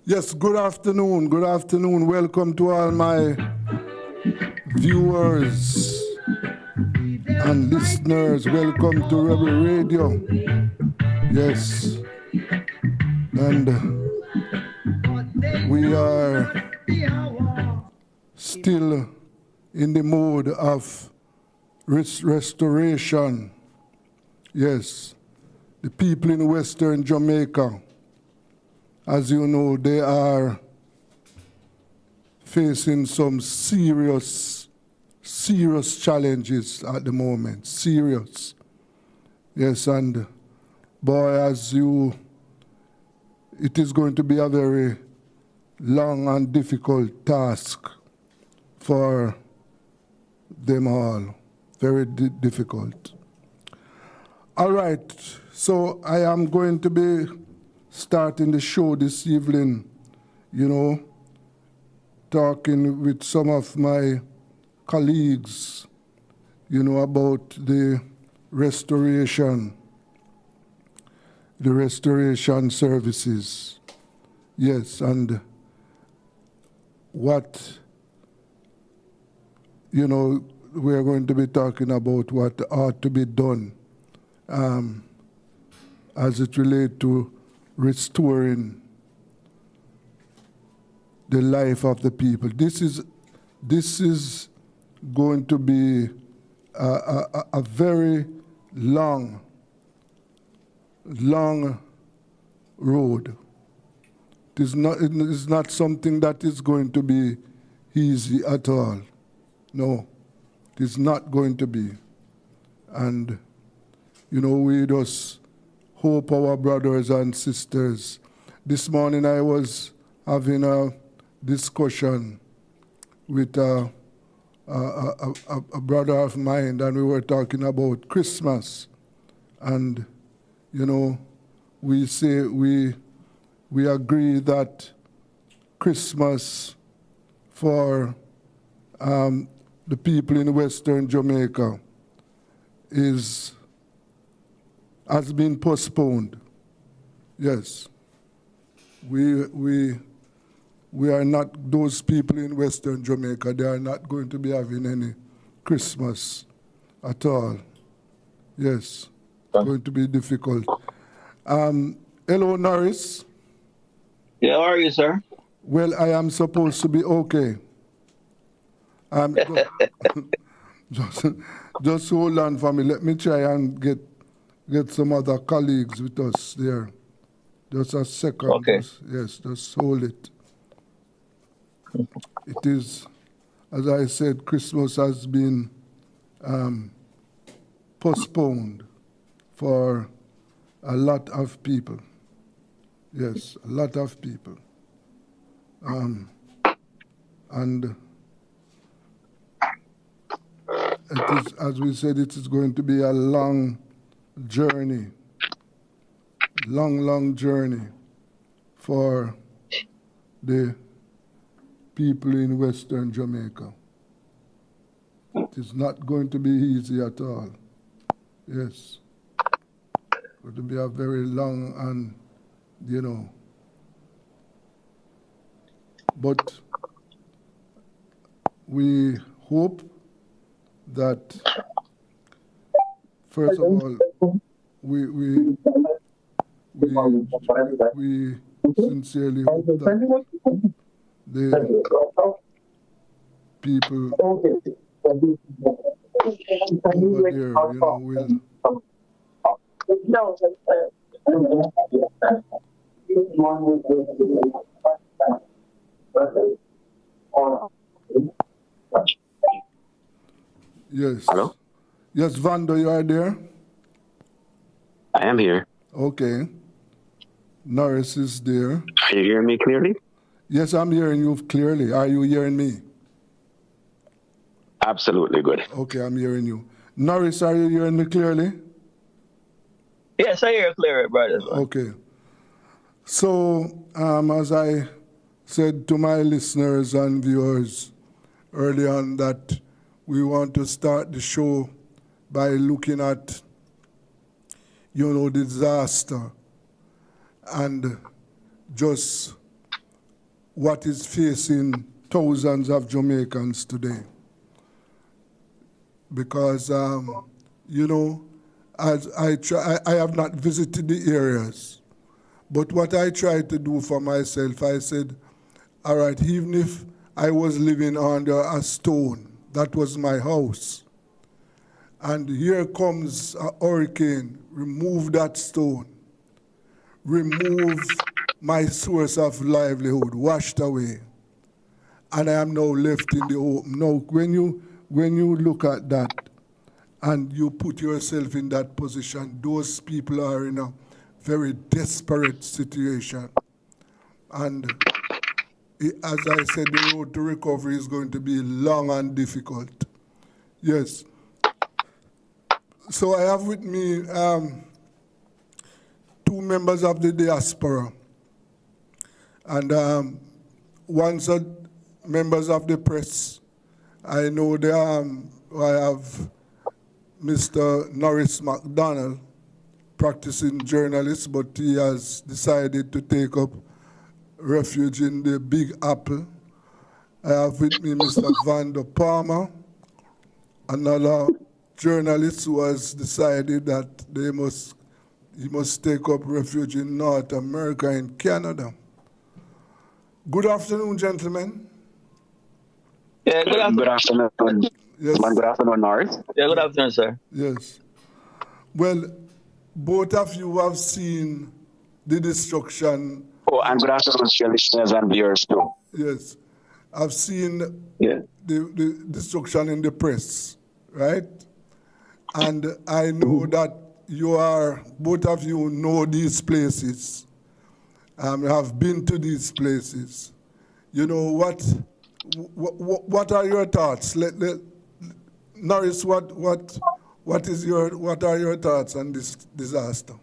Yes, good afternoon. Good afternoon. Welcome to all my viewers and listeners. Welcome to Rebel Radio. Yes. And we are still in the mode of restoration. Yes. The people in Western Jamaica, as you know, they are facing some serious challenges at the moment. Serious. Yes, and boy, it is going to be a very long and difficult task for them all. Very difficult. All right, so I am going to be starting the show this evening, talking with some of my colleagues, about the restoration services. Yes, and what, we're going to be talking about what ought to be done as it relates to restoring the life of the people. This is going to be a very long road. It is not something that is going to be easy at all. No, it is not going to be. And, we just hope our brothers and sisters. This morning I was having a discussion with a brother of mine, and we were talking about Christmas. And, we agree that Christmas for the people in Western Jamaica has been postponed. Yes. We are not those people in Western Jamaica. They are not going to be having any Christmas at all. Yes. It's going to be difficult. Hello, Norris. Yeah, how are you, sir? Well, I am supposed to be okay. Just hold on for me. Let me try and get some other colleagues with us there. Just a second. Okay. Just hold it. It is, as I said, Christmas has been postponed for a lot of people. Yes, a lot of people. And it is, as we said, it is going to be a long journey, long journey for the people in Western Jamaica. It is not going to be easy at all. Yes. It's going to be a very long and, but we hope that, first of all, we sincerely hope that the people over there, will Yes. Hello? Yes, Vando, you are there? I am here. Okay. Norris is there. Are you hearing me clearly? Yes, I'm hearing you clearly. Are you hearing me? Absolutely good. Okay, I'm hearing you. Norris, are you hearing me clearly? Yes, I hear clearly, brother. Okay. So, as I said to my listeners and viewers early on, that we want to start the show by looking at, disaster and just what is facing thousands of Jamaicans today. Because, you know, as I have not visited the areas, but what I tried to do for myself, I said, all right, even if I was living under a stone, that was my house, and here comes a hurricane, remove that stone, remove my source of livelihood, washed away, and I am now left in the open. Now, when you look at that and you put yourself in that position, those people are in a very desperate situation. And as I said, the road to recovery is going to be long and difficult. Yes. So I have with me two members of the diaspora, and one's members of the press. I know they I have Mr. Norris MacDonald, practicing journalist, but he has decided to take up refuge in the Big Apple. I have with me Mr. Vander Palmer, another journalist who has decided that he must take up refuge in North America, in Canada. Good afternoon, gentlemen. Yeah, good afternoon. Good afternoon. Yes. Good afternoon, Norris. Yeah, good afternoon, sir. Yes. Well, both of you have seen the destruction. Oh, and good afternoon to your listeners and viewers too. Yes. I've seen Yeah. the destruction in the press, right? And I know that both of you know these places, have been to these places. You know, what are your thoughts? Norris, what are your thoughts on this disaster?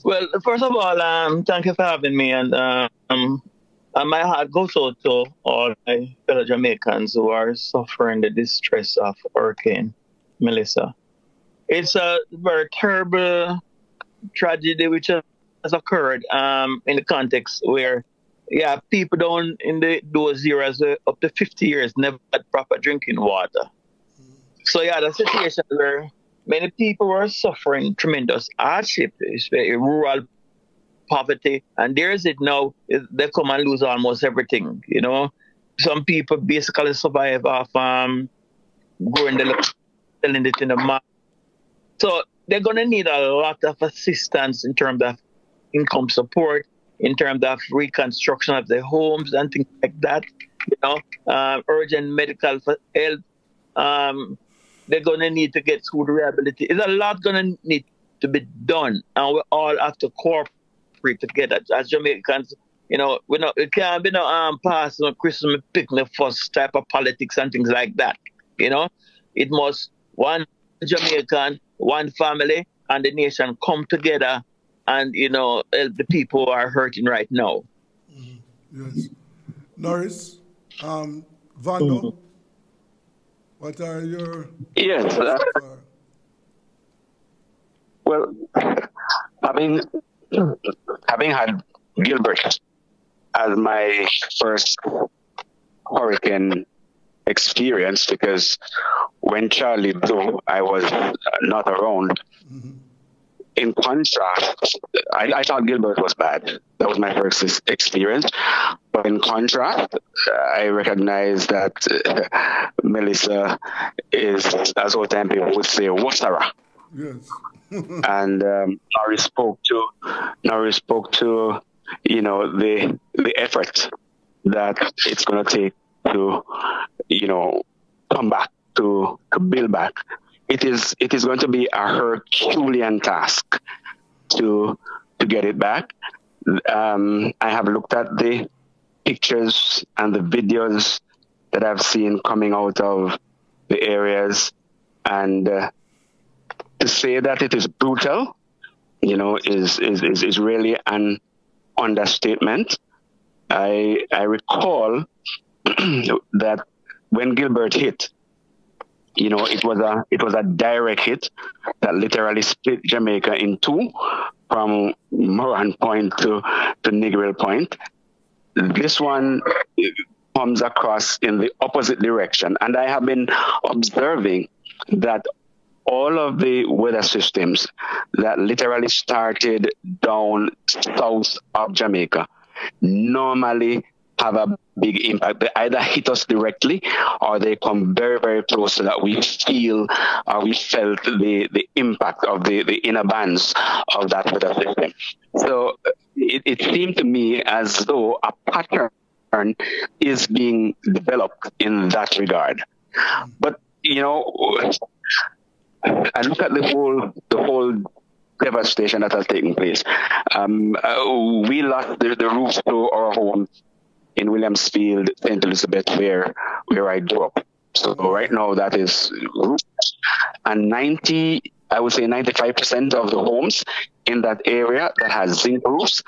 Well, first of all, thank you for having me, and my heart goes out to all my fellow Jamaicans who are suffering the distress of Hurricane Melissa. It's a very terrible tragedy which has occurred in the context where, yeah, people down in those years, up to 50 years, never had proper drinking water. So, yeah, the situation where many people were suffering tremendous hardship, especially rural poverty, and there's it now, they come and lose almost everything, you know. Some people basically survive off growing selling it in the market. So they're going to need a lot of assistance in terms of income support, in terms of reconstruction of their homes and things like that, you know, urgent medical help. They're going to need to get food rehabilitation. There's a lot going to need to be done, and we all have to cooperate together as Jamaicans. You know, it can't be no past no Christmas picnic first type of politics and things like that. You know, it must one Jamaican, one family, and the nation come together and, you know, help the people who are hurting right now. Yes. Norris, Vando, what are your... Yes. Well, having had Gilbert as my first hurricane experience, because when Charlie blew, I was not around. Mm-hmm. In contrast, I thought Gilbert was bad. That was my first experience. But in contrast, I recognize that Melissa is, as old time people would say, Wasara. Yes. And Norris spoke to, you know, the effort that it's going to take to, you know, come back, to build back. It is going to be a Herculean task to get it back. I have looked at the pictures and the videos that I've seen coming out of the areas, and to say that it is brutal, you know, is really an understatement. I recall that when Gilbert hit, you know, it was a direct hit that literally split Jamaica in two. from Moran Point to Negril Point. This one comes across in the opposite direction. And I have been observing that all of the weather systems that literally started down south of Jamaica normally have a big impact. They either hit us directly or they come very, very close so that we feel or we felt the impact of the inner bands of that weather system. So it seemed to me as though a pattern is being developed in that regard. But, you know, I look at the whole devastation that has taken place. We lost the roofs to our home in Williamsfield, St. Elizabeth, where I grew up. So right now that is roofs. And I would say 95% of the homes in that area that has zinc roofs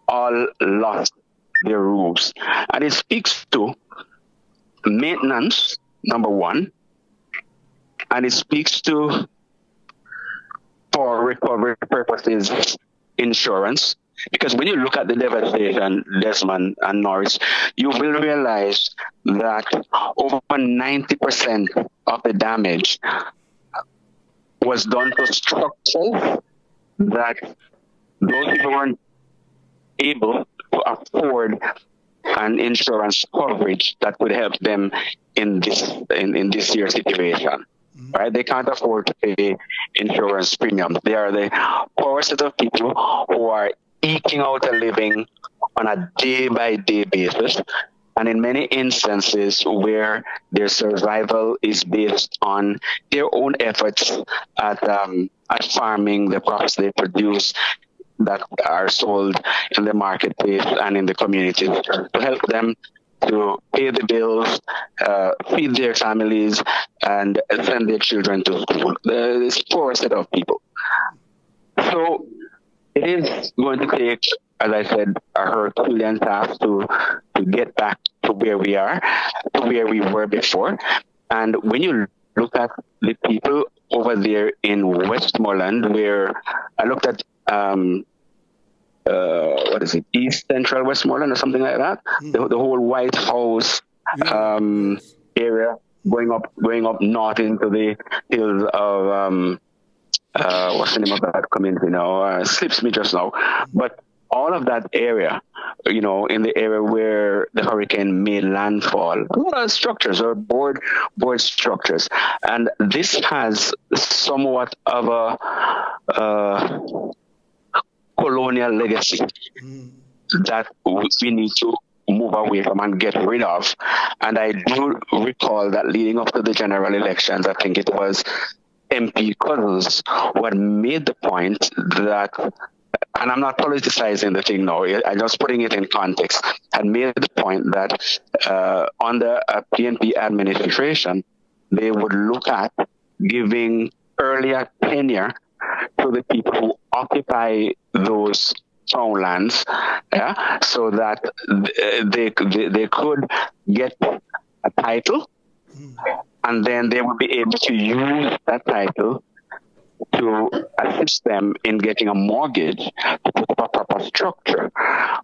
all lost their roofs. And it speaks to maintenance, number one, and it speaks to, for recovery purposes, insurance. Because when you look at the devastation, Desmond and Norris, you will realize that over 90% of the damage was done to structures that those people weren't able to afford an insurance coverage that would help them in this year's situation. Right? They can't afford to pay insurance premium. They are the poor set of people who are eking out a living on a day-by-day basis, and in many instances where their survival is based on their own efforts at farming the crops they produce that are sold in the marketplace and in the community to help them to pay the bills, feed their families, and send their children to school. This poor set of people. So it is going to take, as I said, a Herculean task to get back to where we are, to where we were before. And when you look at the people over there in Westmoreland, where I looked at what is it, East Central Westmoreland or something like that, the whole White House area, going up north into the hills of what's the name of that community now? Slips me just now. But all of that area, you know, in the area where the hurricane made landfall, a lot of structures are board structures, and this has somewhat of a colonial legacy that we need to move away from and get rid of. And I do recall that leading up to the general elections, I think it was MP Cousins who had made the point that, and I'm not politicizing the thing now, I'm just putting it in context, had made the point that under a PNP administration, they would look at giving earlier tenure to the people who occupy those townlands, so that they could get a title, and then they would be able to use that title to assist them in getting a mortgage to put up a proper structure.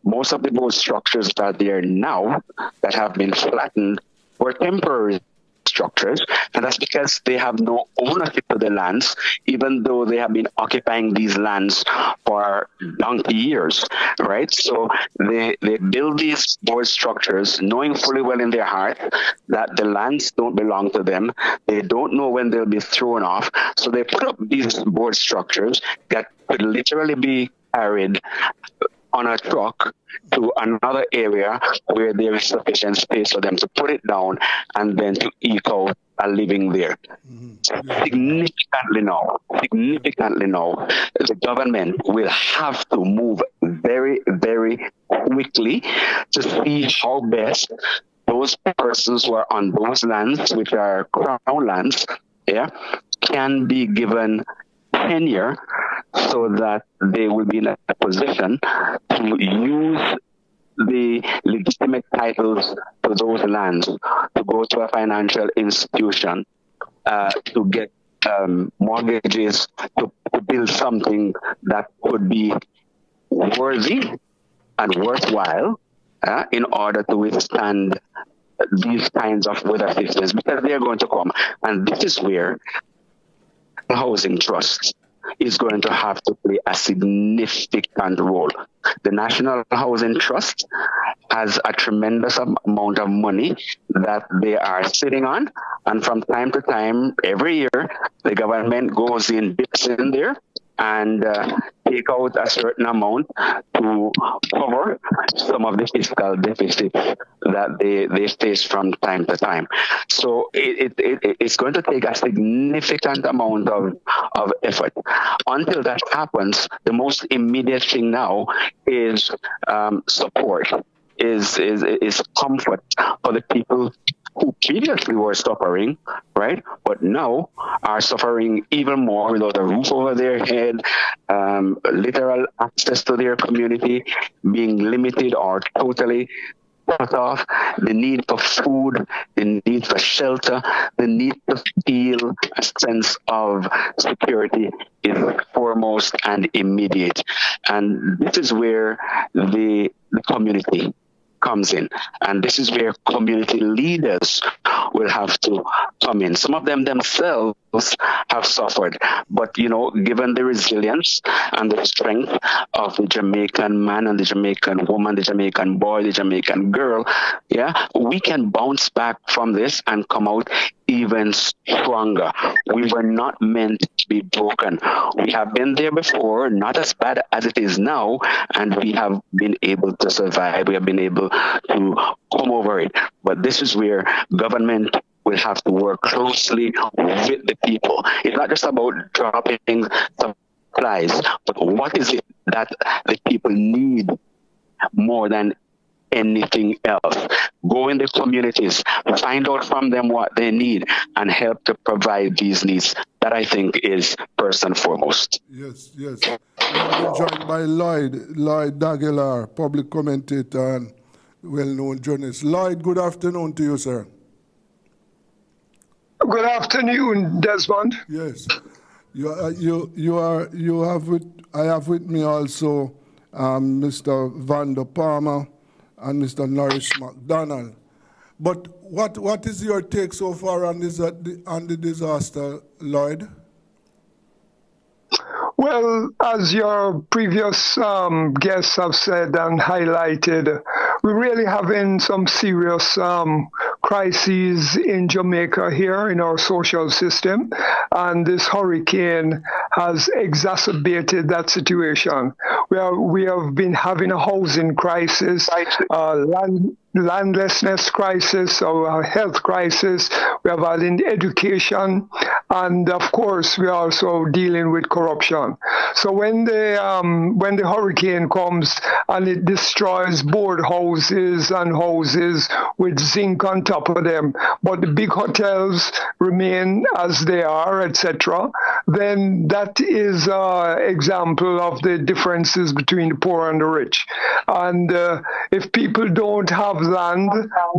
Most of the boat structures that are there now that have been flattened were temporary structures, and that's because they have no ownership of the lands, even though they have been occupying these lands for donkey years, right? So they build these board structures knowing fully well in their heart that the lands don't belong to them. They don't know when they'll be thrown off, so they put up these board structures that could literally be carried on a truck to another area where there is sufficient space for them to put it down and then to eke out a living there. Significantly now, the government will have to move very, very quickly to see how best those persons who are on those lands, which are crown lands, can be given tenure so that they will be in a position to use the legitimate titles to those lands, to go to a financial institution, to get mortgages, to build something that could be worthy and worthwhile in order to withstand these kinds of weather systems, because they are going to come. And this is where the housing trust is going to have to play a significant role. The National Housing Trust has a tremendous amount of money that they are sitting on, and from time to time, every year, the government goes in, dips in there, and take out a certain amount to cover some of the fiscal deficits that they face from time to time. So it's going to take a significant amount of effort. Until that happens, the most immediate thing now is support, is comfort for the people who previously were suffering, right? But now are suffering even more without a roof over their head, literal access to their community being limited or totally cut off, the need for food, the need for shelter, the need to feel a sense of security is foremost and immediate. And this is where the community comes in. And this is where community leaders will have to come in. Some of them themselves have suffered, but given the resilience and the strength of the Jamaican man and the Jamaican woman, the Jamaican boy, the Jamaican girl, we can bounce back from this and come out even stronger. We were not meant to be broken. We have been there before, not as bad as it is now, and we have been able to survive. We have been able to come over it. But this is where government will have to work closely with the people. It's not just about dropping supplies, but what is it that the people need more than anything else? Go in the communities, find out from them what they need, and help to provide these needs. That, I think, is first and foremost. Yes. We are joined by Lloyd Dagelar, public commentator and well-known journalist. Lloyd, good afternoon to you, sir. Good afternoon, Desmond. Yes, I have with me also Mr. Vander Palmer and Mr. Norris McDonald. But what is your take so far on the disaster, Lloyd? Well, as your previous guests have said and highlighted, we're really having some serious crises in Jamaica here in our social system, and this hurricane has exacerbated that situation. We have been having a housing crisis, landlessness crisis, or a health crisis. We have had in education, and of course, we are also dealing with corruption. So when the hurricane comes and it destroys board houses and houses with zinc on top of them, but the big hotels remain as they are, etc., then that is an example of the differences between the poor and the rich. And if people don't have land,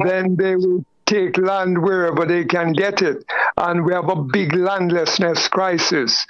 then they will take land wherever they can get it. And we have a big landlessness crisis,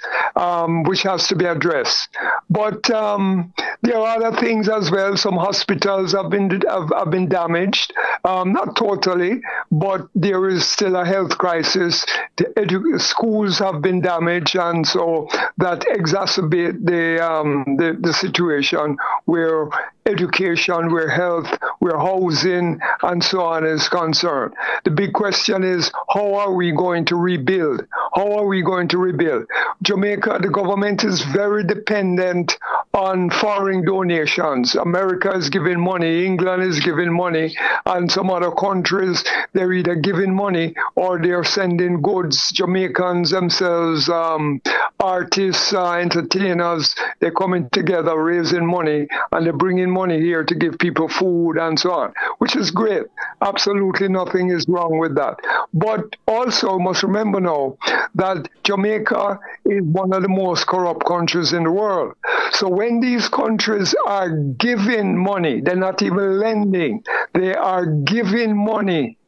which has to be addressed. But there are other things as well. Some hospitals have been damaged, not totally, but there is still a health crisis. The schools have been damaged, and so that exacerbate the situation where education, where health, where housing, and so on is concerned. The big question is, how are we going to rebuild? How are we going to rebuild? Jamaica, the government is very dependent on foreign donations. America is giving money, England is giving money, and some other countries, they're either giving money or they're sending goods. Jamaicans themselves, artists, entertainers, they're coming together, raising money, and they're bringing money here to give people food and so on, which is great. Absolutely nothing is wrong with that. But also must remember now that Jamaica is one of the most corrupt countries in the world. So when these countries are giving money, they're not even lending, they are giving money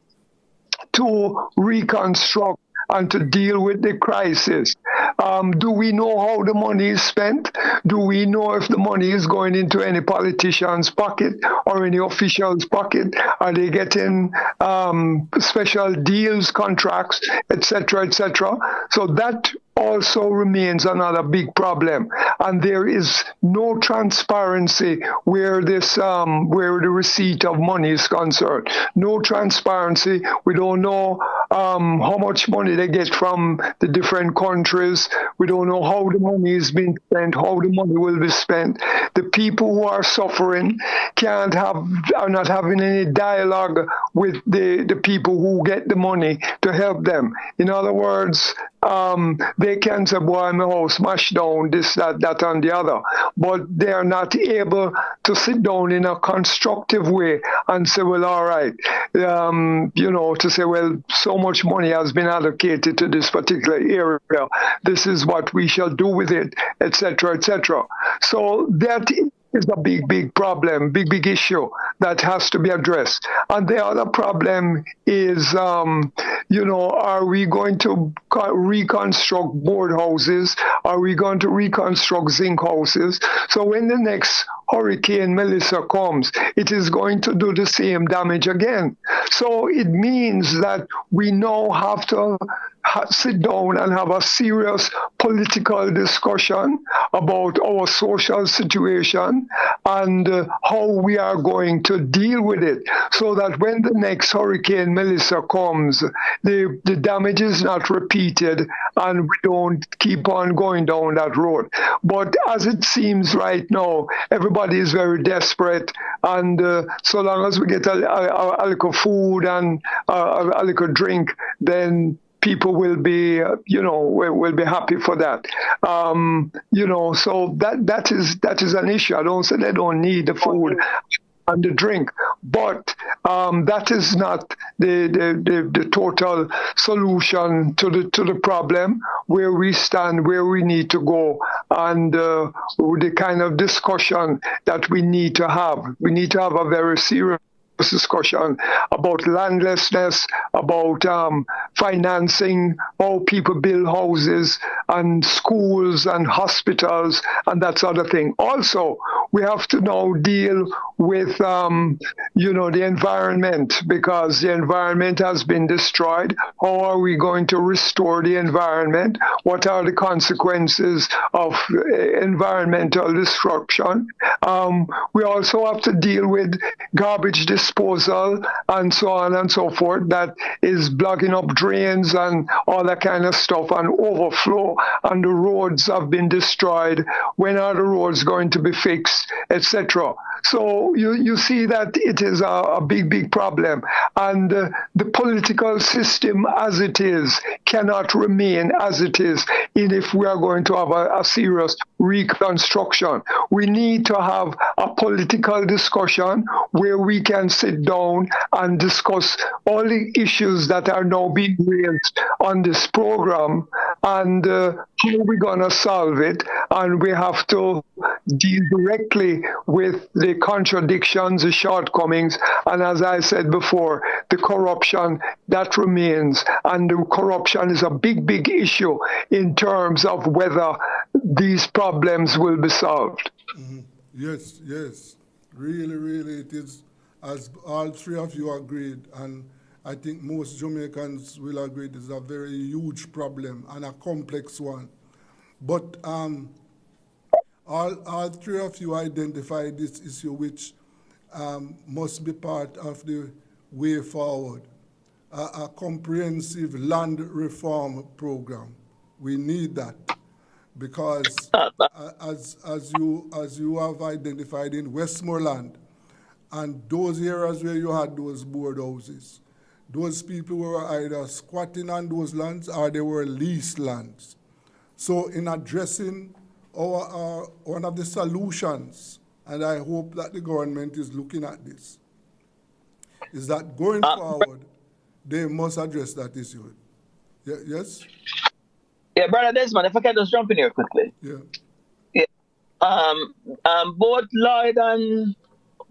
to reconstruct and to deal with the crisis. Do we know how the money is spent? Do we know if the money is going into any politician's pocket or any official's pocket? Are they getting special deals, contracts, etc., etc.? So that also remains another big problem, and there is no transparency where the receipt of money is concerned. No transparency. We don't know how much money they get from the different countries. We don't know how the money is being spent, how the money will be spent. The people who are suffering are not having any dialogue with the people who get the money to help them. In other words, they can say, boy, my house smashed down, this, that, and the other. But they are not able to sit down in a constructive way and say, well, all right, to say, well, so much money has been allocated to this particular area. This is what we shall do with it, etc., etc. So that is a big problem, big issue that has to be addressed. And the other problem is, are we going to reconstruct board houses? Are we going to reconstruct zinc houses? So when the next Hurricane Melissa comes, it is going to do the same damage again. So it means that we now have to sit down and have a serious political discussion about our social situation and how we are going to deal with it, so that when the next Hurricane Melissa comes, the damage is not repeated and we don't keep on going down that road. But as it seems right now, everybody is very desperate, and so long as we get a little food and a little drink, then people will be, will be happy for that. So that is an issue. I don't say they don't need the food and the drink, but that is not the total solution to the problem, where we stand, where we need to go, and the kind of discussion that we need to have. We need to have a very serious discussion about landlessness, about financing, how people build houses and schools and hospitals and that sort of thing. Also, we have to now deal with the environment, because the environment has been destroyed. How are we going to restore the environment? What are the consequences of environmental destruction? We also have to deal with garbage disposal and so on and so forth, that is blocking up drains and all that kind of stuff, and overflow, and the roads have been destroyed. When are the roads going to be fixed, etc.? So you see that it is a big problem, and the political system as it is cannot remain as it is if we are going to have a serious reconstruction. We need to have a political discussion where we can sit down and discuss all the issues that are now being raised on this program, and how we're going to solve it. And we have to deal directly with the contradictions, the shortcomings, and as I said before, the corruption that remains. And the corruption is a big issue in terms of whether these problems will be solved. Mm-hmm. Yes. Really, it is, as all three of you agreed, and I think most Jamaicans will agree, it is a very huge problem and a complex one. But all three of you identified this issue, which must be part of the way forward, a comprehensive land reform program. We need that, because as you have identified in Westmoreland and those areas where you had those board houses, those people were either squatting on those lands or they were leased lands. So in addressing one of the solutions, and I hope that the government is looking at this, is that going forward, they must address that issue. Yes? Yeah, Brother Desmond, if I can just jump in here quickly. Yeah. Both Lloyd and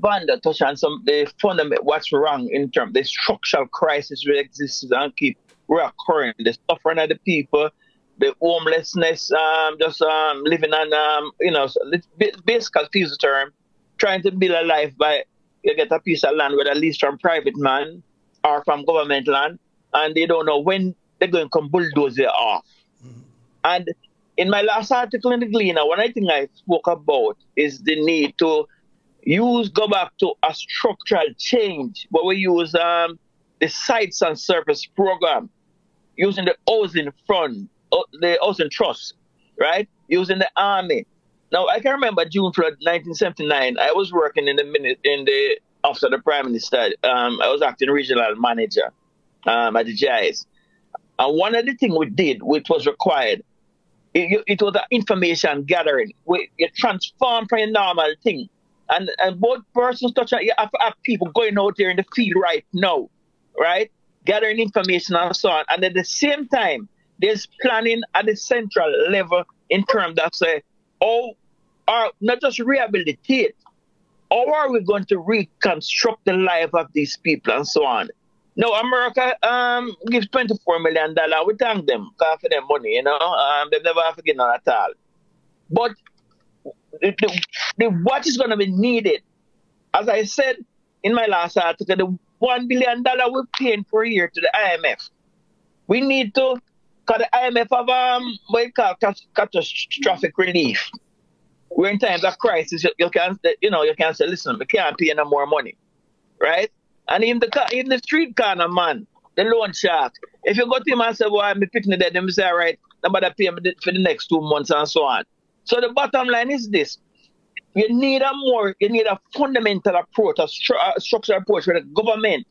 Vanda touch on the fundamental what's wrong in terms of the structural crisis that exists and keep reoccurring. The suffering of the people the homelessness, just living on, basic as use the term, trying to build a life by you get a piece of land, whether leased from private man or from government land, and they don't know when they're going to come bulldoze it off. And in my last article in the Gleaner, one thing I spoke about is the need to go back to a structural change where we use the sites and service program, using the housing fund, the housing trust, right? Using the army. Now, I can remember June 3rd, 1979, I was working in the office of the Prime Minister. I was acting regional manager at the GIS. And one of the things we did, which was required, it was an information gathering. You transform from a normal thing. And both persons touching, you have to have people going out there in the field right now, right? Gathering information and so on. And at the same time, there's planning at the central level in terms of, say, not just rehabilitate, how are we going to reconstruct the life of these people and so on? Now, America gives $24 million. We thank them for their money, they've never forgotten at all. But what is going to be needed, as I said in my last article, the $1 billion we're paying per year to the IMF. We need to, because the IMF have what you call catastrophic relief. We're in times of crisis. You can say, listen, we can't pay no more money, right? And even the street corner man, the loan shark, if you go to him and say, well, I'm picking that, then we say, all right, nobody pay me for the next 2 months and so on. So the bottom line is this. You need a fundamental approach, a structural approach where the government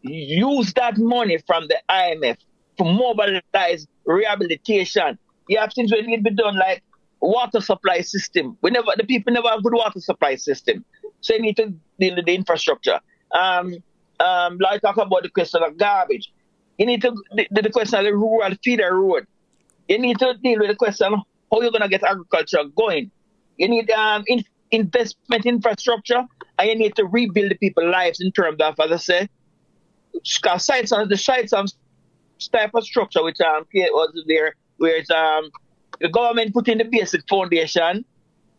use that money from the IMF to mobilize rehabilitation. You have things that need to be done like water supply system. The people never have a good water supply system. So you need to deal with the infrastructure. Like talk about the question of garbage. You need to the question of the rural feeder road. You need to deal with the question of how you're going to get agriculture going. You need investment infrastructure, and you need to rebuild the people's lives in terms of, as I say, the sites of type of structure which was there, where it's the government put in the basic foundation,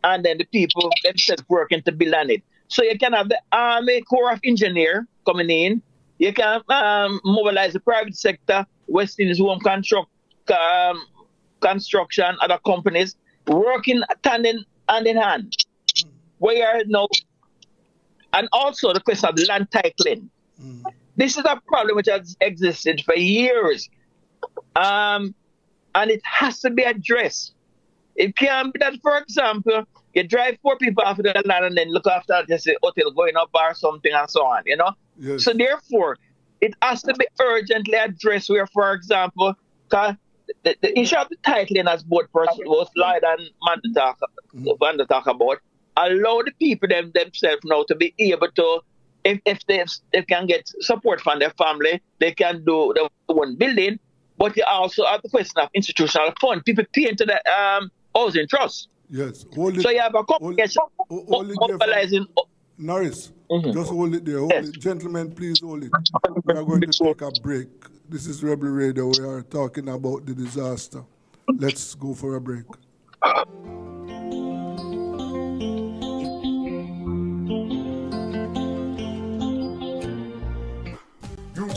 and then the people themselves working to build on it. So you can have the Army Corps of Engineer coming in. You can mobilize the private sector, West Indies Home Construction, other companies working hand in hand. Where now, and also the question of land titling. This is a problem which has existed for years, and it has to be addressed. It can't be that, for example, you drive 4 people off the land and then look after just a hotel going up or something and so on, Yes. So therefore, it has to be urgently addressed where, for example, the issue of the titling, as both persons, was Lloyd and Manda talk about, allow the people themselves now to be able to, if they can get support from their family, they can do the one building, but you also have the question of institutional fund. People pay into the housing trust. Yes. So you have a combination mobilizing. Norris, just hold it there. Yes. Gentlemen, please hold it. We are going to take a break. This is Rebel Radio. We are talking about the disaster. Let's go for a break.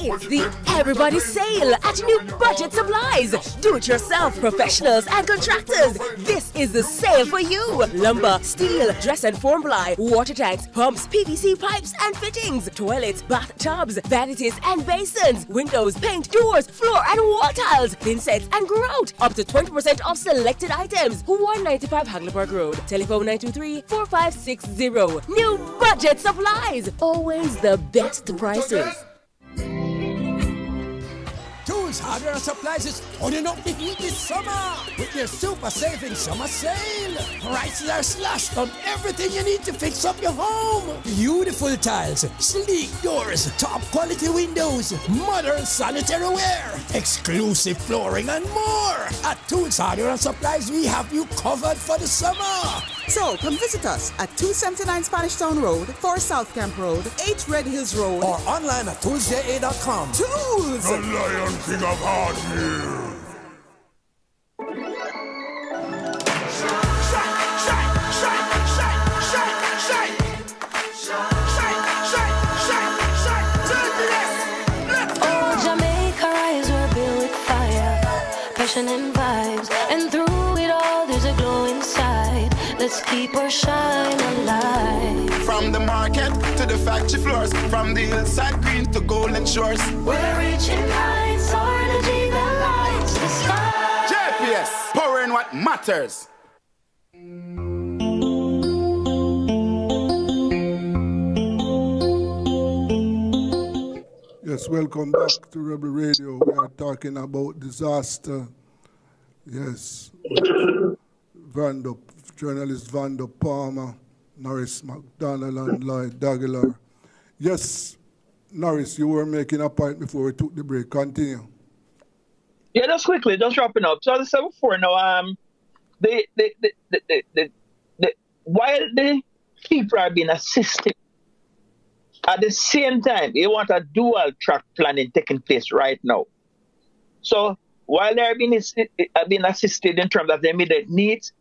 It's the Everybody Sale at New Budget Supplies. Do-it-yourself professionals and contractors. This is the sale for you. Lumber, steel, dress and form ply, water tanks, pumps, PVC pipes and fittings, toilets, bathtubs, vanities and basins, windows, paint, doors, floor and wall tiles, thin sets and grout. Up to 20% off selected items. 195 Hagleyburg Road. Telephone 923-4560. New Budget Supplies. Always the best prices. Tools, Hardware and Supplies is turning up the heat this summer with their super saving summer sale. Prices are slashed on everything you need to fix up your home. Beautiful tiles, sleek doors, top quality windows, modern sanitary ware, exclusive flooring and more. At Tools, Hardware and Supplies, we have you covered for the summer. So, come visit us at 279 Spanish Town Road, 4 South Camp Road, 8 Red Hills Road, or online at toolsja.com. Tools! The Lion King of Hardware. passion and vibes. And through it all, there's a glow inside. Let's keep our shine alive. From the market to the factory floors, from the hillside green to golden shores. We're reaching heights, our energy that lights the sky. JPS, powering what matters. Yes, welcome back to Rebel Radio. We are talking about disaster. Yes, journalist Vando Palmer, Norris McDonald, and Lloyd Daguilar. Yes, Norris, you were making a point before we took the break. Continue. Yeah, just quickly, just wrapping up. So as I said before, now, while the people are being assisted, at the same time, you want a dual track planning taking place right now. So while they are being assisted in terms of their immediate needs,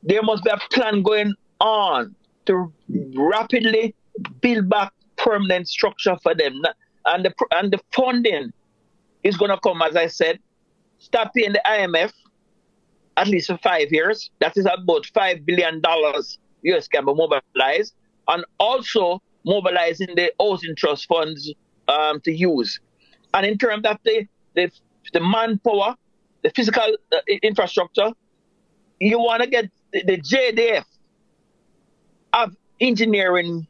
there must be a plan going on to rapidly build back permanent structure for them. And the funding is going to come, as I said, start paying the IMF at least for 5 years. That is about $5 billion US can be mobilized. And also mobilizing the housing trust funds to use. And in terms of the manpower, the physical infrastructure, you want to get the JDF have engineers,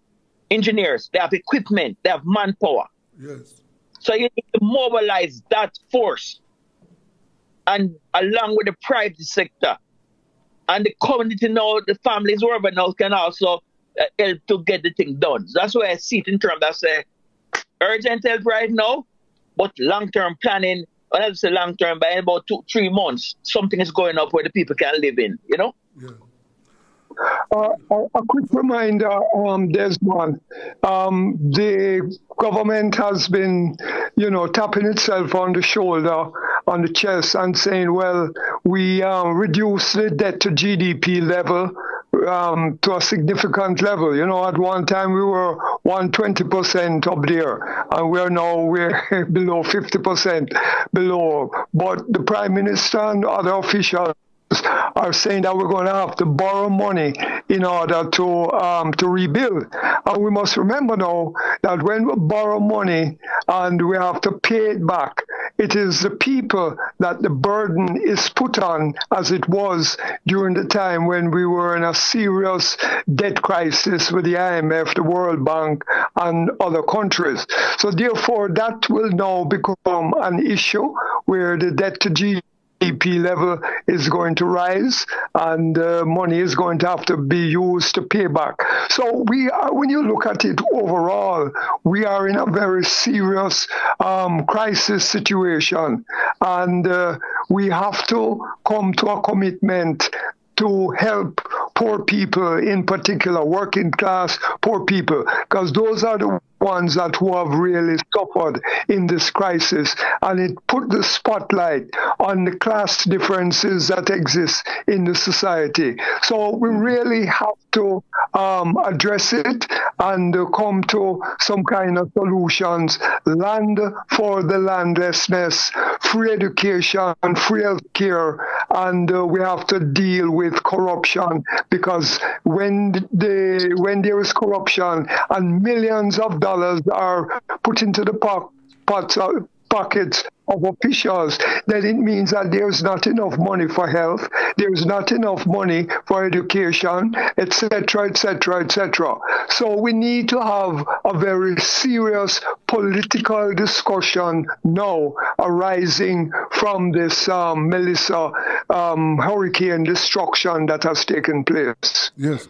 they have equipment, they have manpower. Yes. So you need to mobilize that force, and along with the private sector and the community now, the families, wherever now can also help to get the thing done. That's why I see it in terms of say urgent help right now, but long-term planning. When I say long-term, by about 2-3 months, something is going up where the people can live in, you know? Yeah. A quick reminder, Desmond. The government has been, tapping itself on the shoulder, on the chest, and saying, well, we reduce the debt to GDP level to a significant level. At one time we were 120% up there, and we're below 50% below. But the Prime Minister and other officials are saying that we're going to have to borrow money in order to rebuild. And we must remember now that when we borrow money and we have to pay it back, it is the people that the burden is put on, as it was during the time when we were in a serious debt crisis with the IMF, the World Bank, and other countries. So therefore, that will now become an issue where the debt to GDP level is going to rise, and money is going to have to be used to pay back. So when you look at it overall, we are in a very serious crisis situation, and we have to come to a commitment to help poor people, in particular working class poor people, because those are the ones who have really suffered in this crisis, and it put the spotlight on the class differences that exist in the society. So we really have to address it and come to some kind of solutions. Land for the landlessness, free education, free health care, and we have to deal with corruption, because when there is corruption and millions of dollars are put into the pockets of officials, then it means that there's not enough money for health, there's not enough money for education, etc., etc., etc. So we need to have a very serious political discussion now arising from this Melissa hurricane destruction that has taken place. Yes.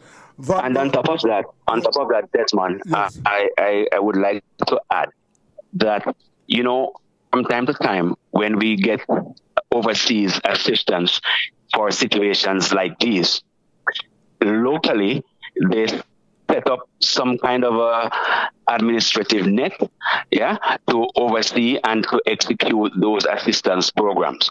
And on top of that, Desmond, yes. I would like to add that, from time to time, when we get overseas assistance for situations like these, locally, they set up some kind of a administrative net, to oversee and to execute those assistance programs.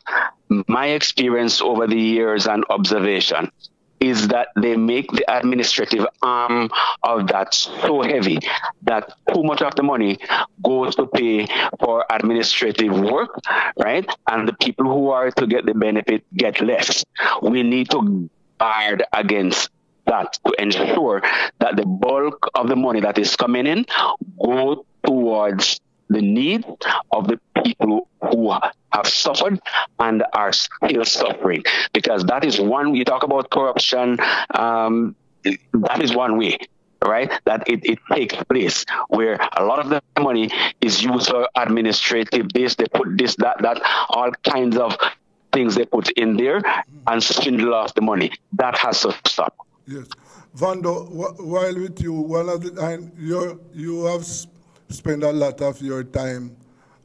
My experience over the years and observation is that they make the administrative arm of that so heavy that too much of the money goes to pay for administrative work, right? And the people who are to get the benefit get less. We need to guard against that to ensure that the bulk of the money that is coming in go towards the need of the people who have suffered and are still suffering. Because that is one, you talk about corruption, that is one way, right? That it takes place where a lot of the money is used for administrative this, they put this, that, all kinds of things they put in there and swindle off the money. That has to stop. Yes. Vando, while with you, one of the, and you have spent a lot of your time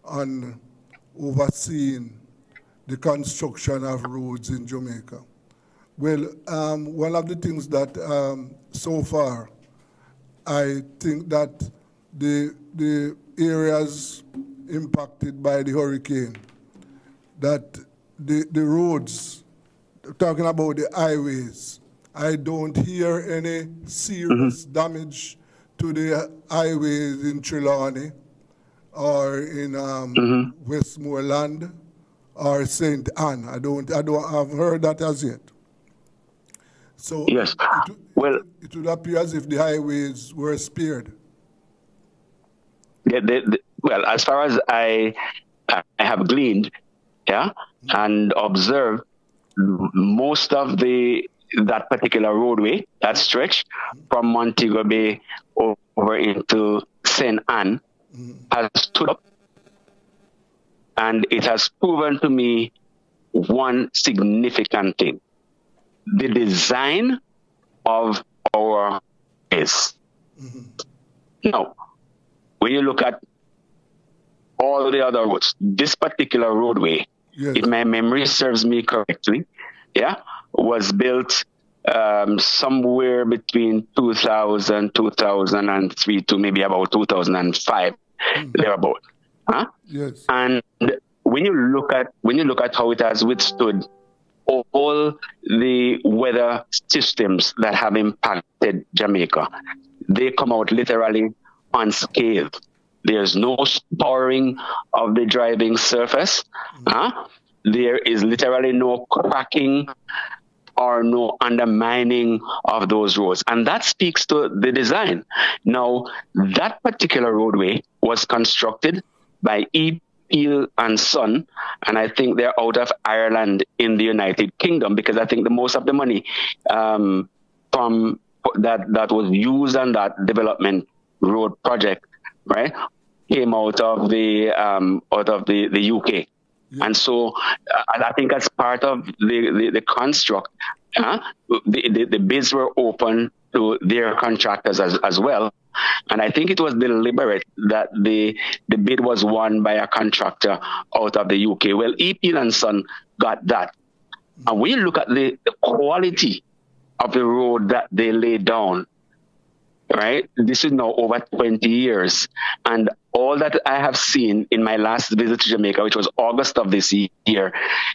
on overseeing the construction of roads in Jamaica. Well, one of the things that so far, I think that the areas impacted by the hurricane, that the roads, talking about the highways, I don't hear any serious damage to the highways in Trelawney or in Westmoreland or St. Anne. I don't have heard that as yet. So yes, it would appear as if the highways were spared. Well, as far as I have gleaned, yeah, and observed, most of that particular roadway, that stretch from Montego Bay over into St. Anne, has stood up, and it has proven to me one significant thing: the design of our ways. Now, when you look at all the other roads, this particular roadway, if my memory serves me correctly, yeah, was built somewhere between 2000, 2003 to maybe about 2005, thereabout. Huh? Yes. And when you look at how it has withstood all the weather systems that have impacted Jamaica, they come out literally unscathed. There's no sparring of the driving surface. There is literally no cracking or no undermining of those roads. And that speaks to the design. Now, that particular roadway was constructed by E. Peel and Son, and I think they're out of Ireland in the United Kingdom, because I think the most of the money from that was used on that development road project, right, came out of the UK. And so I think as part of the construct, the bids were open to their contractors as well. And I think it was deliberate that the bid was won by a contractor out of the UK. Well, Peel and Son got that. And when you look at the quality of the road that they laid down, right? This is now over 20 years. And all that I have seen in my last visit to Jamaica, which was August of this year,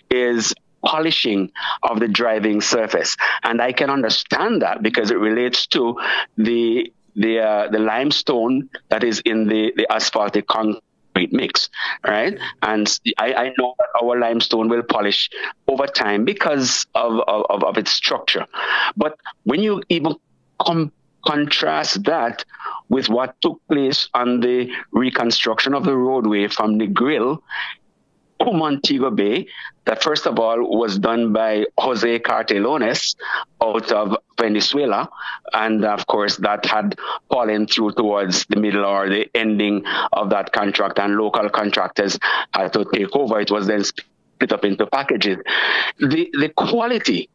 is polishing of the driving surface. And I can understand that because it relates to the limestone that is in the asphaltic concrete mix, right? And I know that our limestone will polish over time because of its structure. But when you even contrast that with what took place on the reconstruction of the roadway from the Grill to Montego Bay, that first of all was done by Jose Cartelones out of Venezuela. And of course, that had fallen through towards the middle or the ending of that contract, and local contractors had to take over. It was then split up into packages. The quality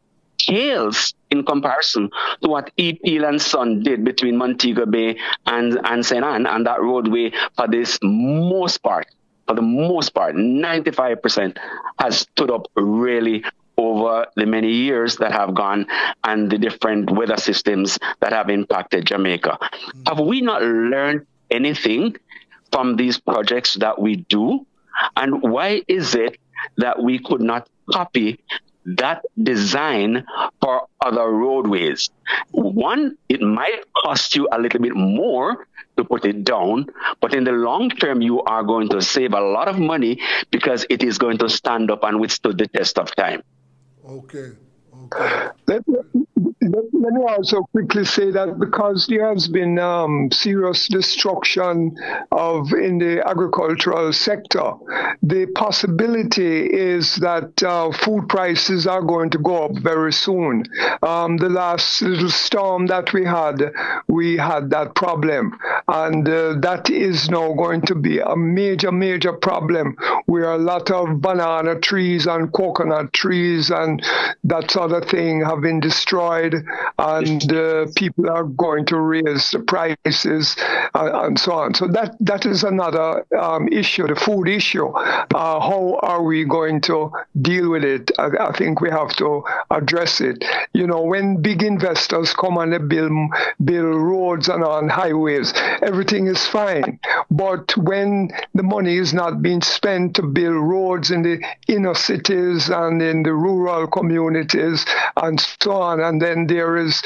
pales in comparison to what E. Peel and Son did between Montego Bay and St. Anne, and that roadway for the most part, 95% has stood up really over the many years that have gone and the different weather systems that have impacted Jamaica. Have we not learned anything from these projects that we do? And why is it that we could not copy that design for other roadways. One, it might cost you a little bit more to put it down, but in the long term, you are going to save a lot of money because it is going to stand up and withstood the test of time. Okay. Let me also quickly say that because there has been serious destruction in the agricultural sector, the possibility is that food prices are going to go up very soon. The last little storm that we had that problem, and that is now going to be a major problem, where a lot of banana trees and coconut trees and that sort of thing have been destroyed, and people are going to raise the prices and so on. So that is another issue, the food issue. How are we going to deal with it? I think we have to address it. You know, when big investors come and they build roads and on highways, everything is fine. But when the money is not being spent to build roads in the inner cities and in the rural communities and so on, and then there is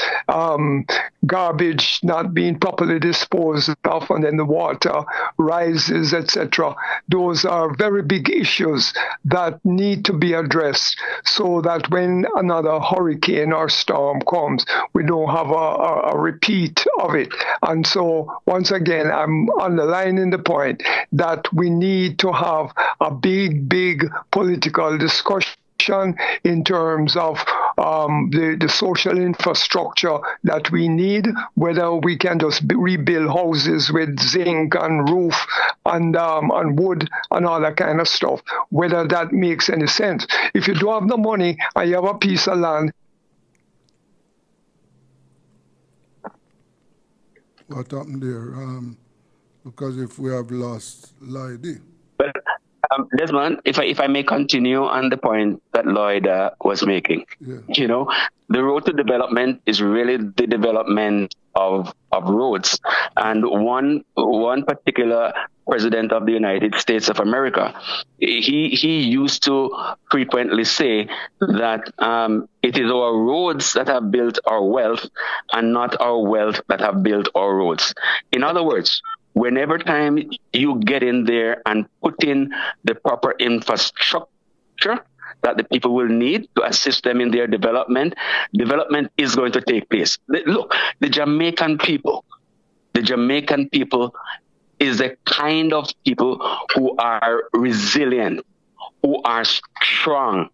garbage not being properly disposed of, and then the water rises, etc. Those are very big issues that need to be addressed, so that when another hurricane or storm comes, we don't have a repeat of it. And so, once again, I'm underlining the point that we need to have a big political discussion in terms of the social infrastructure that we need, whether we can just rebuild houses with zinc and roof and wood and all that kind of stuff, whether that makes any sense. If you don't have the money and you have a piece of land. What happened there? Because if we have lost Lloyd. Desmond, if I may continue on the point that Lloyd was making, you know, the road to development is really the development of roads. And one particular president of the United States of America, he used to frequently say that it is our roads that have built our wealth and not our wealth that have built our roads. In other words, whenever time you get in there and put in the proper infrastructure that the people will need to assist them in their development is going to take place. Look, the Jamaican people is the kind of people who are resilient, who are strong.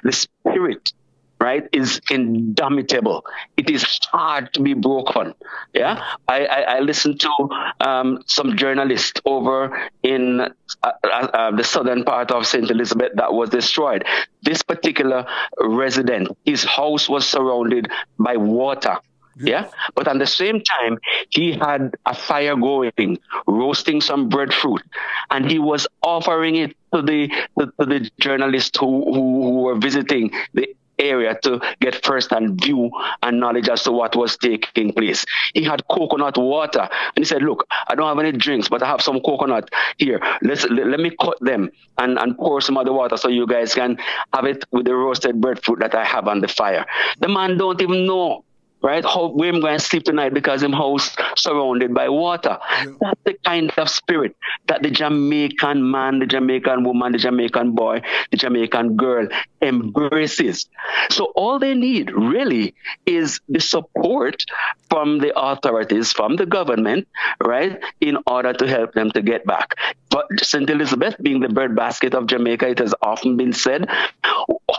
The spirit, right, is indomitable. It is hard to be broken. Yeah, I listened to some journalists over in the southern part of St. Elizabeth that was destroyed. This particular resident, his house was surrounded by water. Yeah, but at the same time, he had a fire going, roasting some breadfruit, and he was offering it to the journalists who were visiting the area to get first-hand view and knowledge as to what was taking place. He had coconut water, and he said, "Look, I don't have any drinks, but I have some coconut here. Let me cut them and pour some of the water so you guys can have it with the roasted breadfruit that I have on the fire." The man don't even know, right, where I'm going to sleep tonight because his house surrounded by water. That's the kind of spirit that the Jamaican man, the Jamaican woman, the Jamaican boy, the Jamaican girl embraces. So all they need really is the support from the authorities, from the government, right, in order to help them to get back. But St. Elizabeth being the breadbasket of Jamaica, it has often been said,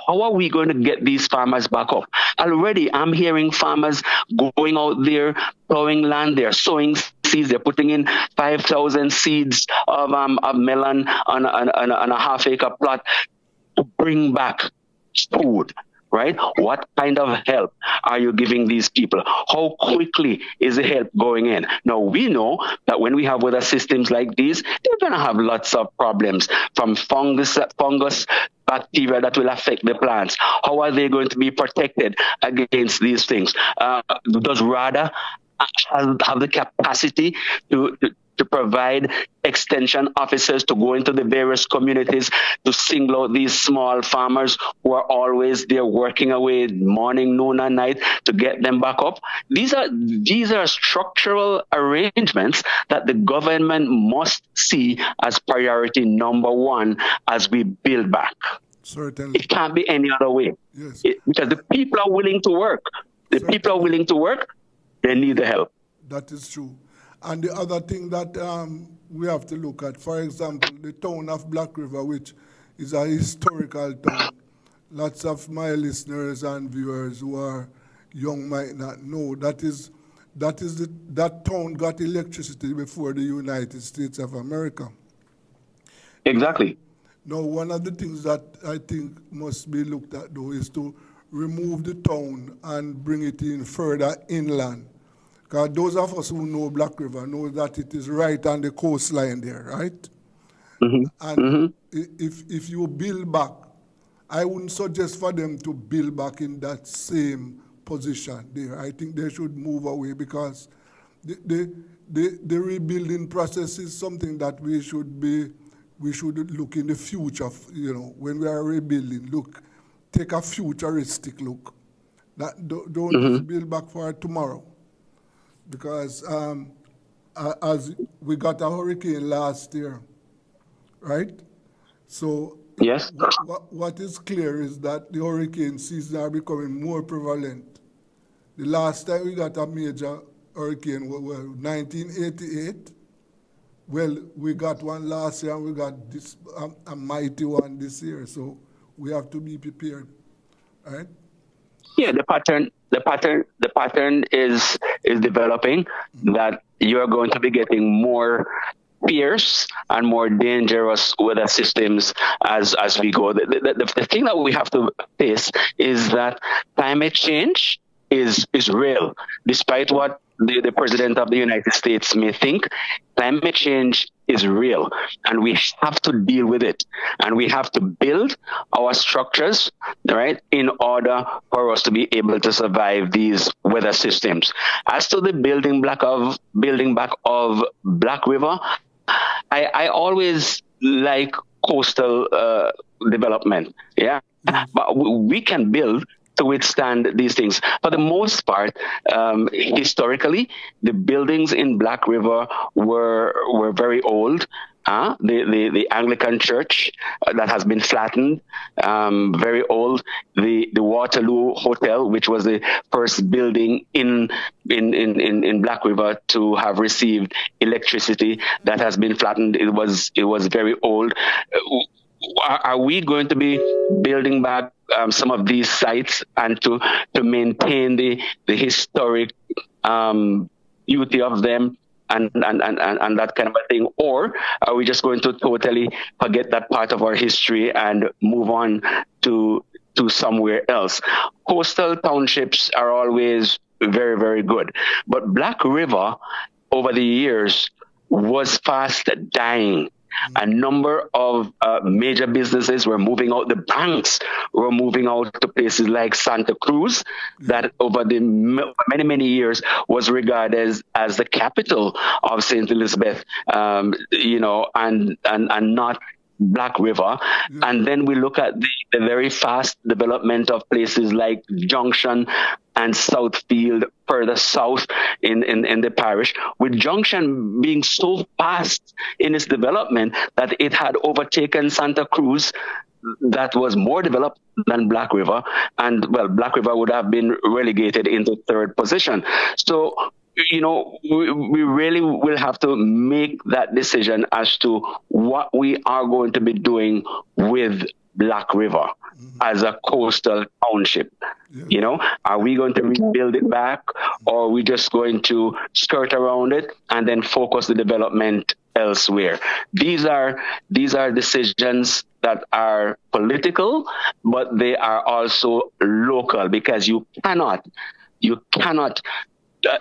how are we going to get these farmers back up? Already I'm hearing farmers going out there, plowing land, they're sowing seeds, they're putting in 5,000 seeds of melon on a half-acre plot to bring back food, right? What kind of help are you giving these people? How quickly is the help going in? Now, we know that when we have weather systems like these, they're going to have lots of problems, from fungus, bacteria that will affect the plants. How are they going to be protected against these things? Does RADA have the capacity to to provide extension officers to go into the various communities to single out these small farmers who are always there working away morning, noon, and night to get them back up. These are structural arrangements that the government must see as priority number one as we build back. Certainly. It can't be any other way. Yes. Because the people are willing to work. The people are willing to work. They need the help. That is true. And the other thing that we have to look at, for example, the town of Black River, which is a historical town. Lots of my listeners and viewers who are young might not know. That town got electricity before the United States of America. Exactly. Now, one of the things that I think must be looked at, though, is to remove the town and bring it in further inland. Because those of us who know Black River know that it is right on the coastline there, right? Mm-hmm. And if you build back, I wouldn't suggest for them to build back in that same position there. I think they should move away because the rebuilding process is something that we should look in the future, when we are rebuilding, take a futuristic look. Don't just build back for tomorrow. Because as we got a hurricane last year, right? So yes, what is clear is that the hurricane season are becoming more prevalent. The last time we got a major hurricane was 1988. Well, we got one last year and we got a mighty one this year. So we have to be prepared, right? Yeah, the pattern is developing that you are going to be getting more fierce and more dangerous weather systems as we go. The thing that we have to face is that climate change is real, despite what the President of the United States may think. Climate change is real, and we have to deal with it. And we have to build our structures, right, in order for us to be able to survive these weather systems. As to the building back of Black River, I always like coastal development, yeah, but we can build to withstand these things. For the most part, historically, the buildings in Black River were very old. The Anglican church that has been flattened, very old. The Waterloo Hotel, which was the first building in Black River to have received electricity, that has been flattened. It was very old. Are we going to be building back some of these sites and to maintain the historic beauty of them and that kind of a thing? Or are we just going to totally forget that part of our history and move on to somewhere else? Coastal townships are always very, very good. But Black River, over the years, was fast dying. A number of major businesses were moving out. The banks were moving out to places like Santa Cruz, that over the many, many years was regarded as the capital of St. Elizabeth, and not Black River. And then we look at the very fast development of places like Junction and Southfield further south in the parish, with Junction being so fast in its development that it had overtaken Santa Cruz, that was more developed than Black River. And, well, Black River would have been relegated into third position. So, we really will have to make that decision as to what we are going to be doing with Black River as a coastal township. Are we going to rebuild it back, or are we just going to skirt around it and then focus the development elsewhere? These are decisions that are political, but they are also local, because you cannot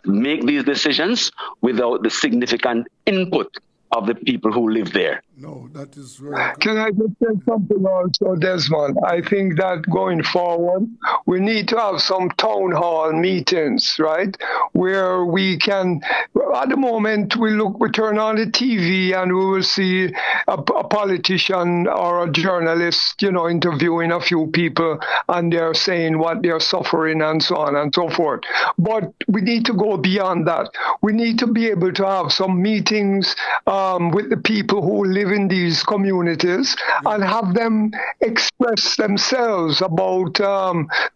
make these decisions without the significant input of the people who live there. No, that is very good. Can I just say something also, Desmond? I think that going forward, we need to have some town hall meetings, right? Where we can, at the moment, we turn on the TV and we will see a politician or a journalist, interviewing a few people and they're saying what they're suffering and so on and so forth. But we need to go beyond that. We need to be able to have some meetings with the people who live in these communities and have them express themselves about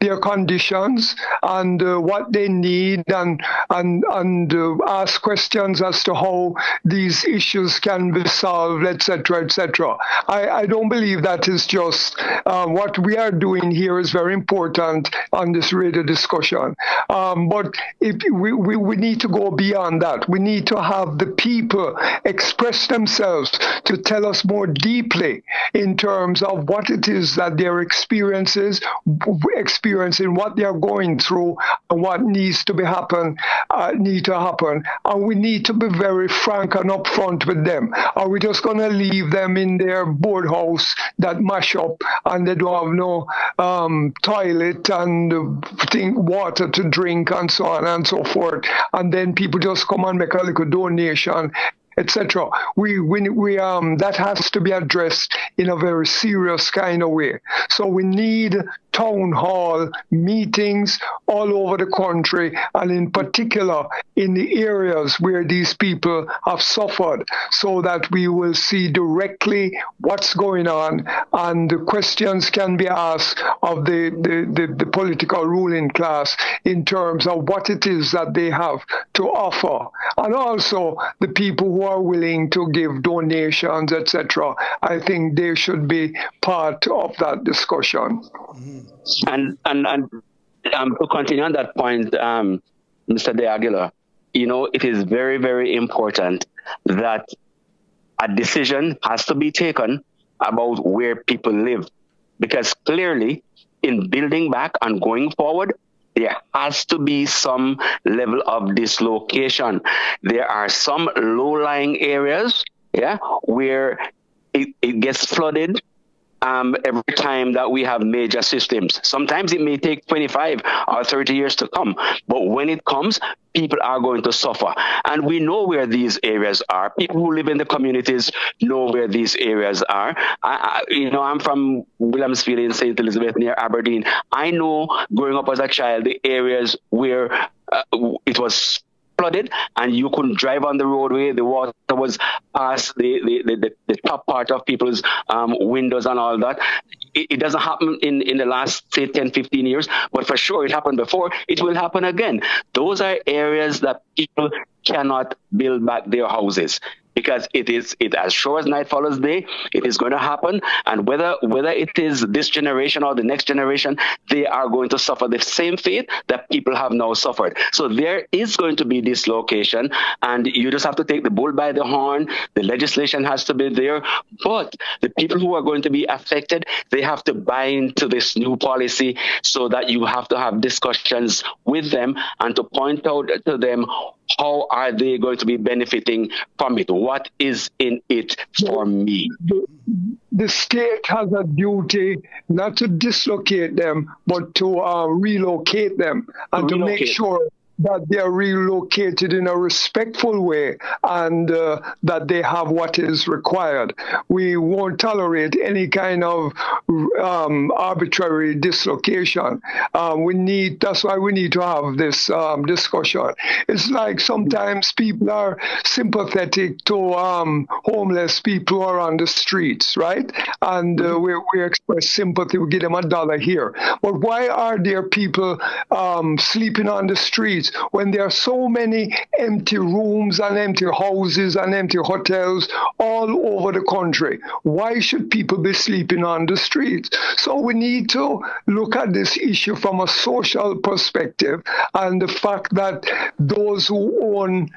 their conditions and what they need and ask questions as to how these issues can be solved, etc., etc. I don't believe that is just what we are doing here is very important on this radio discussion. But if we need to go beyond that. We need to have the people express themselves to tell us more deeply in terms of what it is that they're experiencing, what they're going through, and what needs to happen. And we need to be very frank and upfront with them. Are we just going to leave them in their boardhouse that mash up and they don't have no toilet and water to drink and so on and so forth, and then people just come and make a little donation, etc. That has to be addressed in a very serious kind of way. So we need town hall meetings all over the country, and in particular in the areas where these people have suffered, so that we will see directly what's going on, and the questions can be asked of the political ruling class in terms of what it is that they have to offer, and also the people who are willing to give donations, etc. I think they should be part of that discussion. And to continue on that point, Mr. De Aguilar, it is very, very important that a decision has to be taken about where people live, because clearly in building back and going forward, there has to be some level of dislocation. There are some low-lying areas, where it gets flooded every time that we have major systems. Sometimes it may take 25 or 30 years to come, but when it comes, people are going to suffer. And we know where these areas are. People who live in the communities know where these areas are. I'm from Williamsfield in St. Elizabeth near Aberdeen. I know growing up as a child, the areas where it was flooded and you couldn't drive on the roadway. The water was past the top part of people's windows and all that. It doesn't happen in the last, say, 10, 15 years, but for sure it happened before. It will happen again. Those are areas that people cannot build back their houses, because it as sure as night follows day, it is going to happen. And whether it is this generation or the next generation, they are going to suffer the same fate that people have now suffered. So there is going to be dislocation, and you just have to take the bull by the horn. The legislation has to be there, but the people who are going to be affected, they have to buy into this new policy, so that you have to have discussions with them and to point out to them how are they going to be benefiting from it? What is in it for me? The state has a duty not to dislocate them, but to relocate them and to make sure that they are relocated in a respectful way and that they have what is required. We won't tolerate any kind of arbitrary dislocation. That's why we need to have this discussion. It's like sometimes people are sympathetic to homeless people who are on the streets, right? And we express sympathy, we give them $1 here. But why are there people sleeping on the streets when there are so many empty rooms and empty houses and empty hotels all over the country? Why should people be sleeping on the streets? So we need to look at this issue from a social perspective, and the fact that those who own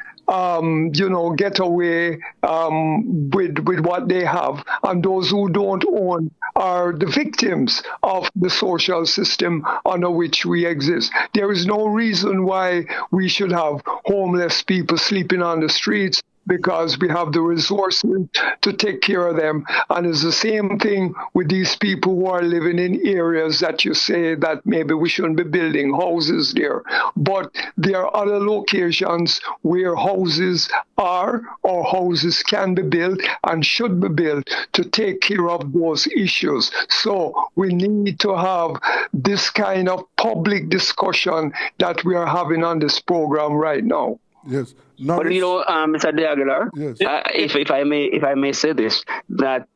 get away with what they have, and those who don't own are the victims of the social system under which we exist. There is no reason why we should have homeless people sleeping on the streets because we have the resources to take care of them. And it's the same thing with these people who are living in areas that you say that maybe we shouldn't be building houses there. But there are other locations where houses are or houses can be built and should be built to take care of those issues. So we need to have this kind of public discussion that we are having on this program right now. Yes. But you know, Mr. De Aguilar, Yes. if I may say this, that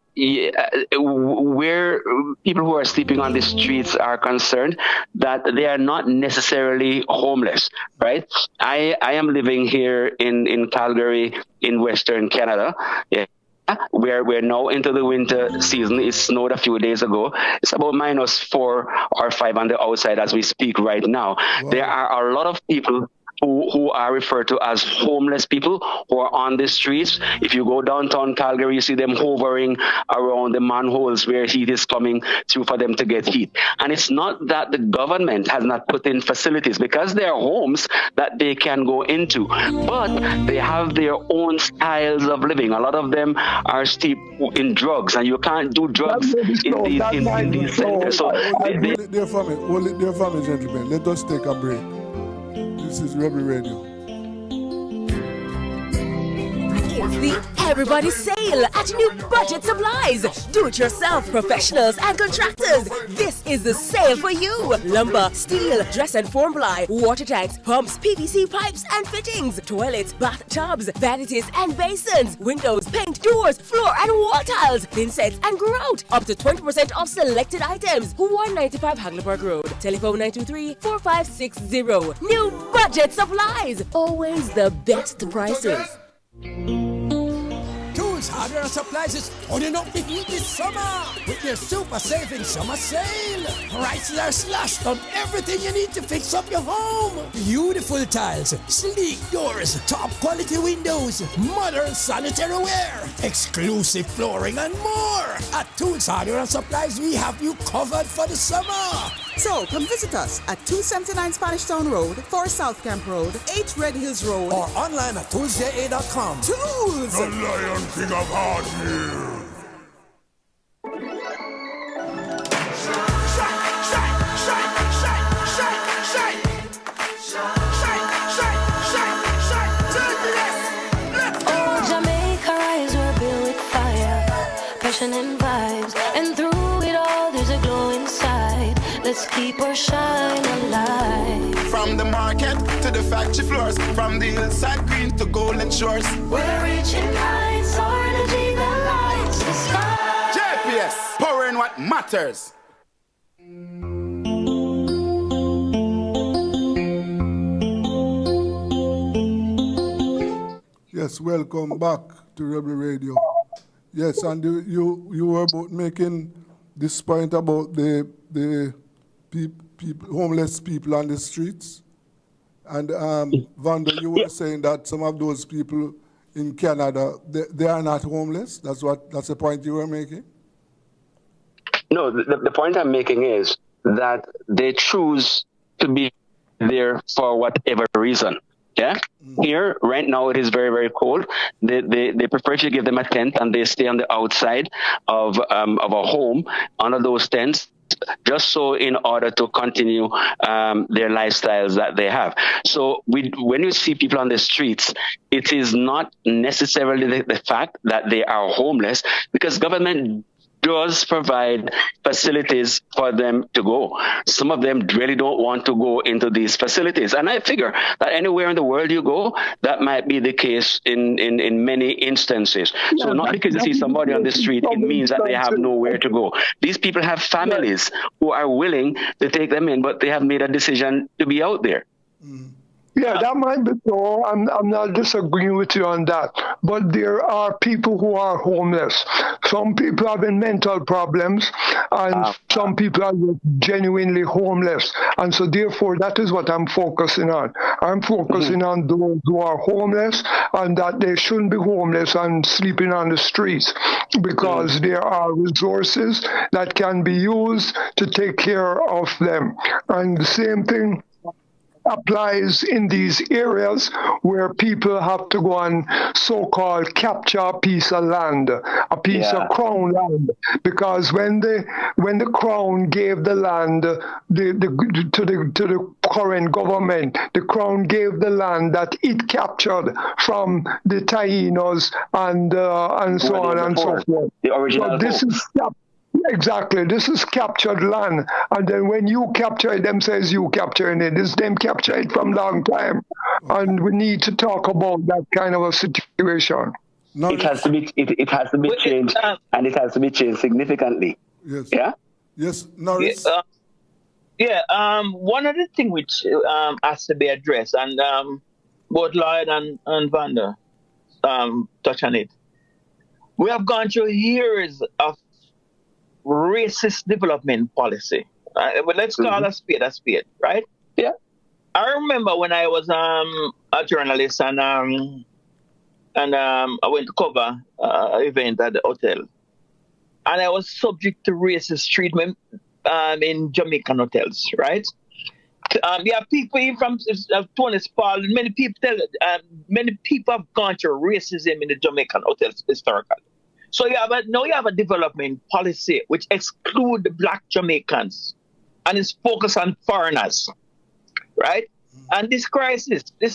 where people who are sleeping on the streets are concerned, that they are not necessarily homeless, right? I am living here in Calgary in Western Canada. Yeah. We're now into the winter season. It snowed a few days ago. It's about -4 or 5 on the outside as we speak right now. Wow. There are a lot of people who are referred to as homeless people who are on the streets. If you go downtown Calgary, you see them hovering around the manholes where heat is coming through for them to get heat. And it's not that the government has not put in facilities, because there are homes that they can go into, but they have their own styles of living. A lot of them are steeped in drugs, and you can't do drugs in these centers. So hold it there for me, gentlemen. Let us take a break. This is Rebel Radio. It's the Everybody Sale at New Budget Supplies. Do-it-yourself professionals and contractors. This is the sale for you. Lumber, steel, dress and form ply, water tanks, pumps, PVC pipes and fittings, toilets, bathtubs, vanities and basins, windows, paint, doors, floor and wall tiles, thin sets and grout. Up to 20% off selected items. 195 Hagleyburg Road. Telephone 923-4560. New Budget Supplies. Always the best prices. Tools, hardware and supplies is turning up the heat this summer with their super saving summer sale. Prices are slashed on everything you need to fix up your home. Beautiful tiles, sleek doors, top quality windows, modern sanitary ware, exclusive flooring and more. At Tools, hardware and supplies, we have you covered for the summer. So come visit us at 279 Spanish Town Road, 4 South Camp Road, 8 Red Hills Road, or online at toolsja.com. Tools! The Lion King of Hardware. Oh, Jamaica rise, we're built with fire, passion and vibes, and through it all there's a glow inside. Let's keep our shine alive. From the market to the factory floors, from the hillside green to golden shores, We're reaching heights, our energy that lights the sky. JPS, powering what matters. Yes, welcome back to Rebel Radio. Yes, and you were about making this point about the homeless people on the streets. And Vanda, you were saying that some of those people in Canada, they are not homeless. That's the point you were making? No, the point I'm making is that they choose to be there for whatever reason. Yeah. Here, right now, it is very, very cold. They prefer to give them a tent, and they stay on the outside of a home under those tents, just so in order to continue their lifestyles that they have. So when you see people on the streets, it is not necessarily the fact that they are homeless, because government does provide facilities for them to go. Some of them really don't want to go into these facilities. And I figure that anywhere in the world you go, that might be the case in many instances. So not because you see somebody on the street, it means that they have nowhere to go. These people have families who are willing to take them in, but they have made a decision to be out there. Yeah, that might be so. I'm not disagreeing with you on that. But there are people who are homeless. Some people have mental problems, and some people are genuinely homeless. And so therefore, that is what I'm focusing on. I'm focusing on those who are homeless, and that they shouldn't be homeless and sleeping on the streets, because there are resources that can be used to take care of them. And the same thing applies in these areas where people have to go and so-called capture a piece of land, a piece of crown land, because when the crown gave the land to the current government, the crown gave the land that it captured from the Tainos and so on and so forth. The original. So this is exactly, this is captured land, and then when you capture it, them says you capturing it. This them capture it from long time, and we need to talk about that kind of a situation. No, it has to be changed, and it has to be changed significantly. Yes. Yeah. Yes, Norris. One of the things which has to be addressed, and both Lloyd and Vanda touch on it. We have gone through years of racist development policy. But let's call a spade, right? Yeah. I remember when I was a journalist and I went to cover an event at the hotel, and I was subject to racist treatment in Jamaican hotels, right? There are people even from Tony Spall. Many people have gone through racism in the Jamaican hotels historically. So now you have a development policy which exclude the black Jamaicans and is focused on foreigners, right? And this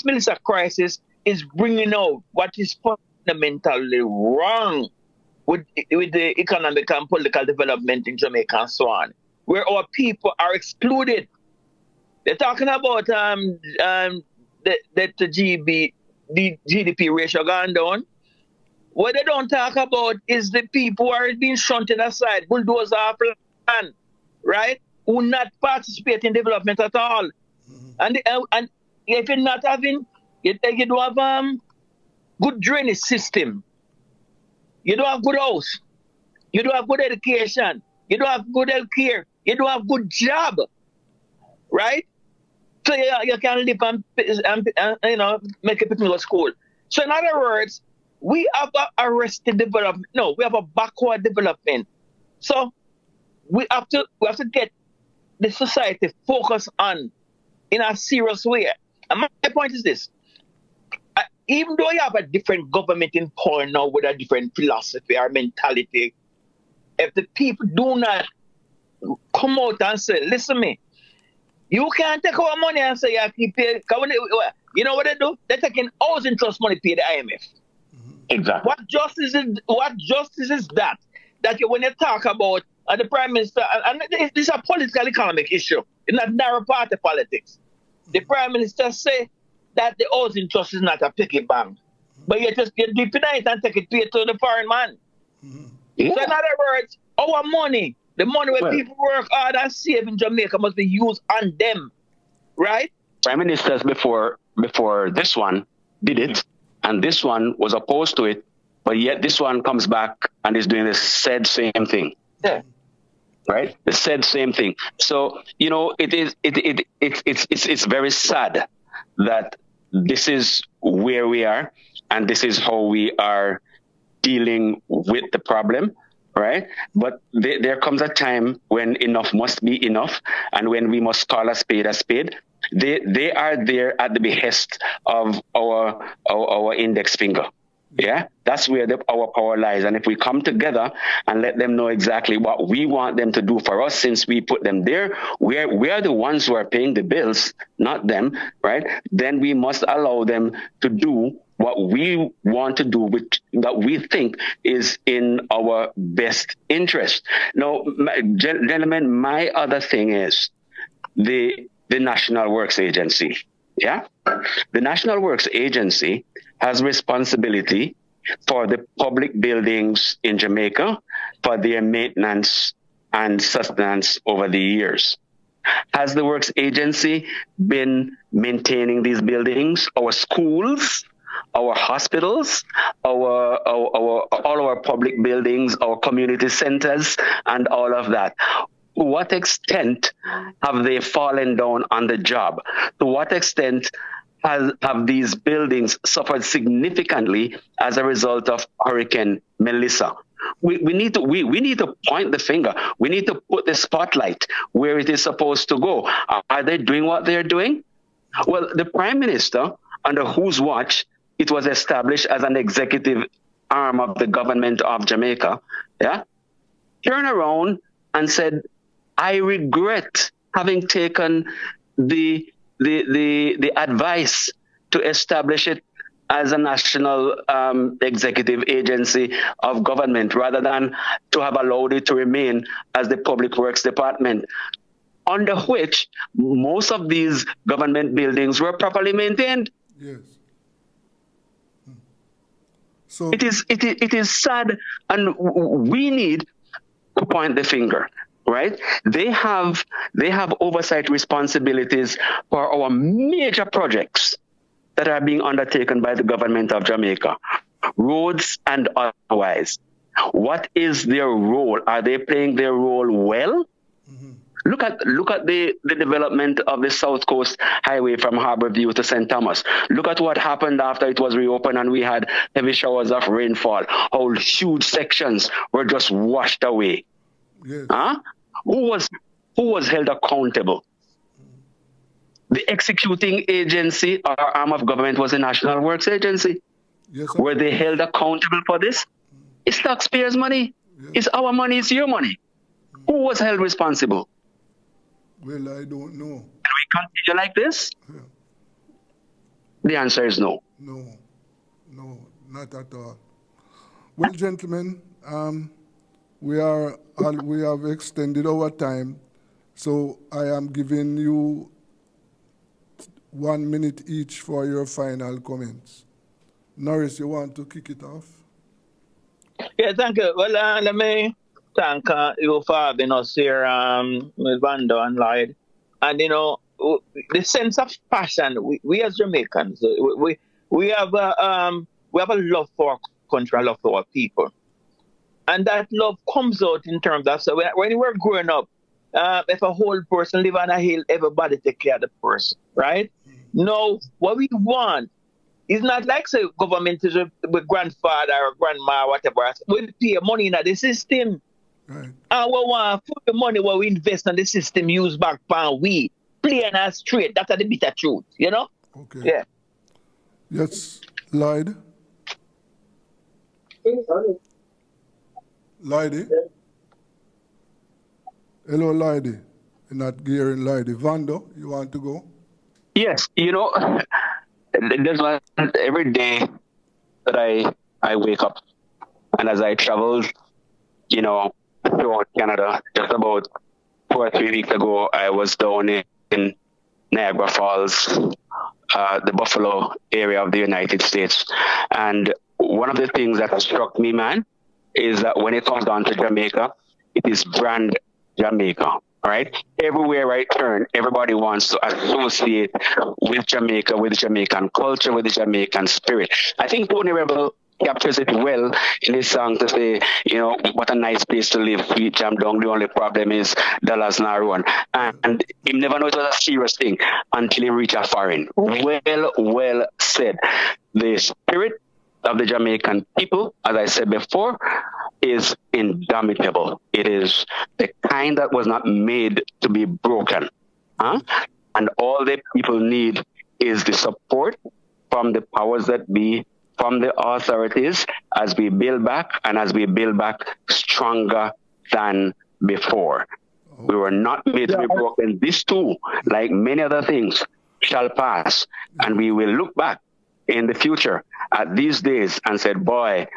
Melissa crisis, is bringing out what is fundamentally wrong with the economic and political development in Jamaica and so on, where our people are excluded. They're talking about the GDP ratio gone down. What they don't talk about is the people who are being shunted aside, bulldozed off land, right? Who not participate in development at all. And if you're not having, you don't have good drainage system. You don't have good house. You don't have good education. You don't have good health care. You don't have good job, right? So you can live and make a people go to school. So in other words, we have a arrested development. No, we have a backward development. So we have to get the society focused on in a serious way. And my point is this: even though you have a different government in power now with a different philosophy or mentality, if the people do not come out and say, "Listen, me, you can't take our money and say you keep paying." You know what they do? They're taking housing trust money pay the IMF. Exactly. What justice is that? That when you talk about the Prime Minister, and this is a political economic issue, it's not narrow party politics. The Prime Minister say that the housing trust is not a piggy bank, but you just get deep in it and take it pay to the foreign man. Yeah. So in other words, our money, the money where people work hard and save in Jamaica, must be used on them, right? Prime Ministers before this one did it, and this one was opposed to it, but yet this one comes back and is doing the said same thing. Yeah. Right? The said same thing. So, it's very sad that this is where we are and this is how we are dealing with the problem, right? But there comes a time when enough must be enough, and when we must call a spade a spade. They are there at the behest of our index finger. Yeah, that's where our power lies. And if we come together and let them know exactly what we want them to do for us, since we put them there, we are the ones who are paying the bills, not them, right? Then we must allow them to do what we want to do, that we think is in our best interest. Now, gentlemen, my other thing is the National Works Agency. Yeah, the National Works Agency has responsibility for the public buildings in Jamaica, for their maintenance and sustenance over the years. Has the Works Agency been maintaining these buildings, our schools, our hospitals, all our public buildings, our community centers, and all of that? To what extent have they fallen down on the job? To what extent have these buildings suffered significantly as a result of Hurricane Melissa? We need to point the finger. We need to put the spotlight where it is supposed to go. Are they doing what they're doing? Well, the Prime Minister, under whose watch it was established as an executive arm of the government of Jamaica, turned around and said, I regret having taken the advice to establish it as a national executive agency of government rather than to have allowed it to remain as the Public Works Department, under which most of these government buildings were properly maintained. Yes. So it is sad, and we need to point the finger. Right? They have oversight responsibilities for our major projects that are being undertaken by the government of Jamaica, roads and otherwise. What is their role? Are they playing their role well? Mm-hmm. Look at the development of the South Coast Highway from Harborview to St. Thomas. Look at what happened after it was reopened and we had heavy showers of rainfall. How huge sections were just washed away. Yes. Huh? Who was held accountable? The executing agency or arm of government was the National Works Agency. Yes, sir. Were they held accountable for this? It's taxpayers' money. Yes. It's our money. It's your money. Who was held responsible? Well, I don't know. Can we continue like this? Yeah. The answer is no. No, not at all. Well, gentlemen, we have extended our time, so I am giving you 1 minute each for your final comments. Norris, you want to kick it off? Yeah, thank you. Well, let me thank you for having us here with Vando and Lloyd. And, the sense of passion, we as Jamaicans, we have a love for our country and love for our people. And that love comes out in terms of, so when we were growing up, if a whole person live on a hill, everybody take care of the person, right? No, what we want is not like, say, government is with grandfather or grandma or whatever. We pay money in the system. Right. And we want the money where we invest in the system, use back pan we. Plain and straight. That's the bitter truth, Okay. Yeah. Yes, Lloyd? Lloydie? Hello, Lloydie. You're not gearing Lloydie. Vando, you want to go? Yes, there's one every day that I wake up, and as I traveled, throughout Canada, just about 2 or 3 weeks ago, I was down in Niagara Falls, the Buffalo area of the United States. And one of the things that struck me, man, is that when it comes down to Jamaica, it is brand Jamaica, right? Everywhere I turn, everybody wants to associate with Jamaica, with the Jamaican culture, with the Jamaican spirit. I think Tony Rebel captures it well in his song to say, what a nice place to live, sweet jam down. The only problem is dollars not run. And he never know it was a serious thing until he reached a foreign. Well said. The spirit of the Jamaican people, as I said before, is indomitable. It is the kind that was not made to be broken. And all the people need is the support from the powers that be, from the authorities, as we build back and as we build back stronger than before. We were not made to be broken. This too, like many other things, shall pass. And we will look back in the future at these days and said, boy,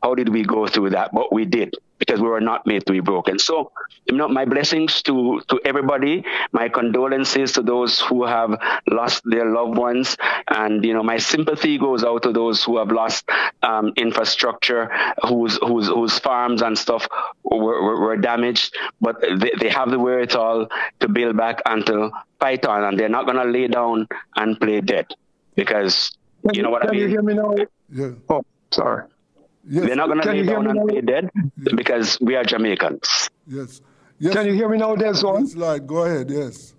how did we go through that? But we did, because we were not made to be broken. So, my blessings to everybody, my condolences to those who have lost their loved ones. And, my sympathy goes out to those who have lost infrastructure, whose farms and stuff were damaged. But they have the wherewithal to build back and to fight on. And they're not going to lay down and play dead, because you know what I mean? Can you hear me now? Yeah. Oh, sorry. Yes. They're not going to lay down and play dead because we are Jamaicans. Yes. Can you hear me now, Desmond? Yes, Lloyd, go ahead, yes.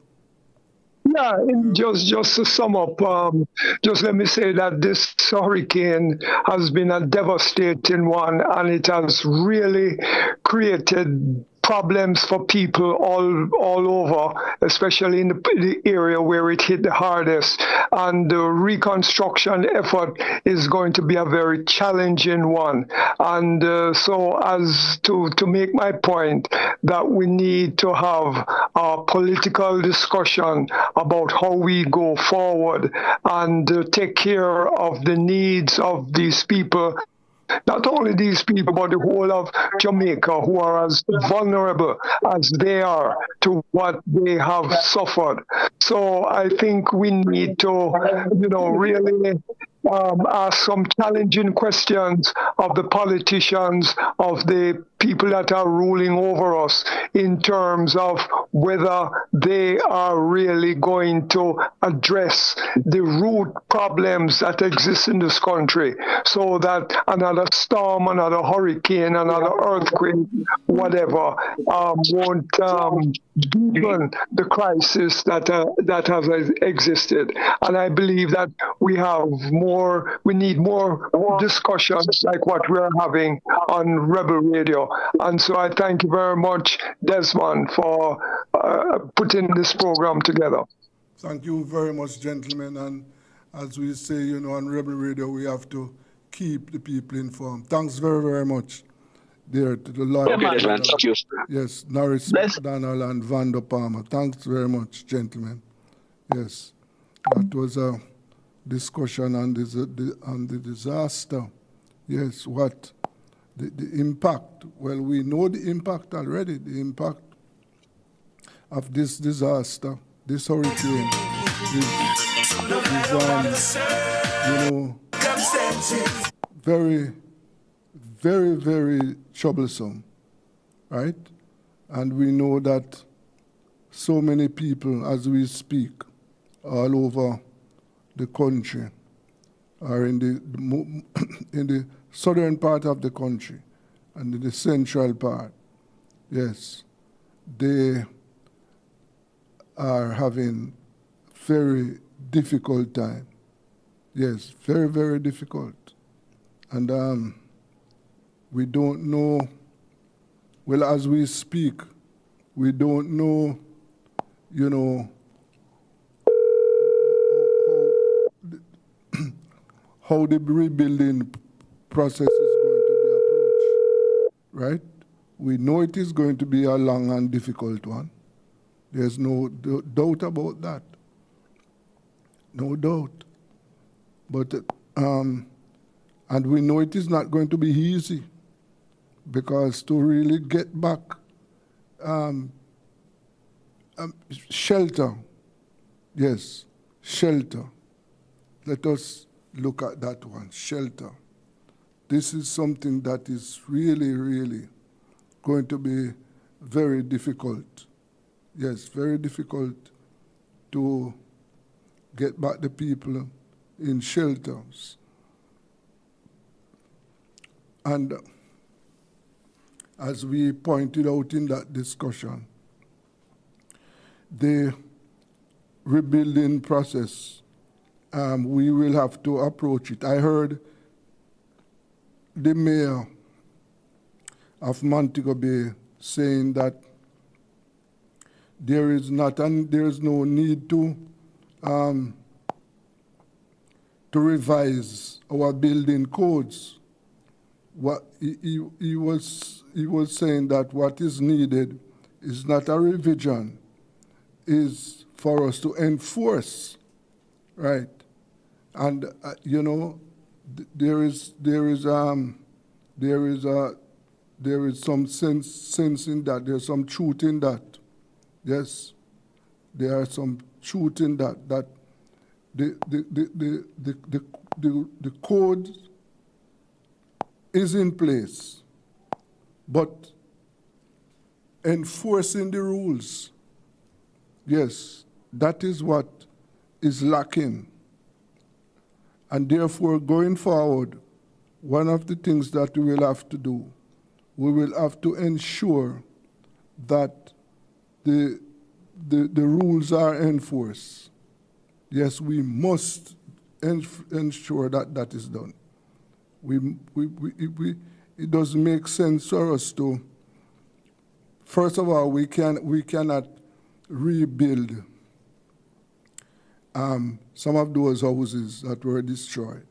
Yeah, and just to sum up, just let me say that this hurricane has been a devastating one, and it has really created problems for people all over, especially in the area where it hit the hardest. And the reconstruction effort is going to be a very challenging one. And so as to make my point, that we need to have a political discussion about how we go forward and take care of the needs of these people. Not only these people, but the whole of Jamaica, who are as vulnerable as they are to what they have suffered. So I think we need to, really ask some challenging questions of the politicians, of the people that are ruling over us, in terms of whether they are really going to address the root problems that exist in this country, so that another storm, another hurricane, another earthquake, whatever, won't deepen the crisis that has existed. And I believe that we need more discussions like what we're having on Rebel Radio. And so I thank you very much, Desmond, for putting this program together. Thank you very much, gentlemen. And as we say, on Rebel Radio, we have to keep the people informed. Thanks very, very much, dear, to the Lord. Okay, Desmond, thank you. Yes, Norris McDonald and Vando Palmer. Thanks very much, gentlemen. Yes, that was a discussion on the disaster. Yes, what the impact. Well, we know the impact already. The impact of this disaster, this hurricane, is very, very, very troublesome, right? And we know that so many people, as we speak, all over the country, are in the southern part of the country and in the central part. Yes, they are having very difficult time. Yes, very, very difficult. And we don't know, well, as we speak, we don't know, how the rebuilding process is going to be approached, right? We know it is going to be a long and difficult one. There's no doubt about that. No doubt. But, and we know it is not going to be easy, because to really get back shelter, yes, shelter. Let us look at that one, shelter. This is something that is really, really going to be very difficult. Yes, very difficult to get back the people in shelters. And as we pointed out in that discussion, the rebuilding process, we will have to approach it. I heard the mayor of Montego Bay saying that there is no need to revise our building codes. What he was saying that what is needed is not a revision, is for us to enforce, right? And there is some sense in that. There's some truth in that. Yes, there are some truth in that. That the code is in place, but enforcing the rules, yes, that is what is lacking. And therefore, going forward, one of the things that we will have to do, we will have to ensure that the rules are enforced. Yes, we must ensure that that is done. It doesn't make sense for us to first of all, we cannot rebuild some of those houses that were destroyed.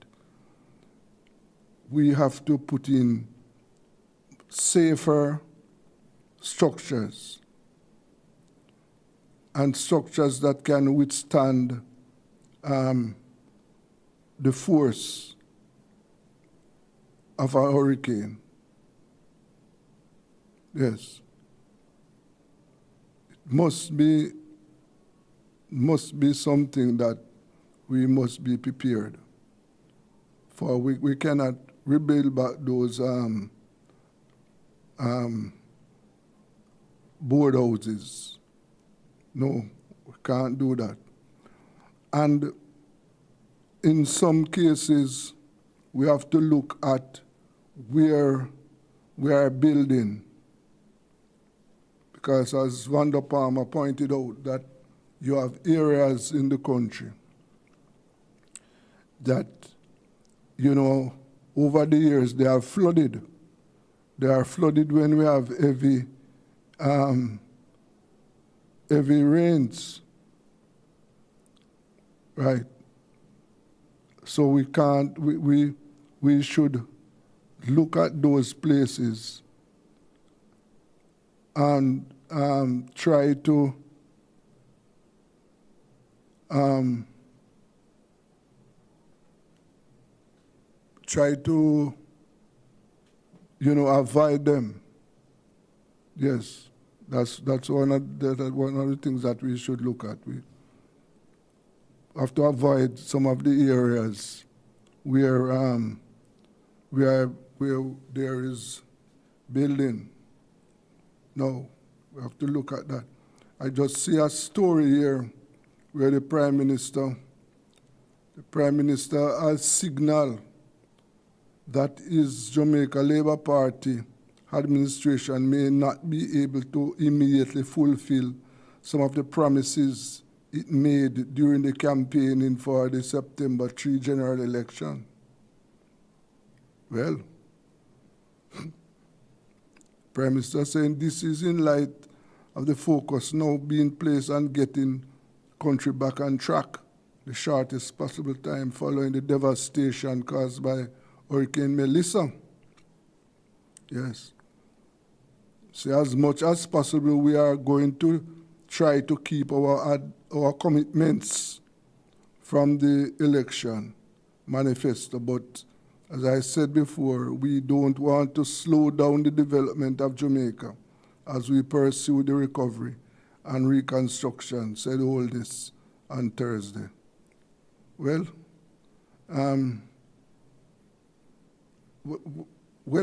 We have to put in safer structures and structures that can withstand the force of a hurricane. Yes. It must be something that we must be prepared for. We cannot rebuild back those board houses. No, we can't do that. And in some cases, we have to look at where we are building. Because as Vanda Palmer pointed out, that you have areas in the country that, over the years they are flooded. They are flooded when we have heavy rains, right? So we can't, we should look at those places and try to avoid them. Yes, that's one of the things that we should look at. We have to avoid some of the areas where there is building. No, we have to look at that. I just see a story here where the Prime Minister has signaled that his Jamaica Labour Party administration may not be able to immediately fulfill some of the promises it made during the campaigning for the September 3 general election. Well, Prime Minister saying this is in light of the focus now being placed on getting country back on track, the shortest possible time following the devastation caused by Hurricane Melissa. Yes. So as much as possible, we are going to try to keep our commitments from the election manifesto. But as I said before, we don't want to slow down the development of Jamaica as we pursue the recovery and reconstruction, said all this on Thursday. Well,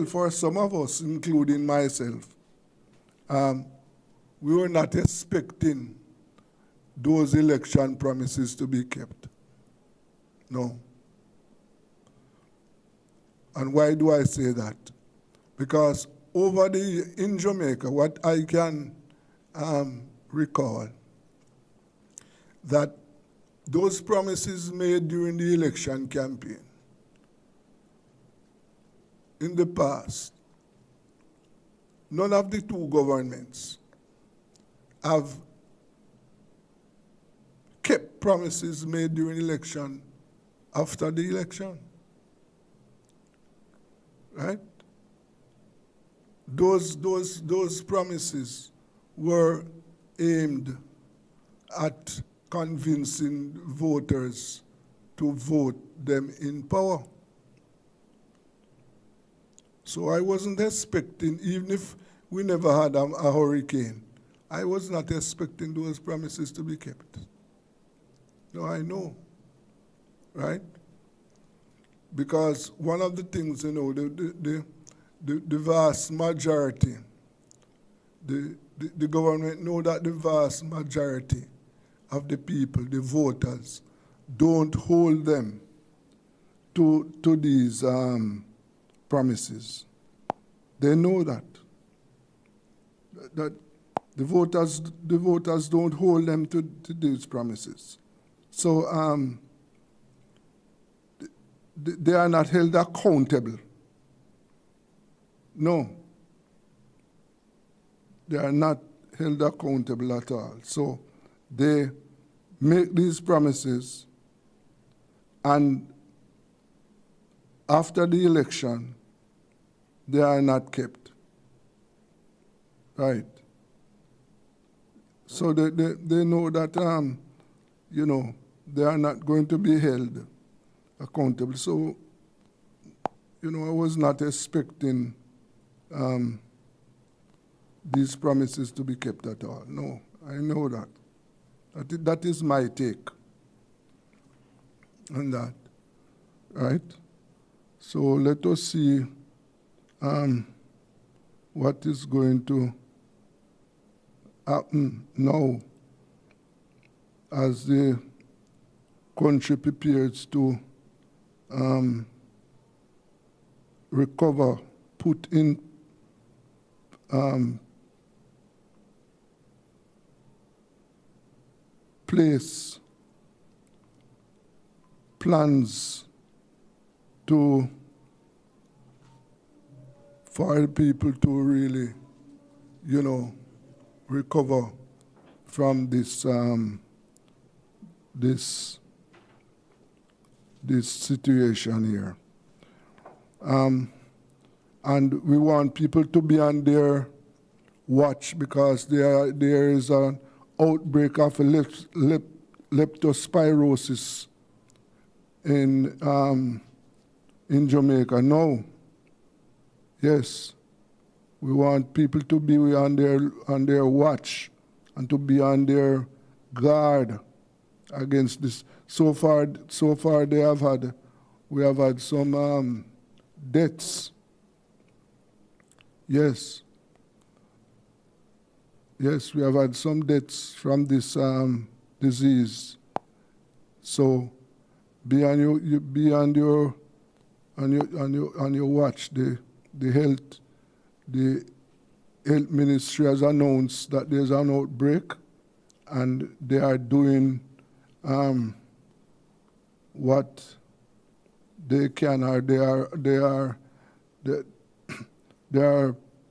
for some of us, including myself, we were not expecting those election promises to be kept. No. And why do I say that? Because in Jamaica, what I can recall, that those promises made during the election campaign in the past, none of the two governments have kept promises made during election after the election. Right? Those promises were aimed at convincing voters to vote them in power. So I wasn't expecting, even if we never had a hurricane, I was not expecting those promises to be kept. No, I know, right? Because one of the things, the vast majority, the government know that the vast majority of the people, the voters, don't hold them to these promises. They know that the voters don't hold them to these promises. So they are not held accountable. No. they are not held accountable at all. So they make these promises, and after the election, they are not kept. Right? So they know that, they are not going to be held accountable. So, I was not expecting these promises to be kept at all. No, I know that. That is my take on that, right? So let us see what is going to happen now as the country prepares to recover, put in place plans for the people to really, recover from this situation here. And we want people to be on their watch because there is an outbreak of leptospirosis in Jamaica. No. Yes. We want people to be on their watch and to be on their guard against this. So far we have had some deaths. Yes. Yes, we have had some deaths from this disease. So be on your watch. The health ministry has announced that there's an outbreak, and they are doing what they can, or they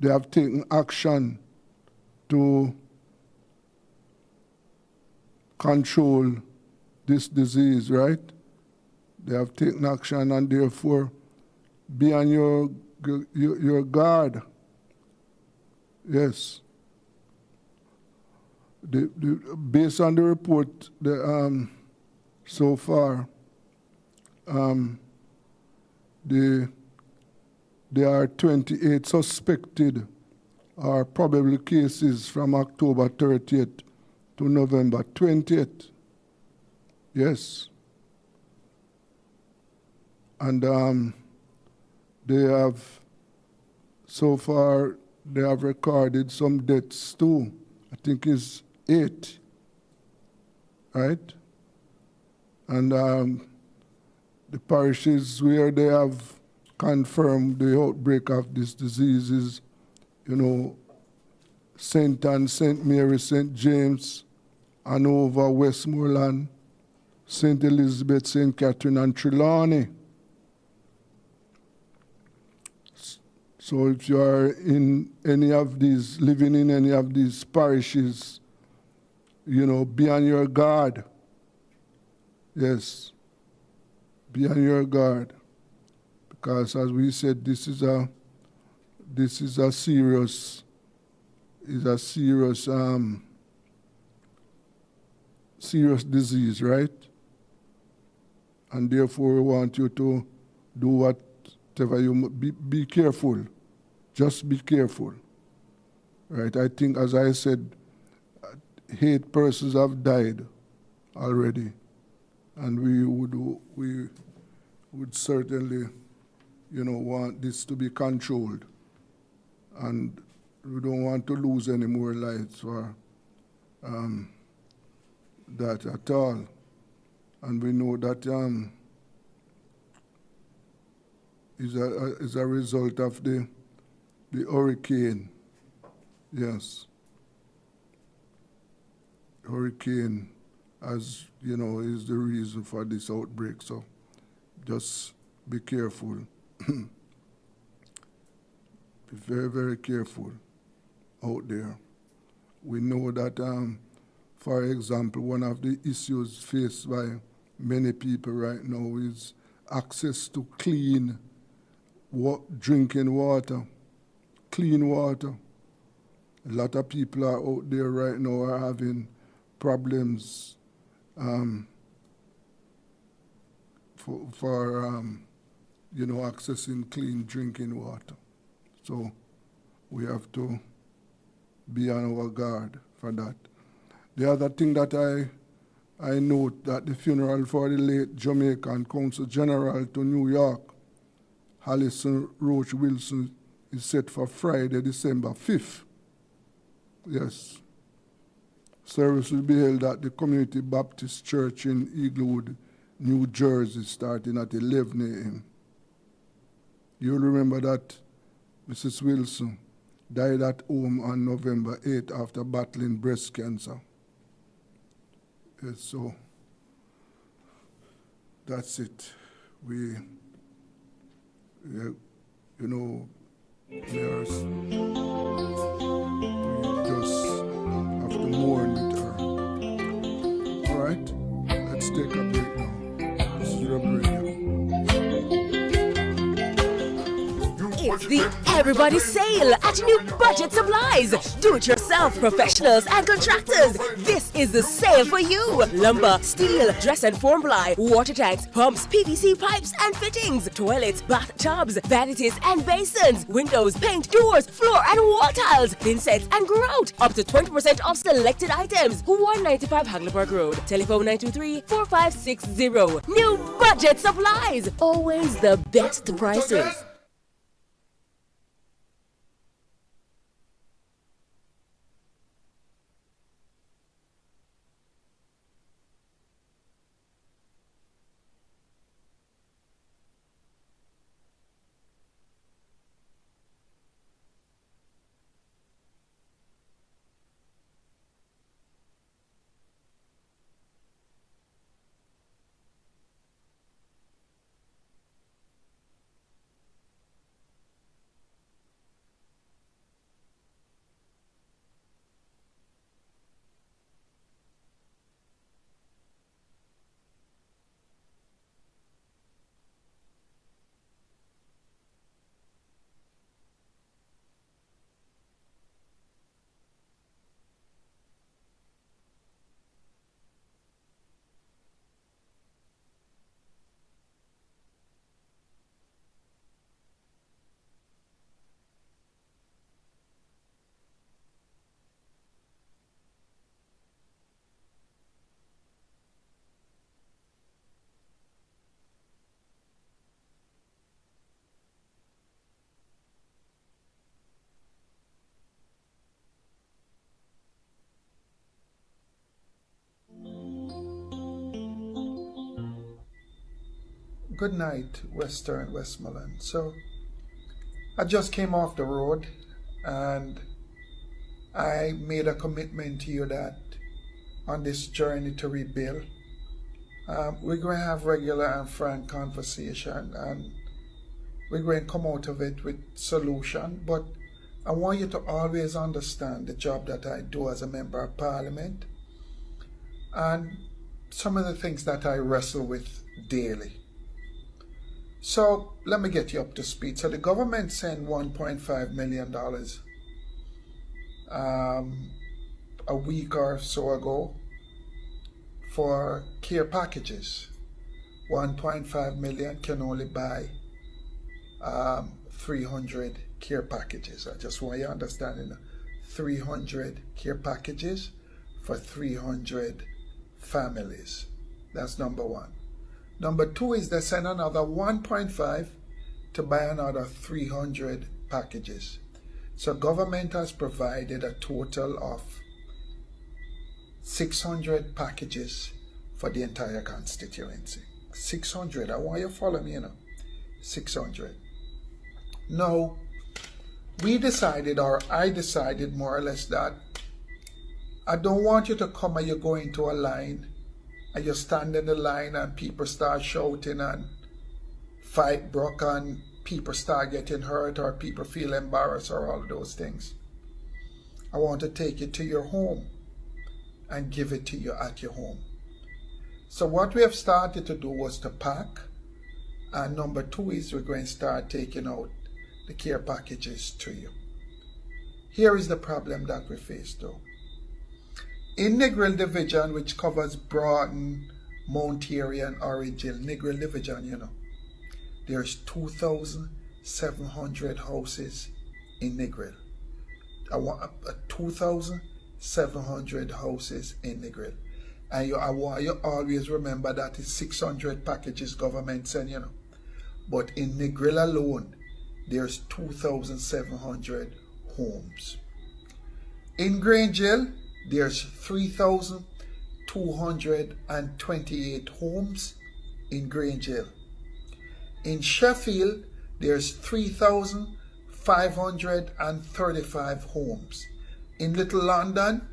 have taken action to control this disease, right? They have taken action, and therefore be on your guard. Yes. Based on the report, so far, there are 28 suspected or probable cases from October 30th to November 20th. Yes. And they have, so far, they have recorded some deaths too. I think it's 8, right? And the parishes where they have confirmed the outbreak of this disease is, St. Anne, St. Mary, St. James, Hanover, Westmoreland, St. Elizabeth, St. Catherine, and Trelawney. So if you are in any of these, living in any of these parishes, be on your guard. Yes, be on your guard. Because as we said, this is a serious disease, right? And therefore we want you to do whatever you be careful. Just be careful. Right? I think, as I said, 8 persons have died already. And we would certainly, want this to be controlled. And we don't want to lose any more lives for that at all. And we know that is a result of the hurricane. Yes. Hurricane, as is the reason for this outbreak. So just be careful. Be very, very careful out there. We know that, for example, one of the issues faced by many people right now is access to clean drinking water, clean water. A lot of people are out there right now are having problems for accessing clean drinking water. So we have to be on our guard for that. The other thing that I note that the funeral for the late Jamaican Consul General to New York, Allison Roach Wilson, is set for Friday, December 5th. Yes. Service will be held at the Community Baptist Church in Eaglewood, New Jersey, starting at 11 a.m. You'll remember that Mrs. Wilson died at home on November 8th after battling breast cancer. Yes, so that's it. We just have to mourn with her. All right, let's take a break now. This is Rub Radio. It's the Everybody Sale at New Budget Supplies. Do-it-yourself professionals and contractors. This is the sale for you. Lumber, steel, dress and form ply, water tanks, pumps, PVC pipes and fittings, toilets, bathtubs, vanities and basins, windows, paint, doors, floor and wall tiles, thin sets and grout. Up to 20% off selected items. 195 Hagleyburg Road. Telephone 923-4560. New Budget Supplies. Always the best prices. Good night, Western Westmoreland. So I just came off the road and I made a commitment to you that on this journey to rebuild, we're going to have regular and frank conversation and we're going to come out of it with solution. But I want you to always understand the job that I do as a member of parliament and some of the things that I wrestle with daily. So let me get you up to speed. So the government sent $1.5 million a week or so ago for care packages. 1.5 million can only buy 300 care packages. I just want you to understand, 300 care packages for 300 families. That's number one. Number two is they send another 1.5 to buy another 300 packages. So government has provided a total of 600 packages for the entire constituency. 600. I want you to follow me, 600. Now, we decided, or I decided more or less, that I don't want you to come and you go into a line and you stand in the line and people start shouting and fight broke and people start getting hurt or people feel embarrassed or all of those things. I want to take it to your home and give it to you at your home. So what we have started to do was to pack, and number 2 is we're going to start taking out the care packages to you. Here is the problem that we face though. In Negril Division, which covers Broughton, Mount Airy and Orange Hill, Negril Division, you know, there's 2,700 houses in Negril. I want 2,700 houses in Negril. And I want you always remember that it's 600 packages government send, you know. But in Negril alone, there's 2,700 homes. In Grange Hill, there's 3,228 homes in Grange Hill. In Sheffield, there's 3,535 homes. In Little London,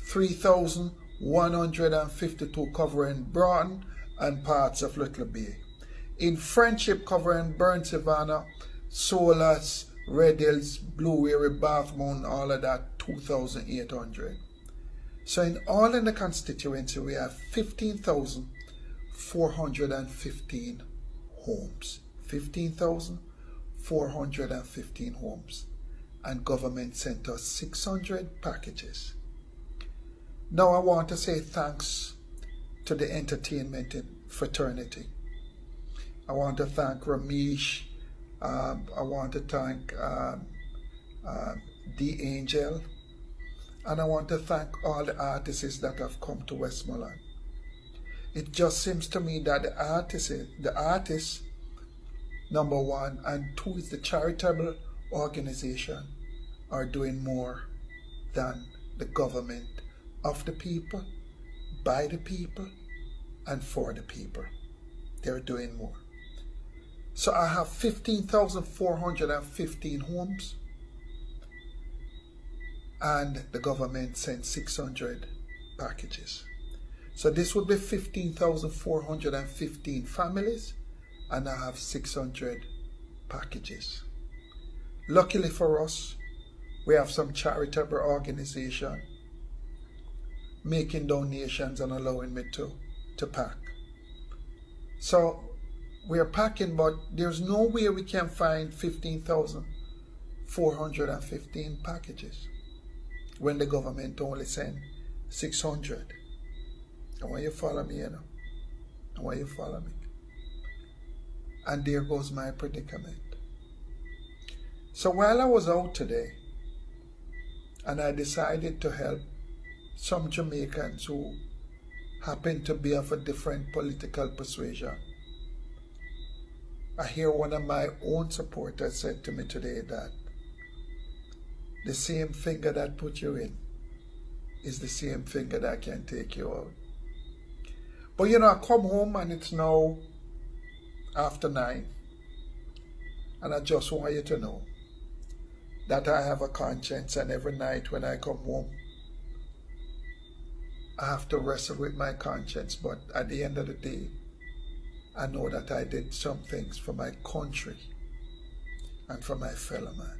3,152 covering Broughton and parts of Little Bay. In Friendship covering Burn Savannah, Solas, Red Hills, Blue Airy, Bathmount, all of that, 2,800. So in all in the constituency, we have 15,415 homes. 15,415 homes. And government sent us 600 packages. Now I want to say thanks to the entertainment fraternity. I want to thank Ramesh. I want to thank The Angel. And I want to thank all the artists that have come to Westmoreland. It just seems to me that the artists, number 1, and 2 is the charitable organization, are doing more than the government of the people, by the people, and for the people. They're doing more. So I have 15,415 homes, and the government sent 600 packages. So this would be 15,415 families, and I have 600 packages. Luckily for us, we have some charitable organization making donations and allowing me to pack. So we're packing, but there's no way we can find 15,415 packages when the government only sent 600. I want you to follow me, you know. I want you to follow me. And there goes my predicament. So while I was out today, and I decided to help some Jamaicans who happen to be of a different political persuasion, I hear one of my own supporters said to me today that the same finger that put you in is the same finger that can take you out. But you know, I come home and it's now after 9, and I just want you to know that I have a conscience, and every night when I come home, I have to wrestle with my conscience. But at the end of the day, I know that I did some things for my country and for my fellow man.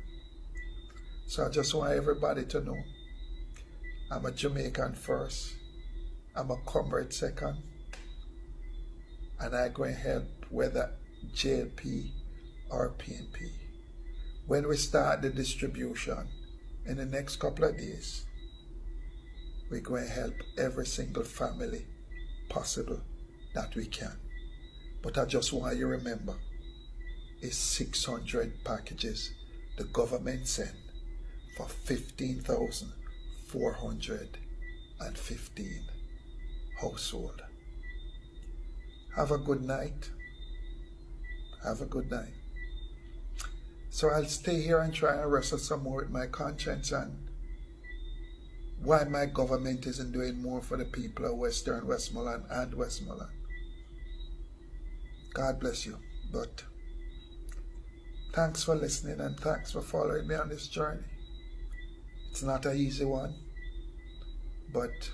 So I just want everybody to know I'm a Jamaican first, I'm a comrade second, and I'm going to help whether JLP or PNP. When we start the distribution in the next couple of days, we're going to help every single family possible that we can. But I just want you to remember, it's 600 packages the government sent for 15,415 households. Have a good night. Have a good night. So I'll stay here and try and wrestle some more with my conscience and why my government isn't doing more for the people of Western Westmoreland and Westmoreland. God bless you. But thanks for listening and thanks for following me on this journey. It's not an easy one, but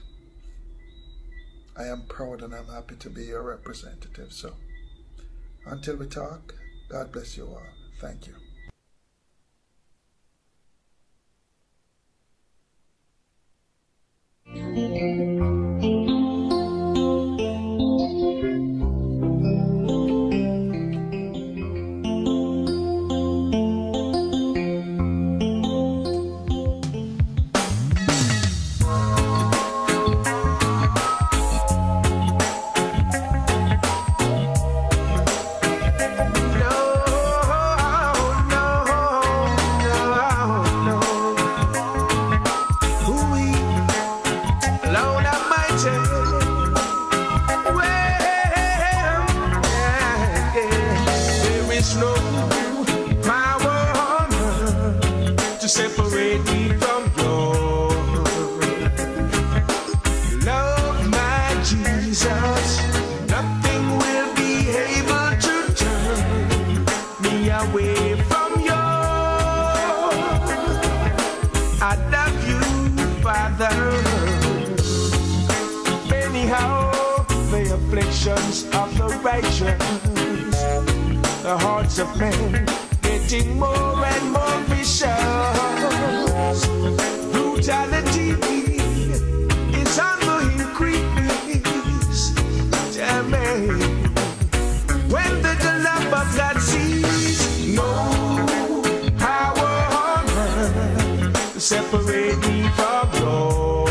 I am proud and I'm happy to be your representative. So until we talk, God bless you all. Thank you. power on earth to separate me from your love, my Jesus. Nothing will be able to turn me away from your. I love you, Father. Anyhow, the afflictions of the righteous, the hearts of men getting more and more vicious. Brutality is on the increase. Tell me, when the love of God sees no power on earth to separate me from your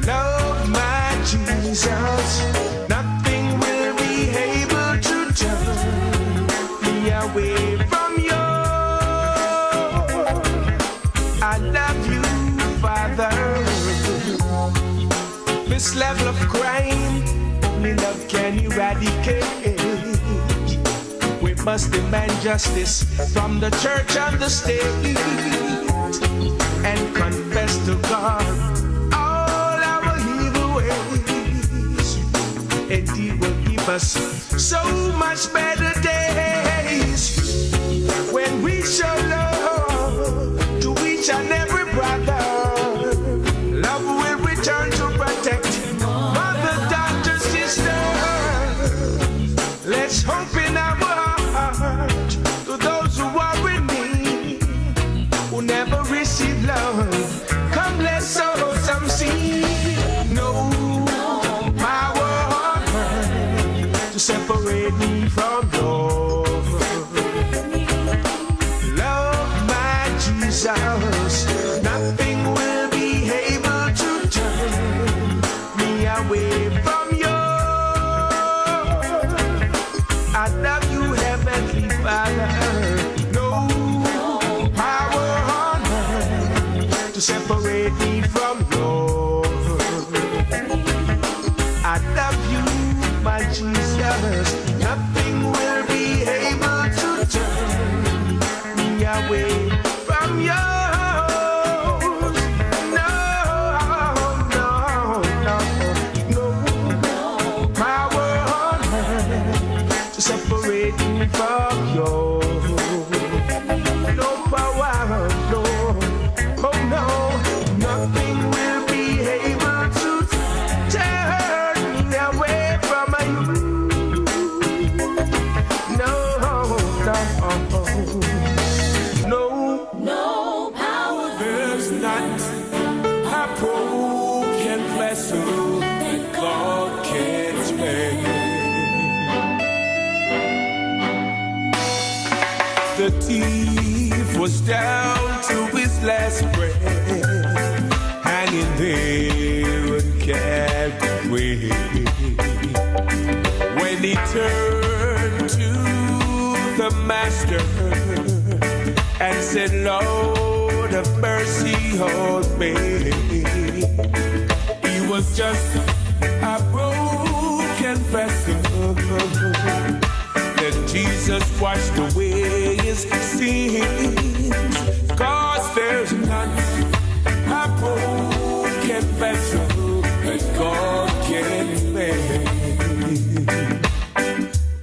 love, my Jesus, nothing will be able to turn me away from you. I love you, Father. This level of crime, only love can eradicate. We must demand justice from the church and the state, and confess to God all our evil ways, and He will give us so much better days when we show love to each and every brother. Love will return to protect mother, daughter, sister. Let's hope in our heart to those who are in need, who never receive love. Come, let's sow some seed. No power on earth to separate me from your love, my Jesus. Nothing will be able to turn me away from you. I love you, Heavenly Father. No power on earth to separate me from you. I love you, my Jesus. Nothing will be able to turn me away from you. No power on earth to separate me from you. No power, no, oh no, nothing will be able to turn me away from you. No power. There's not a broken vessel that God can't make. The thief was down to his last breath, hanging there and kept away. When he turned to the master and said, Lord of mercy on me, he was just a broken vessel. Then Jesus washed away his sins, 'cause there's none a broken vessel that God can make.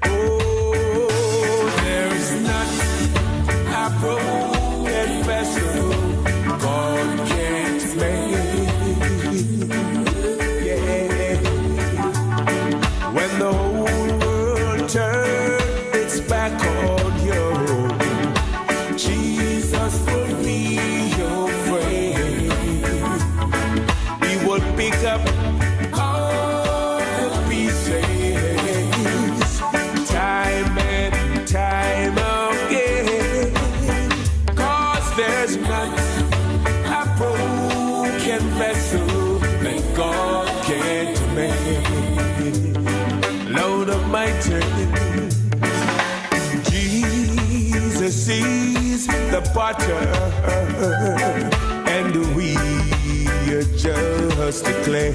Oh, there's not a broken vessel God can't make. Yeah. When the whole world turns its back on you, Jesus will be your friend. He will pick up all the pieces, time and time again, 'cause there's not a broken vessel that God can't make. Lord Almighty, Jesus sees the potter, and we are just the clay.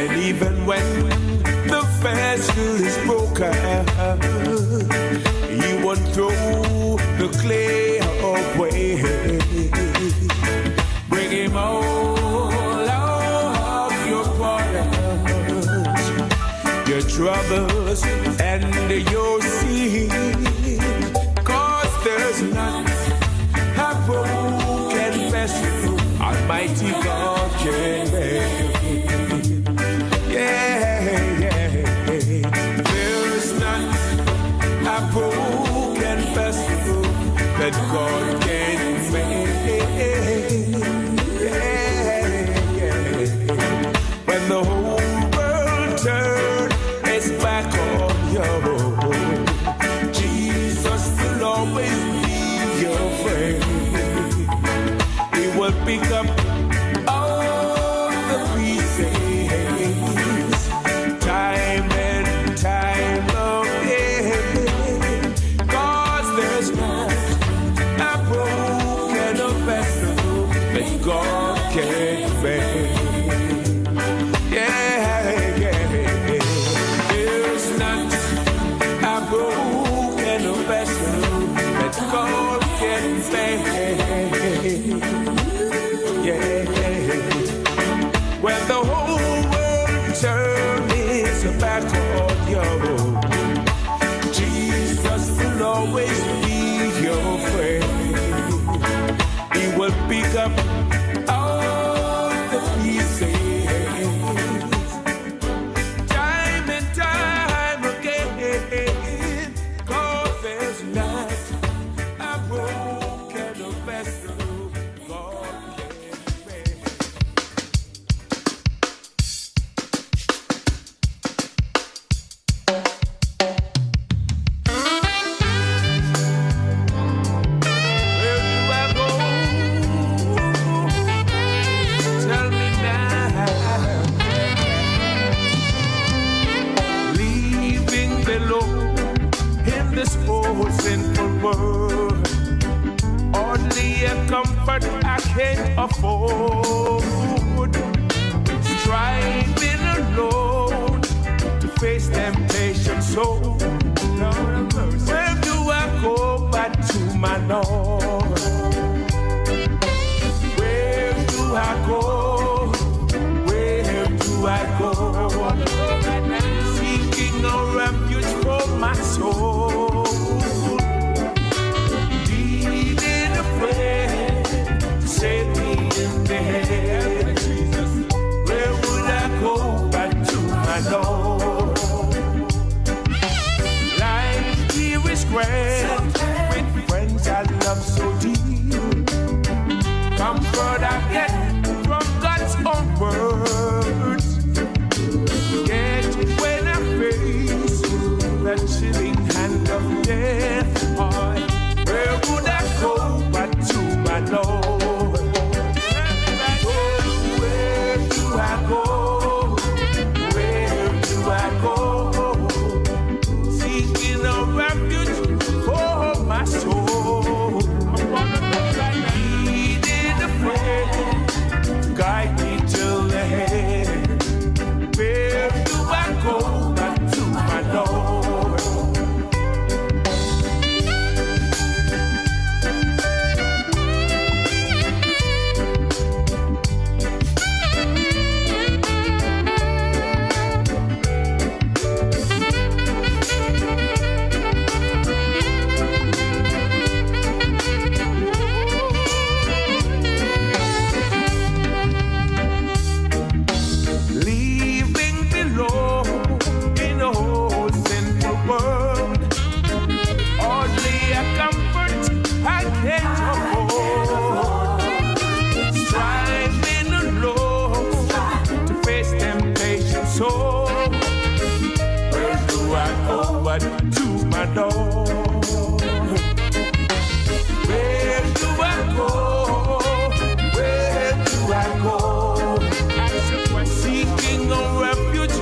And even when the vessel is broken, broken, He won't throw the clay away. Bring Him all of your burdens, your troubles, and your sin. 'Cause there's none a broken vessel Almighty God can make. Yeah. There's none a broken vessel that God can make. Yeah. When the whole world turns its back on you, Jesus will always be your friend. He will pick up all the pieces, time and time again. 'Cause there's not a broken vessel that God can't make. Yeah. There's not a broken vessel that God can make. Yeah. When the whole world turns back on you, Jesus will always be your friend. He will pick up all the pieces, time and time again. 'Cause there's not a broken vessel God can make. Where do I go? Tell me now. Leaving below in this old sinful world, only a comfort I can't afford. Striving alone to face temptation, so where do I go but to my Lord? Where do I go? Where do I go? Seeking a refuge for my soul. Needing a friend to save me in the head. Where would I go but to my Lord? Life here is grand, with friends I love so deep. Comfort I get from God's own words. Yet when I face the chilling hand of death, where would I go but to my Lord? Where do I go? Where do I go? Seeking a refuge for my soul. Needing a friend to guide me till the end. Where do I go but to my Lord? Leaving below in a whole sinful world, only a comfort I can't afford. Striving alone to face temptation, so where do I go but to my Lord? Where do I go? Where do I go? Seeking a refuge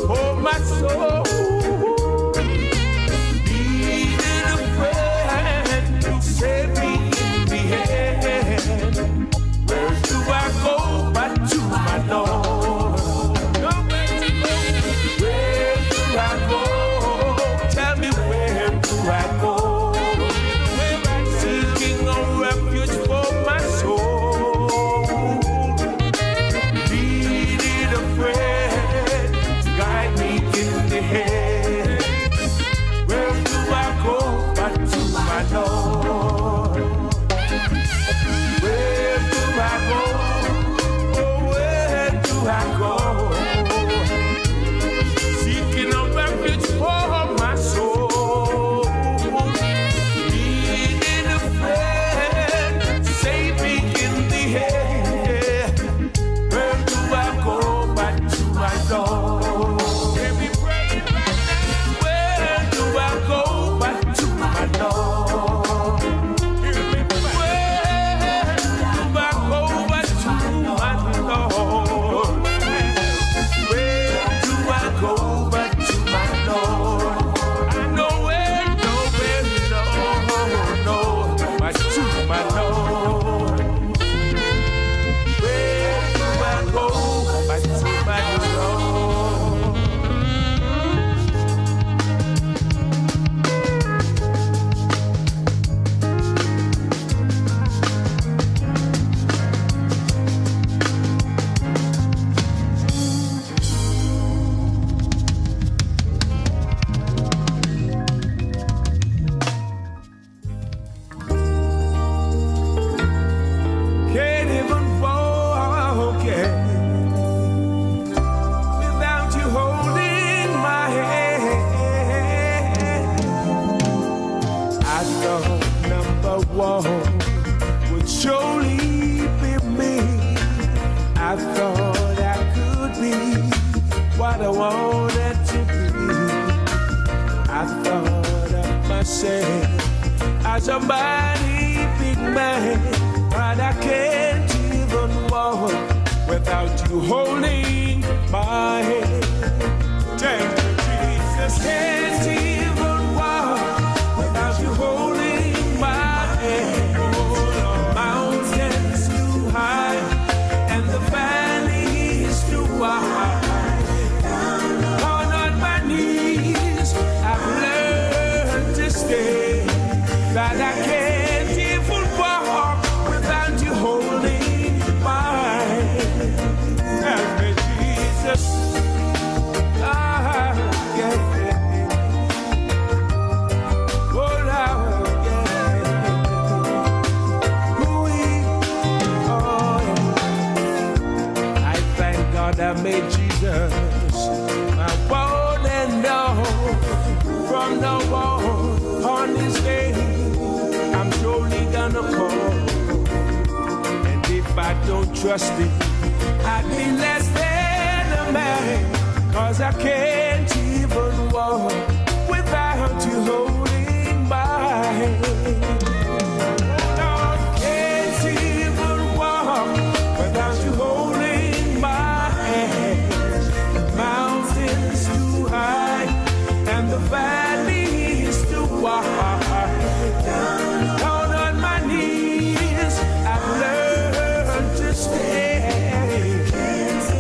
for my soul. Needing a friend to save me in the end. Where do I go but to my Lord? Where do I go? myself as a mighty big man, but I can't even walk without you holding my hand. Thank you, Jesus. Can't even walk without you holding my hand. The mountain's too high and the valley is too wide. Down on my knees, I've learned to stay, that I can't even walk without you holding my hand. Help me, Jesus. I made Jesus my one and all. From now on this day, I'm surely gonna call. And if I don't trust it, I'd be less than a man. Cause I can't even walk without you holding my hand. I can't even walk without you holding my hand. The mountain's too high and the valley is too wide. Down on my knees, I've learned to stay.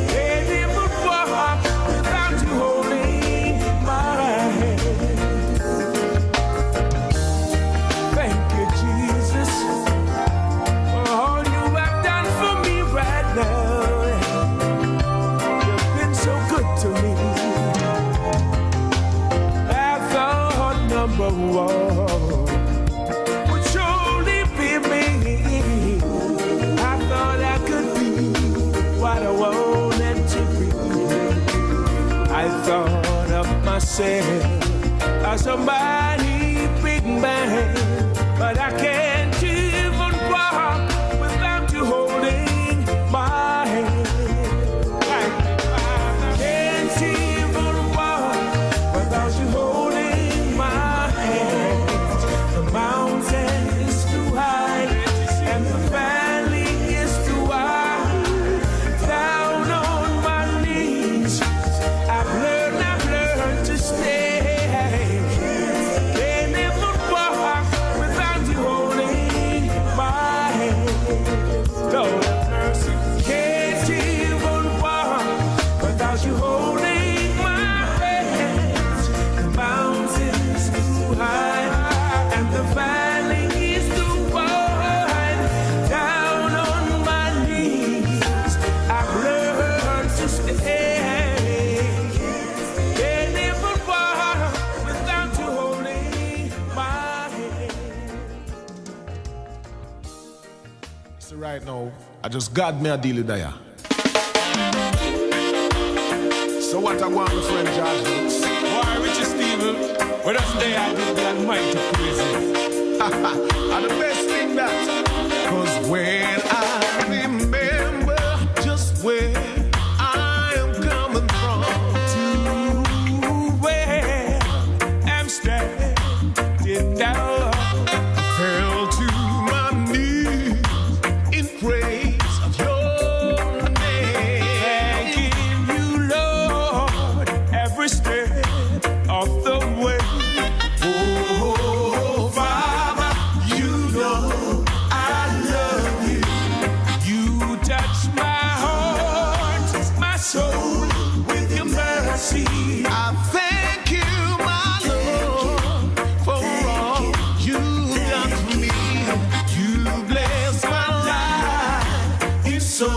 Can't even walk without you holding my hand. Thank you, Jesus, for all you have done for me right now. You've been so good to me. I thought number one would surely be me. I thought I could be what I wanted to be. I thought of myself as a mighty big man, but I can't even walk without you holding my hand. I can't even walk without you holding my hand. The mountain is too high and the valley is too wide. Down on my knees, I've learned to stay. Can't even walk without you holding my hand. Lord have mercy. Can't even walk without you holding my hand. The mountain's too high and the valley is too wide. Down on my knees, I've learned to stay. Can't even walk without you holding my hand. So right now, I just got me a deal with that. So what I want, my friend George Brooks? Why, Richie Steven? Well, that's the day I did the Almighty praise him. And the best thing that, cause when I remember just where I am coming from, To where I'm standing now, fell to my knees in praise of your name. thanking you, Lord, every step of the way. Oh, Father, you know I love you. You touch my heart, my soul, with your mercy. I thank you, my Lord, for all you've done for me. You bless my life in so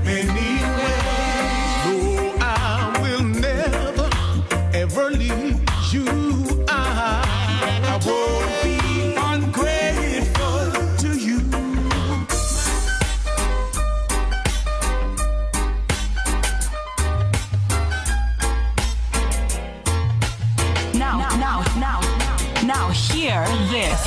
many ways. No, I will never, ever leave you. I won't Be ungrateful to you. Now hear this.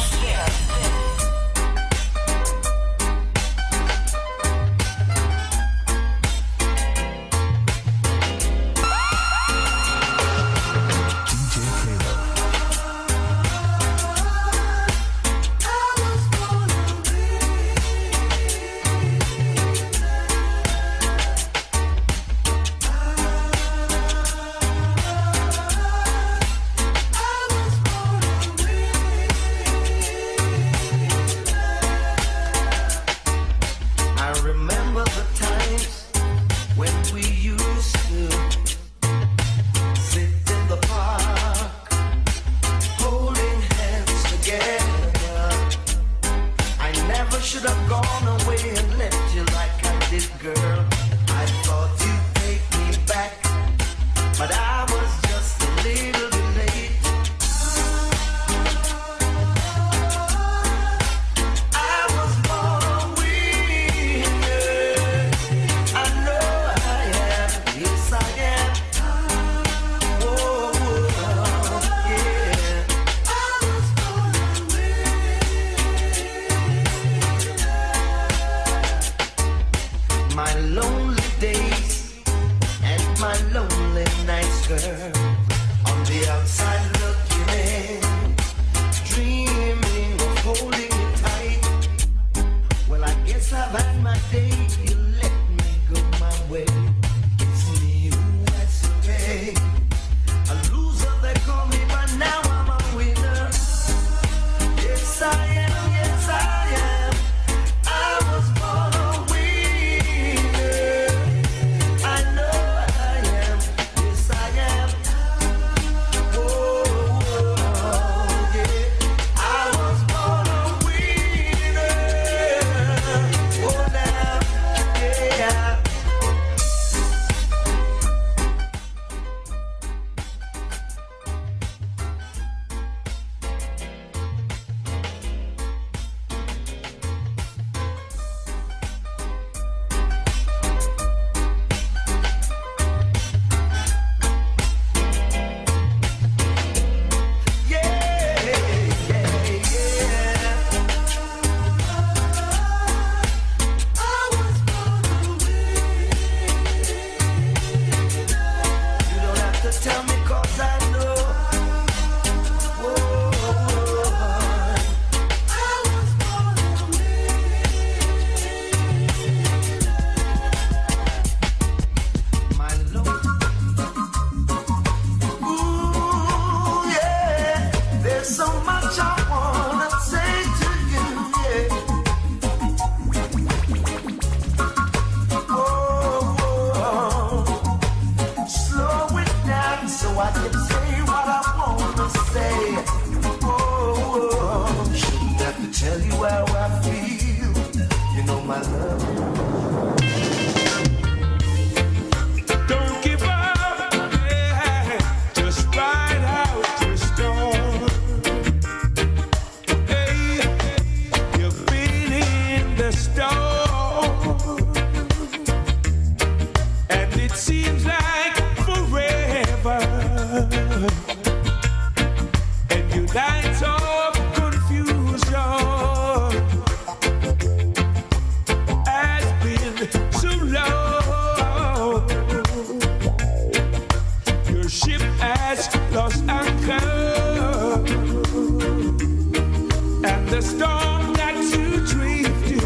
the storm got too drifty.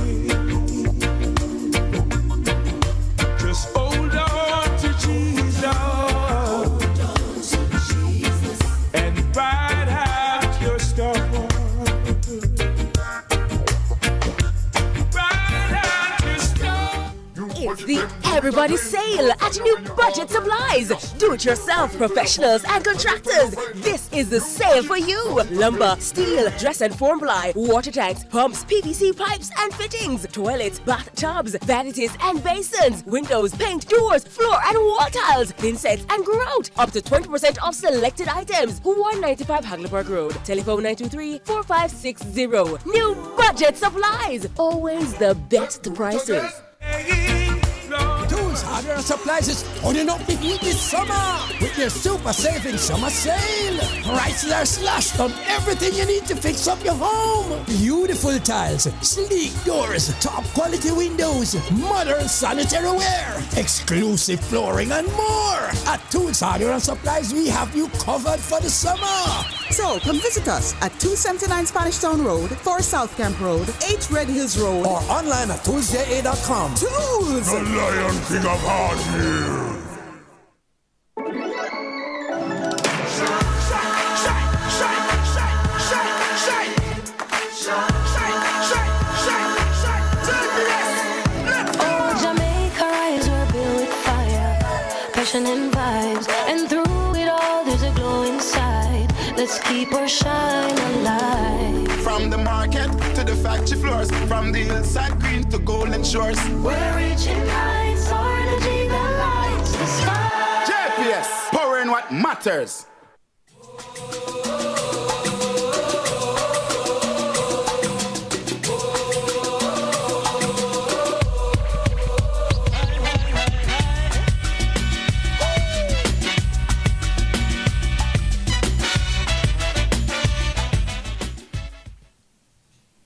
Just hold on to Jesus and ride out your storm. Ride out your storm. It's the Everybody Sale at New Budget Supplies. Do-it-yourself professionals and contractors. This is the sale for you. Lumber, steel, dress and form ply, water tanks, pumps, PVC pipes and fittings, toilets, bathtubs, vanities and basins, windows, paint, doors, floor and wall tiles, thin sets and grout. Up to 20% off selected items. 195 Hagleyburg Road. Telephone 923-4560. New Budget Supplies. Always the best prices. Tools, hardware, and supplies is turning up the heat this summer with their super saving summer sale. Prices are slashed on everything you need to fix up your home. Beautiful tiles, sleek doors, top quality windows, modern sanitary ware, exclusive flooring, and more. At Tools, hardware, and supplies, we have you covered for the summer. So come visit us at 279 Spanish Town Road, 4 South Camp Road, 8 Red Hills Road, or online at toolsja.com. Tools! The Lion King of Hard Hills. Oh, Jamaica rise, we're built with fire, passion and vibes, and through it all there's a glow inside. Let's keep our shine alive. From the market to the factory floors, from the hillside green to golden shores. We're reaching heights, our energy that lights the sky. JPS, power in what matters.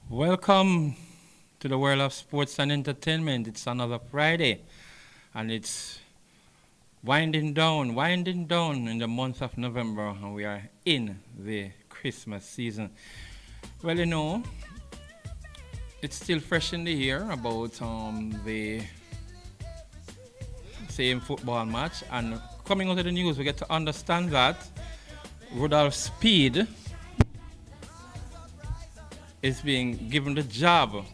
Welcome to the world of sports and entertainment. It's another Friday, and it's winding down in the month of November, and we are in the Christmas season. Well, you know, it's still fresh in the air about the same football match, and coming out of the news, we get to understand that Rudolph Speed is being given the job,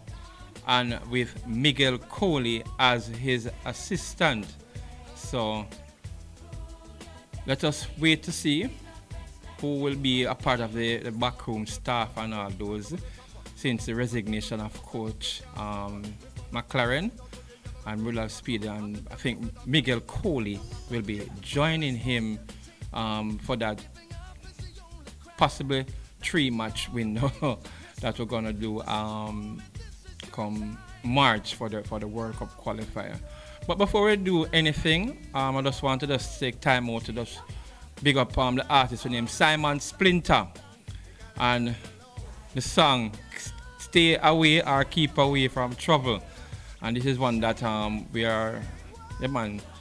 and with Miguel Coley as his assistant. So let us wait to see who will be a part of the backroom staff and all those, since the resignation of Coach McLaren and Rudolph Speed, and I think Miguel Coley will be joining him for that possibly 3-match window that we're gonna do come March for the World Cup qualifier. But before we do anything, I just want to just take time out to just big up the artist named Simon Splinter, and the song "Stay Away or Keep Away from Trouble." And this is one that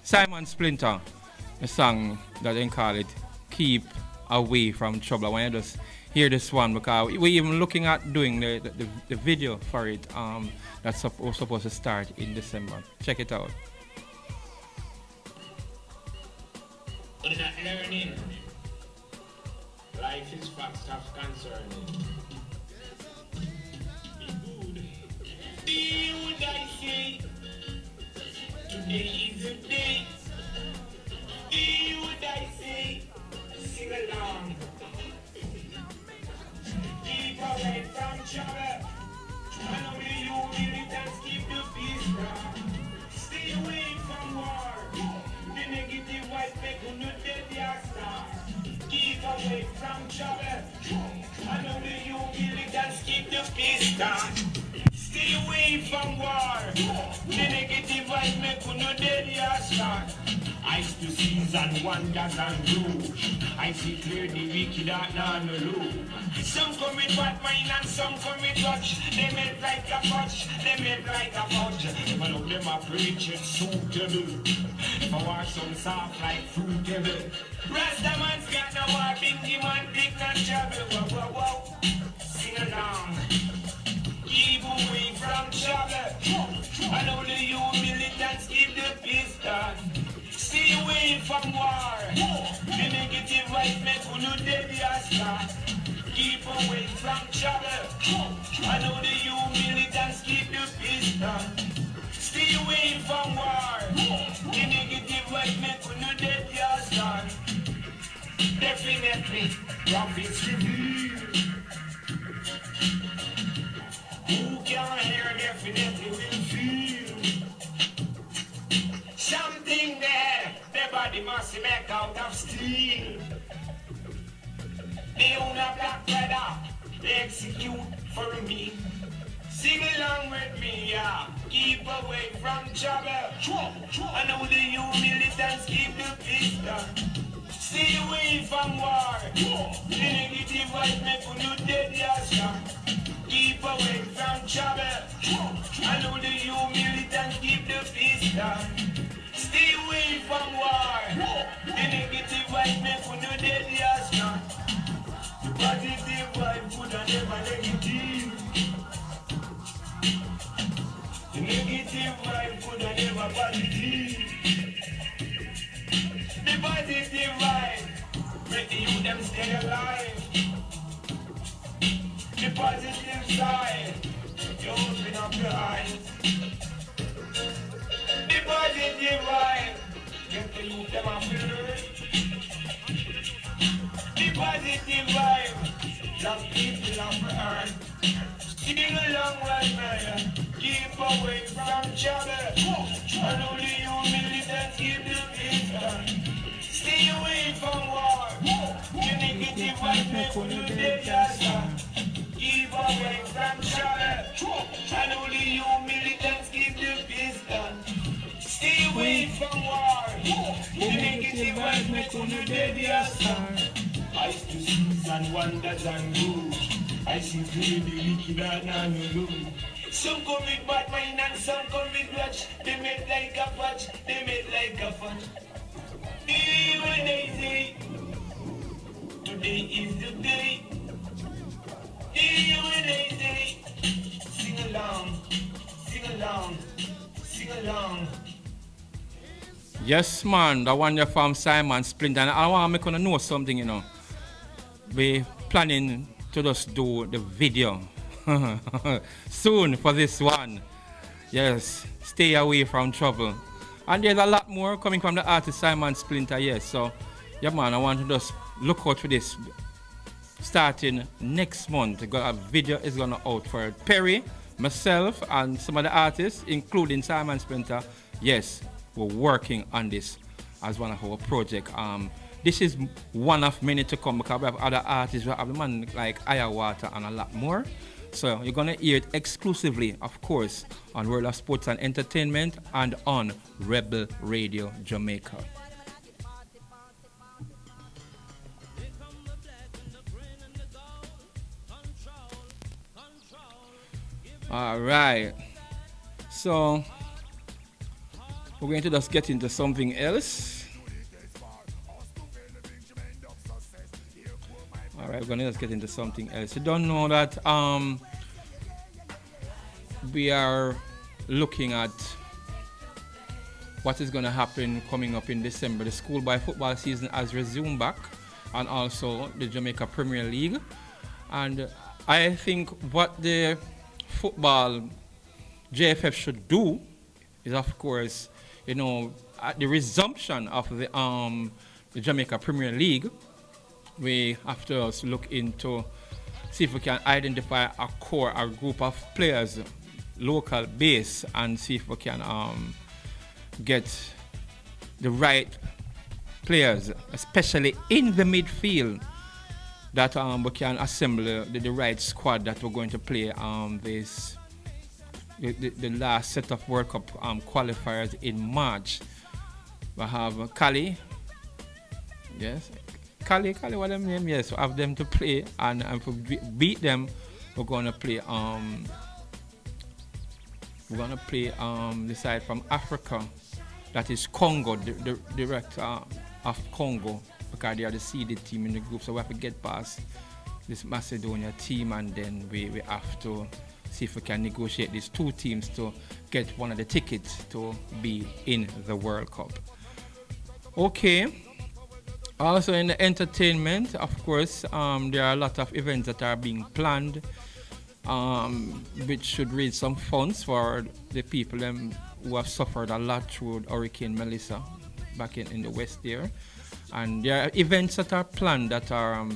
Simon Splinter, the song that they call it "Keep Away from Trouble." I want you to just hear this one, because we're even looking at doing the video for it that's supposed to start in December. Check it out. We're not learning. Life is fast of concerning. Be good. See what I say. Today is the day. See what I say. Sing along. Keep away from trouble. And only you really can keep the peace down. Stay away from war. The negative white people no dead your star. Keep away from trouble. And only you really can keep the peace down. Stay away from war. The negative white people no dead your star. Ice to season wonders and rouge. I see clear the wicked out now no loo. Some come with bad mind and some come with touch. They made like a fudge, they made like a fudge. One of them a preach it suitable. If I want some soft like fruitable. Rasta man's got no war, bingy man, big and trouble. Whoa, whoa, whoa. Sing along. disaster. Keep away from trouble. I know the you militants keep the peace down. Stay away from war. The negative right make we no dead your son. Definitely, prophets reveal. Who can hear definitely will feel. Something there, the body must be make out of steel. They own a black brother, they execute for me. Sing along with me, yeah. Keep away from trouble. I know the you militants keep the peace down. Stay away from war. The negative vibe make you dead, yes. Keep away from trouble. I know the you militants keep the peace down. Stay away from war. The negative vibe make you dead, yes. The positive vibe could have never negative. The negative vibe could have never positive. The positive vibe make the youth them stay alive. The positive side, you open up your eyes. The positive vibe get the youth them off the earth. The positive vibe, love people off the earth. Sing along right man, keep away from trouble. And only you militants keep the peace down. Stay away from war. The negative vibe make you dead yourself. Keep away from trouble. And only you militants keep the peace down. Stay away from war. The negative vibe make you dead yourself. I used to see and wonders and go. I see clearly wicked and no low. Some come with bad mind and some come with grudge. They make like a fudge, they make like a fudge. Even they say, today is the day. Even they say, sing along, sing along, sing along. Yes, man, the one you're from Simon Splint, and I want to make you know something, you know. We planning to just do the video soon for this one. Yes, stay away from trouble. And there's a lot more coming from the artist Simon Splinter, yes. So, yeah, man, I want to just look out for this. Starting next month, a video is gonna out for Perry, myself, and some of the artists, including Simon Splinter. Yes, we're working on this as one of our projects. This is one of many to come because we have other artists, we have the man like Ayawater and a lot more. So you're gonna hear it exclusively, of course, on World of Sports and Entertainment and on Rebel Radio Jamaica. All right. So we're going to just get into something else. All right, we're going to just get into something else. You don't know that we are looking at what is going to happen coming up in December. The schoolboy football season has resumed back, and also the Jamaica Premier League. And I think what the football JFF should do is, of course, you know, at the resumption of the Jamaica Premier League, we have to also look into see if we can identify a group of players, local base, and see if we can get the right players, especially in the midfield, that we can assemble the right squad that we're going to play the last set of World Cup qualifiers in March. We have Cali, yes, Cali, what them name? Yes, we have them to play, and if we beat them, we're gonna play the side from Africa, that is Congo, the direct of Congo, because they are the seeded team in the group. So we have to get past this Macedonia team, and then we have to see if we can negotiate these two teams to get one of the tickets to be in the World Cup. Okay. Also in the entertainment, of course, there are a lot of events that are being planned, which should raise some funds for the people who have suffered a lot through Hurricane Melissa back in the west there. And there are events that are planned that have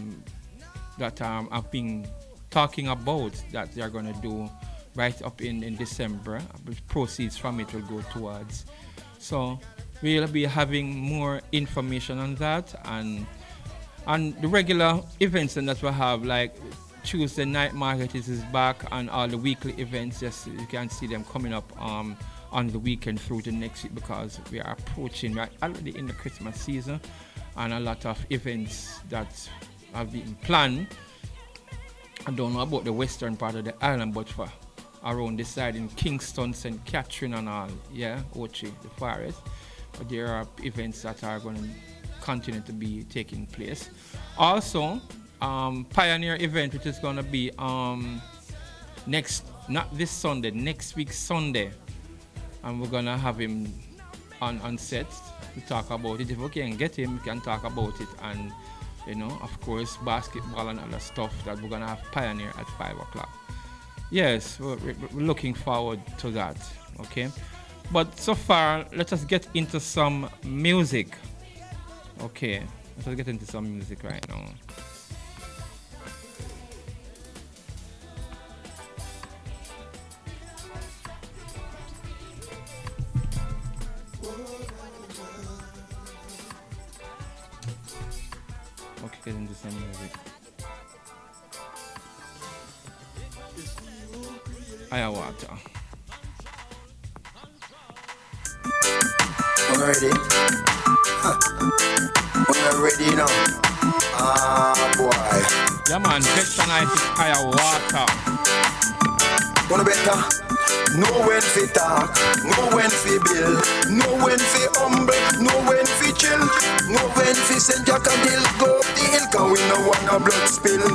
been talking about that they are going to do right up in December. Proceeds from it will go towards. So we'll be having more information on that, and the regular events that we have, like Tuesday night market is back, and all the weekly events. Yes, you can see them coming up on the weekend through the next week, because we are approaching right already in the Christmas season, and a lot of events that have been planned. I don't know about the western part of the island, but for around this side in Kingston, St. Catherine and all, yeah, Ochi, the forest. But there are events that are going to continue to be taking place. Also, Pioneer event, which is going to be not this Sunday, next week Sunday. And we're going to have him on set to talk about it. If we can get him, we can talk about it. And, of course, basketball and other stuff that we're going to have Pioneer at 5 o'clock. Yes, we're looking forward to that, okay? But so far, let us get into some music. Okay, let us get into some music right now. Okay, get into some music. Ayahuasca. We're ready. We're ready now. Boy. Yeah, man, Vectonize is Ayahuasca. Wanna better? Know when fi talk, know when fi build, know when fi humble, know when fi chill, know when fi send Jack and Dill go up the hill, 'cause we no want no blood spill.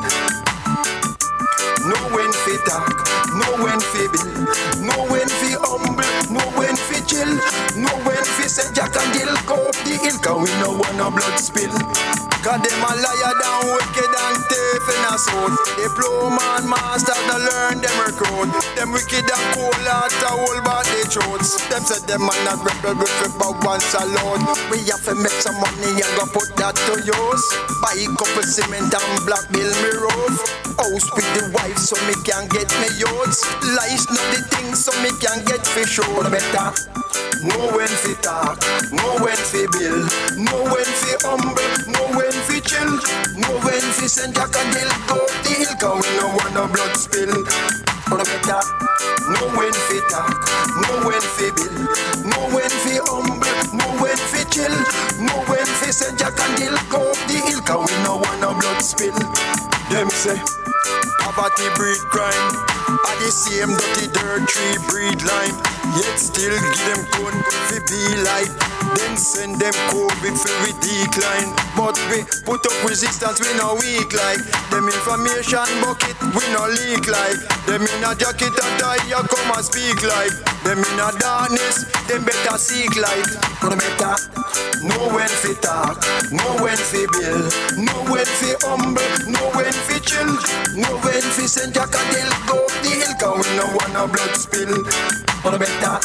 Know when fi talk, know when fi build, know when fi humble, know when fi chill, know when fi send Jack and Dill go up the hill, 'cause we no want no blood spill. 'Cause them a liar down wicked and thief in a suit. Diploma and masters no learn them recruit. Them wicked and cold heart a hold back their throats. Them said them man not rebel with fi bow and salute. We have to make some money and go put that to use. Buy a couple cement and black build me roof. House with the wife so me can get me youths. Lies not the thing so me can get fi show better. Know when fi talk, know when fi build, know when fi humble, know when fi chill, know when fi send Jack and Dill go up the hill, 'cause we no want no blood spill. Better. Know when fi talk, know when fi build, know when fi humble, know when fi chill, know when fi send Jack and Dill go up the hill, 'cause we no want no blood spill. Them say poverty breed crime, and the same dirty dirt tree breed lime. Yet still give them gun fi be like, then send them COVID fi we decline. But we put up resistance, we no weak like. Them information bucket, we no leak like. Them in a jacket and tie, you come and speak like. Them in a darkness, them better seek light. Gonna better know when fi talk, know when fi build, know when fi humble, know when fi chill, know when fi send Jack and Dill go up the hill, 'cause we no want no blood spill. Gonna better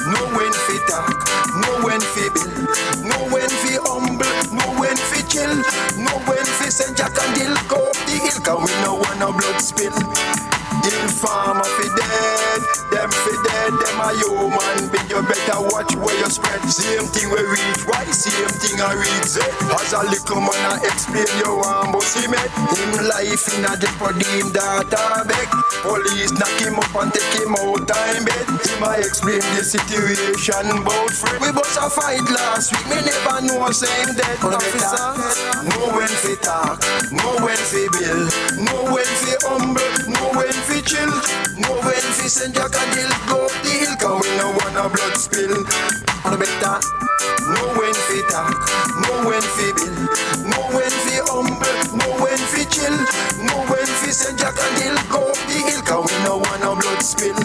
know when fi talk, know when fi build, know when fi humble, know when fi chill, know when fi send Jack and Dill go up the hill, 'cause we no want no blood spill. Informer fi dead, them fi dead, them a human being. You better watch where you spread. Same thing we reach, why same thing I read Z. As a little man I explain you want, but see me him life in a jeopardy, him daughter beg. Police knock him up and take him out time bed. Him I explain the situation about friend. We bust a fight last week, me never know same dead. Officer, know when fi talk, know when fi build, know when fi humble, know when fi chill, know when fi send Jack and Dill go up the hill, 'cause we no want no blood spill. Better know when fi talk, know when fi build, know when fi humble, know when fi chill, know when fi send Jack and Dill go up the hill, 'cause we no want no blood spill.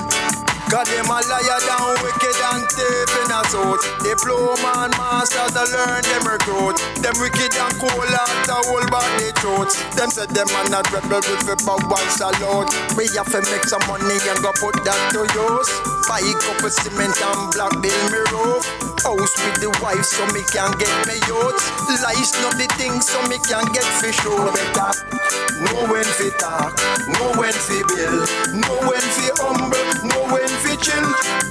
'Cause them a liar down wicked and thief in a suit. Diploma and master to learn them recruit. Them wicked and cool out the whole body truth. Them said them are not rebel with a power and salute. We have to make some money and go put that to use. Buy a couple cement and black build me roof. House with the wife so me can get me youth. Lies not the thing so me can get fish out. Better know when fi talk, know when fi build, know when fi humble, know when fi chill,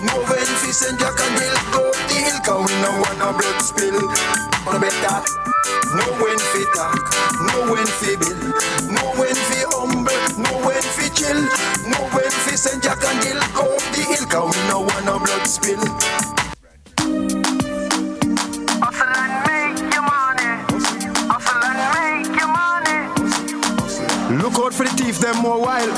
know when fi send your candle go up the hill. Cause we no want no blood spill. But better know when fi talk, know when fi build, know when fi humble, know when fi chill, know when fi send your candle go up the hill. Cause we no want no blood spill. Look out for the thief, them more wild.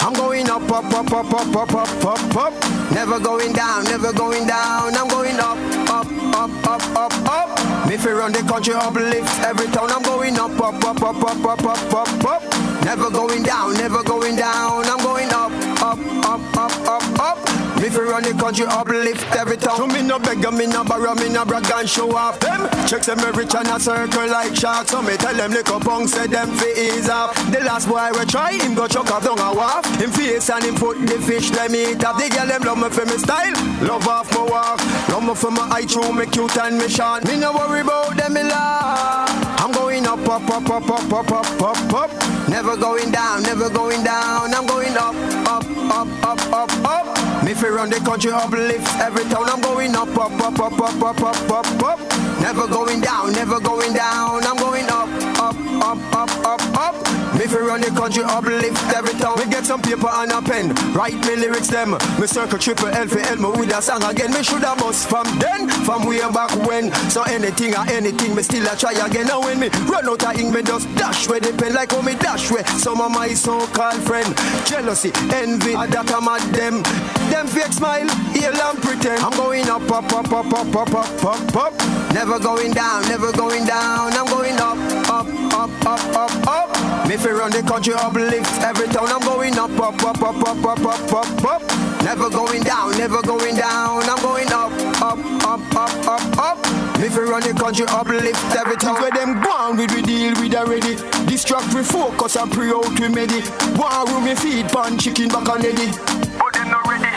I'm going up, up, up, up, up, up, up, up, up. Never going down, never going down. I'm going up, up, up, up, up, up. Me fi run the country uplift every town. I'm going up, up, up, up, up, up, up, up, up. Never going down, never going down. I'm going up, up, up, up, up, up. Me fi run the country uplift every town. So me no beg, me no borrow, me no brag and show off them. Check them me rich and a circle like sharks. So me tell them little punk say them fi ease off. The last boy we try him go chuck off down a wharf. Him face and him put the fish them eat off. The girl them love me for me style, love off my walk. Love me for my eye true, me cute and me short. Me no worry about them me laugh. I'm going up, up, up, up, up, up, up, up, up. Never going down, never going down. I'm going up, up, up, up, up, up. Me fi run the country uplift every town. I'm going up, up, up, up, up, up, up, up, up. Never going down, never going down. I'm going up, up, up, up, up, up. Me fi run the country uplift every town. Me get some paper and a pen, write me lyrics them. Me circle triple L for help me with a song again. Me shoulda bust from then, from way back when. So anything or anything, me still a try again. Now when me run out of ink, me just dash where the pen like how me dash where some of my so-called friend. Jealousy, envy, that I'm at them. Them fake smile, heal and pretend. I'm going up, up, up, up, up, up, up, up, up. Never going down, never going down. I'm going up, up, up, up, up, up. Me fi run the country uplift every town. I'm going up, up, up, up, up, up, up, up, up. Never going down, never going down. I'm going up, up, up, up, up, up. Me fi run the country uplift every town. Where them go on with we deal with already. Distract we focus and pray out we medi. War room me feed pan chicken back on Eddie. But them not ready.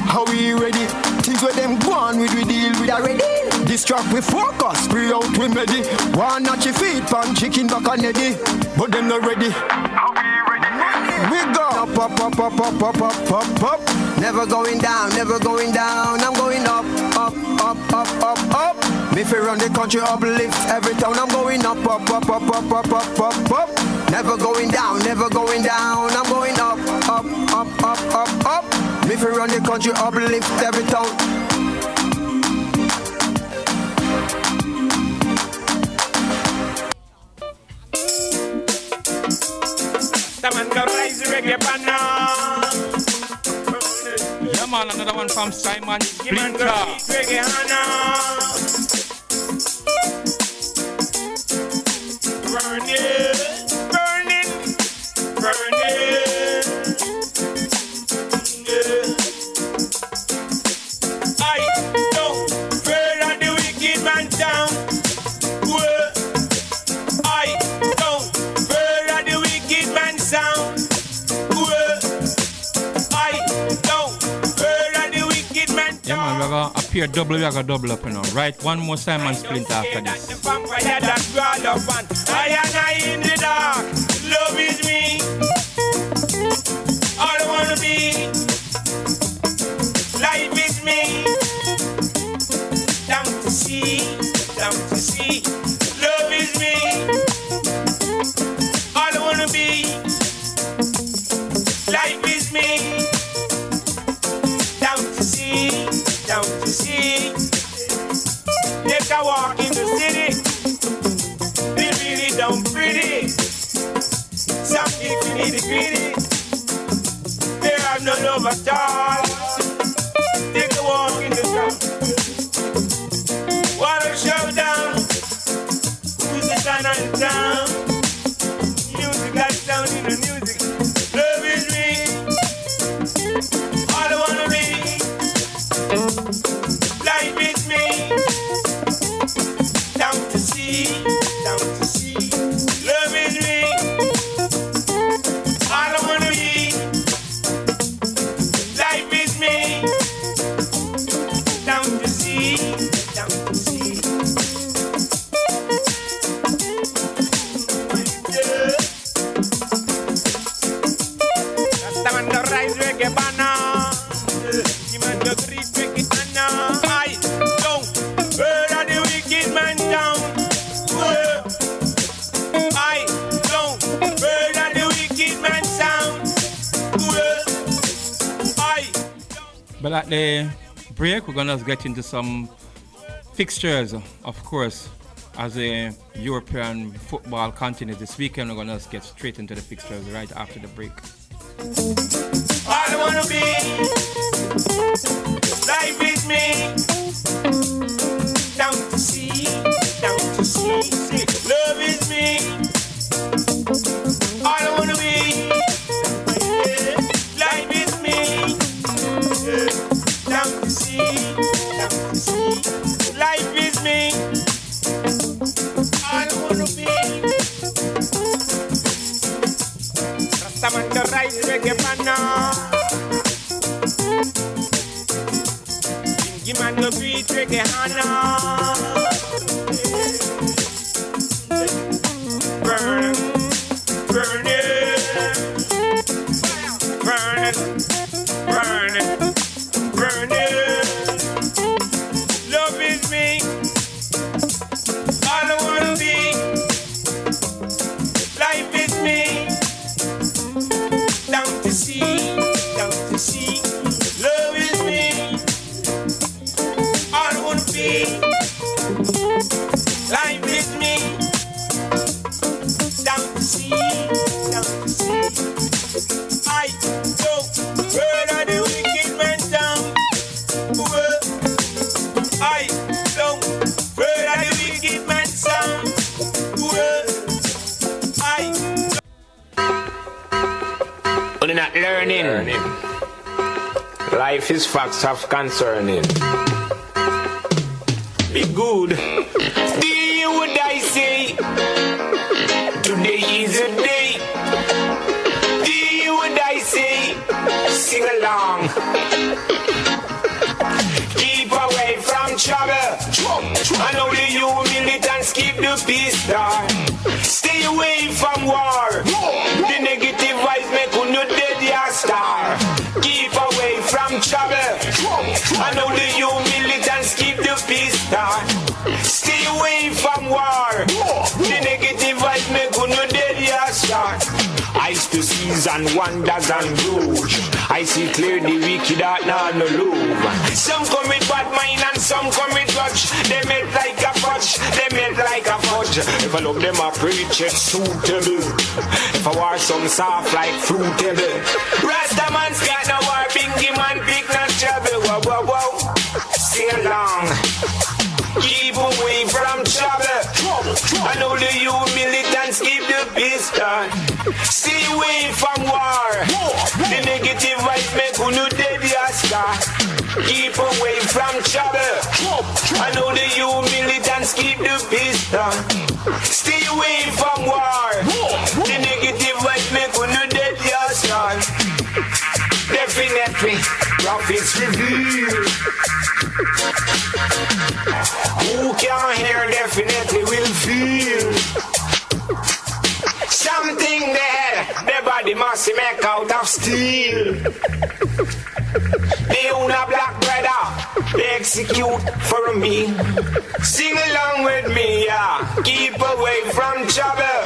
How we ready? Things where them go on with we deal with already. Distract we focus, pray out we medi. War not your feed pan chicken back on Eddie. But them not ready. How we ready? We go up, up, up, up, up, up, up, up, up. Never going down, never going down. I'm going up, up, up, up, up, up. Me fi run the country uplift every town. I'm going up, up, up, up, up, up, up, up, up. Never going down, never going down. I'm going up, up, up, up, up, up. Me fi run the country uplift every town. Someone go rise the reggae banner. Yeah man, another one from Simon Splinter. Reggae Hannah. Burning, burning, burning. Yeah. I don't fear of the wicked man down. Whoa. I don't fear of the wicked man sound. Whoa. I don't fear of the wicked man down. Yeah man, we're gonna appear double, we're gonna double up, you know. Right, one more Simon Splinter after this. I and I in the dark. Love is me. All I wanna be. Life is me. Down to see, down to see. Love is me. All I wanna be. Life is me. Down to see, down to see. Take a walk in the city. They really don't pretty. Some people need it greedy. They have no love at all. Take a walk in the sun. Water show down. Who's the sun on the town? Music got sound in the music. Love is me. All I wanna be. Life is me. But at the break, we're gonna get into some fixtures, of course. As the European football continues this weekend, we're gonna get straight into the fixtures right after the break. I wanna be live with me. Down to see, love is me. I don't wanna be live with me. Down to see, life is me. I don't wanna be Rastaman the right reggae banner. Bingy man the beat reggae hana. Burn, burn it, burn it, burn it, burn it. Love is me. All I wanna be. Life is me. Down to see, love is me. All I wanna be. Life is me. Down to see. I don't murder the wicked man down. I don't murder the wicked man down. When you're not learning, life is facts of concerning. Be good. Do you hear what I say? Today is a day. Do you hear what I say? Sing along. Keep away from trouble. I know the you militants keep the peace star. Stay away from war. The negative vibes make you no dead your star. Keep away from trouble. I know the you militants keep the peace star. Stay away from war. The negative vibes make you no dead your star. Eyes to season wonders and rouge. I see clear the wicked art now no louvre. Some come with bad mind and some come with grudge. They made like a fudge, they made like a fudge. If I love them I preach it suitable. If I wear some soft like fruitable. Rasta man's got no war, bingy man pick not trouble. Whoa, whoa, whoa, sing along. Keep away from trouble. I know the you militants keep the peace done. Stay away from war. The negative vibes make you no dead your star. Keep away from trouble. I know the you militants keep the peace done. Stay away from war. The negative vibes make you no dead your star. Definitely, prophets reveal. Who can hear definitely will feel. Something there, their body must make out of steel. They own a black brother, they execute for me. Sing along with me, yeah. Keep away from trouble.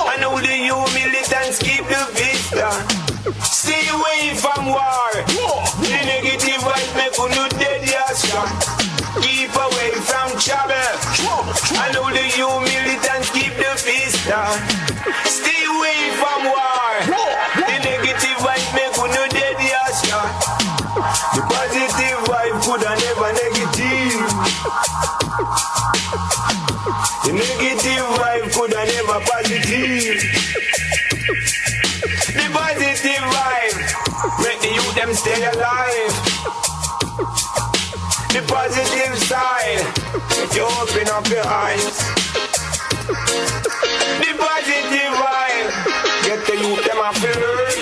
I know the you militants keep the peace done. Stay away from war. The negative vibes make you no dead your strong. Keep away from trouble. I know the you militants keep the peace done. Stay away from war. The negative vibe make you no dead your strong. The positive vibe could have never negative. The negative vibe could have never positive. The positive vibe make the youth them stay alive. The positive side make you open up your eyes. The positive vibe get the youth them a flirt.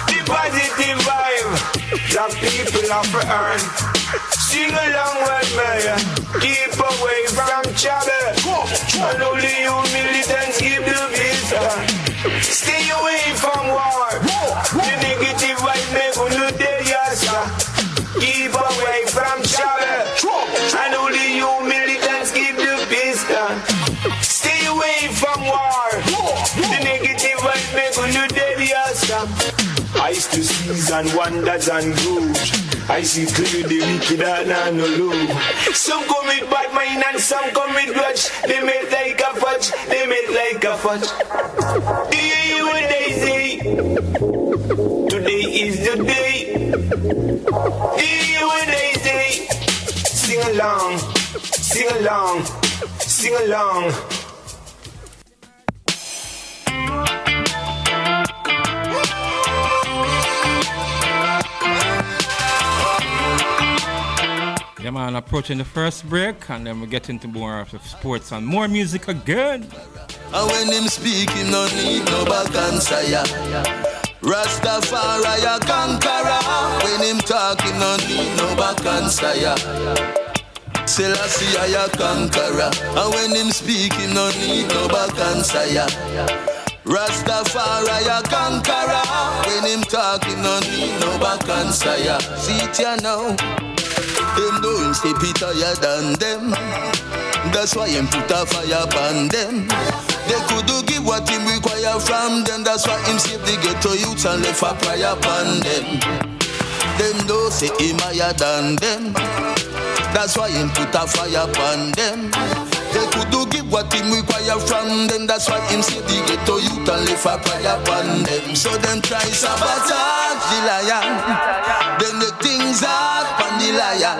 The positive vibe black people have to earn. Sing along with me. Keep away from trouble. I know the you militants keep the peace. Stay away from war. The negative vibe make you no dead your star. Keep away from trouble. I know the you militants keep the peace. Stay away from war. The negative vibe make you no dead your star. fire. I still season wonders and grudge. I see clear the wicked and no love. Some come with bad mind and some come with grudge. They make like a fudge, they make like a fudge. Hear you what they say. Today is the day. Hear you what they say. Sing along, sing along, sing along. Yeah, man, approaching the first break, and then we get into more of the sports and more music again. And when him speak, him no need no back answer, yeah. Rastafari a conqueror. When him talk, him no need no back answer, yeah. Selassie a conqueror. And when him speak, him no need no back answer, yeah. Rastafari a conqueror. When him talk, him no need no back answer, yeah. See it ya now. Them don't stay higher than them. That's why him put a fire upon them. They could do give what him require from them. That's why him save the ghetto youths and left a prayer upon them. Them don't say him higher than them. That's why him put a fire upon them. They could do give what him require from them. That's why him save the ghetto youth and left a prayer upon them. So them try sabotage the lion. Then the things out on the lion.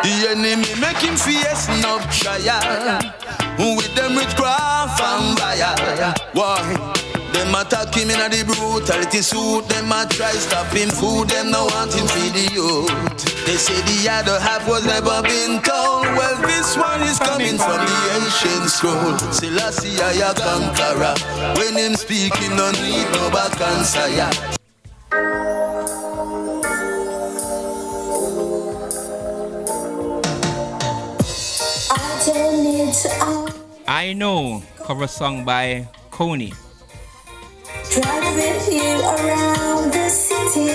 The enemy make him fierce no trial. With them witchcraft and fire. Why? Them attack him in the brutality suit. Them a try stop him food. Them no want him feed the youth. They say the other half was never been told. Well, this one is coming from the ancient scroll. Selassie a conqueror. When him speaking, no need no back answer, yeah. I Know, cover song by Coney. Drive with you around the city.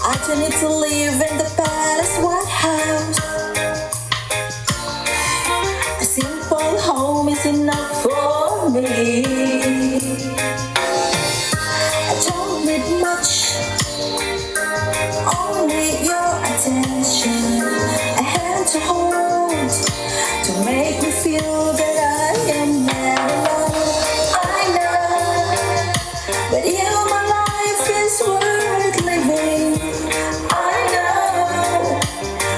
I don't need to live in the palace White House. A simple home is enough for me. I don't need much, only your attention. A hand to hold, to make me feel that I am not alone. I know, but you, my life is worth living. I know,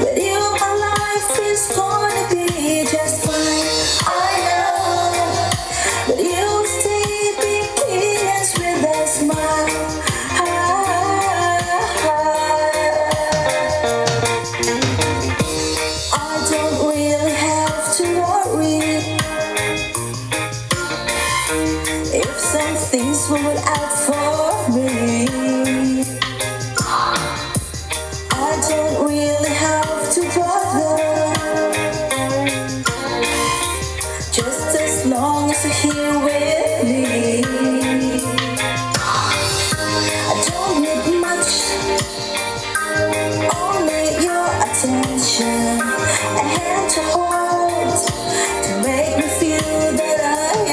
but you, my life is gonna be just fine. I know, but you stay begins with a smile. I don't really have to worry if some things will work out for me. I don't really have to bother, just as long as you're here with me. I don't need much, only your attention. A hand to hold, to make me feel that I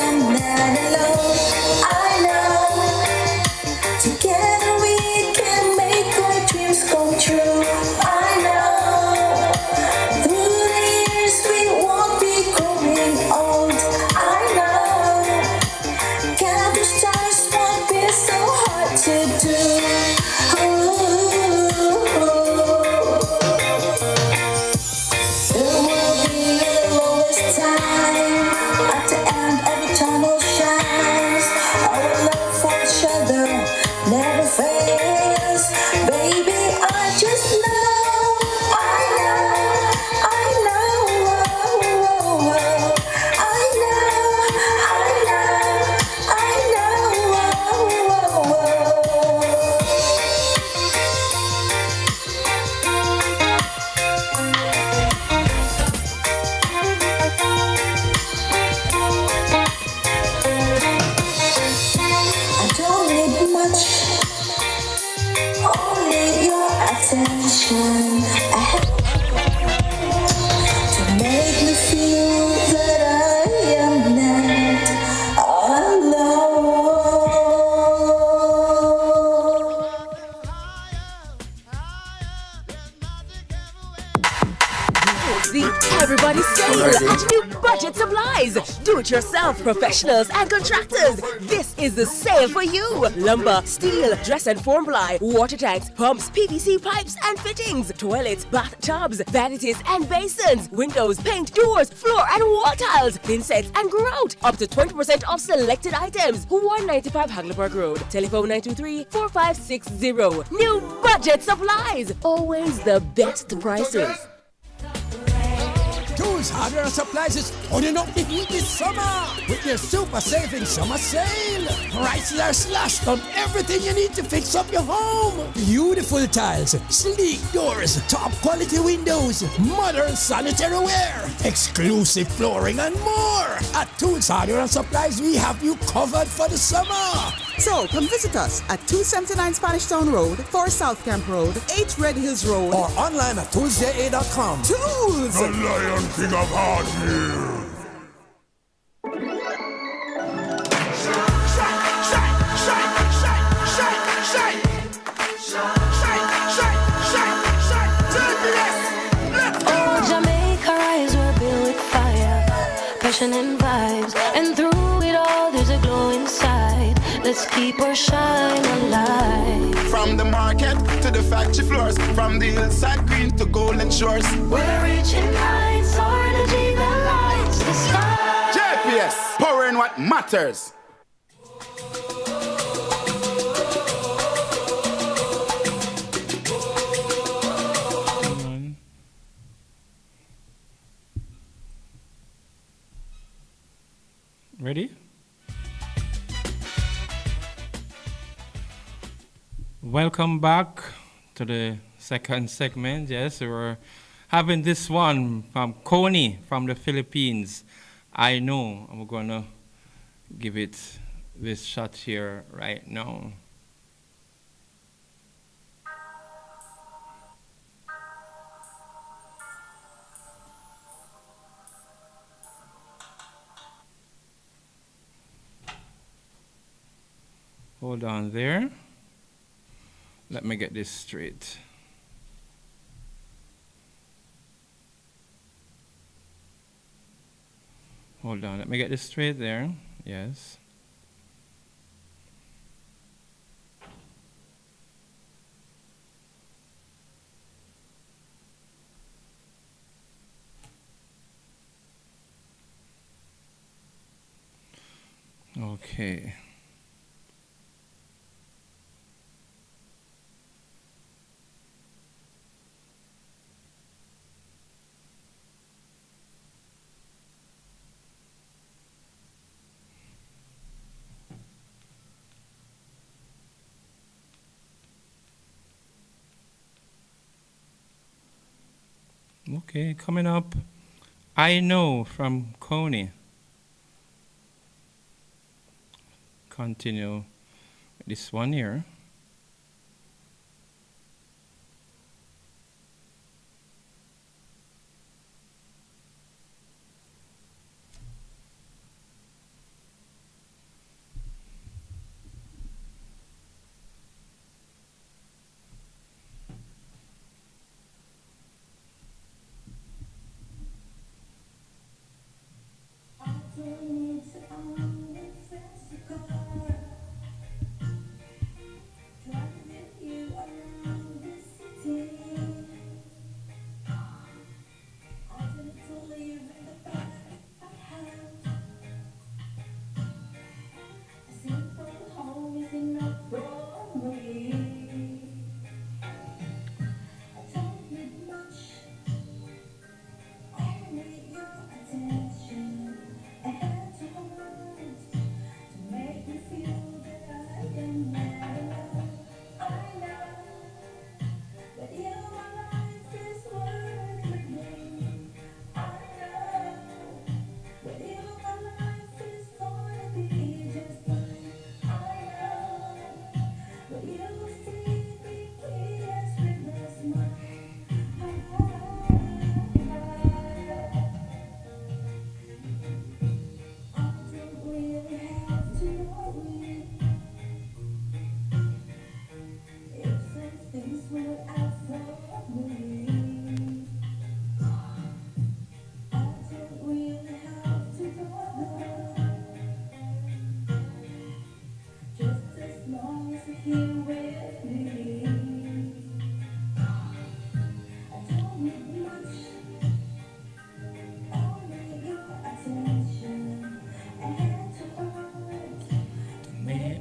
am not alone. I know, together we can make our dreams come true. I know, through the years we won't be growing old. I know, count the stars won't be so hard to do. There will be a lowest time at the end of the tunnel shines. Our love for each other never fails. Baby, I just know, I know, I know, I I don't need much, only your attention. I have to make me feel that I am not alone. budget supplies. Do-it-yourself professionals and contractors. This is the sale for you. Lumber, steel, dress and form ply, water tanks, pumps, PVC pipes and fittings, toilets, bathtubs, vanities and basins, windows, paint, doors, floor and wall tiles, thin sets and grout. Up to 20% off selected items. 195 Hagleyburg Road. Telephone 923-4560. New budget supplies. Always the best prices. Tools, hardware, and supplies is turning up the heat this summer with their super saving summer sale. Prices are slashed on everything you need to fix up your home. Beautiful tiles, sleek doors, top quality windows, modern sanitary ware, exclusive flooring, and more. At Tools, hardware, and supplies, we have you covered for the summer. So come visit us at 279 Spanish Town Road, 4 South Camp Road, 8 Red Hills Road, or online at toolsja.com. Tools! The Lion King of Hardware. Oh, Jamaica rise, we're built with fire, passion and vibes, and through it all there's a glow inside. Let's keep our shine alive. From the market to the factory floors, from the hillside green to golden shores. We're reaching heights, our energy that lights the sky. JPS, power in what matters. Ready? Welcome back to the second segment. Yes, we're having this one from Coney from the Philippines. I know. I'm going to give it this shot here right now. Hold on there. Let me get this straight. Hold on, let me get this straight there. Yes. Okay. Okay, coming up, I Know from Coney. Continue with this one here.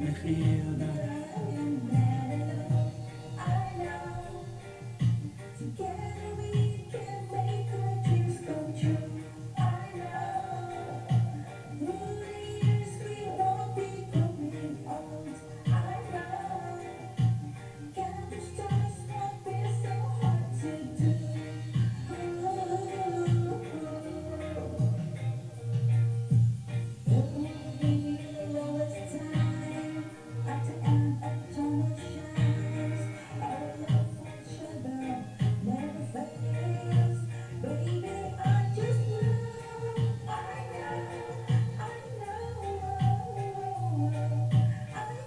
me feel that. Together we can make our dreams come true. I know through the years we won't be growing old. I know gather stars won't be so hard to do. Through the lowest time, at the end of tunnel shines, our love for each other never fails. Baby, I just know, I know, I know, I know.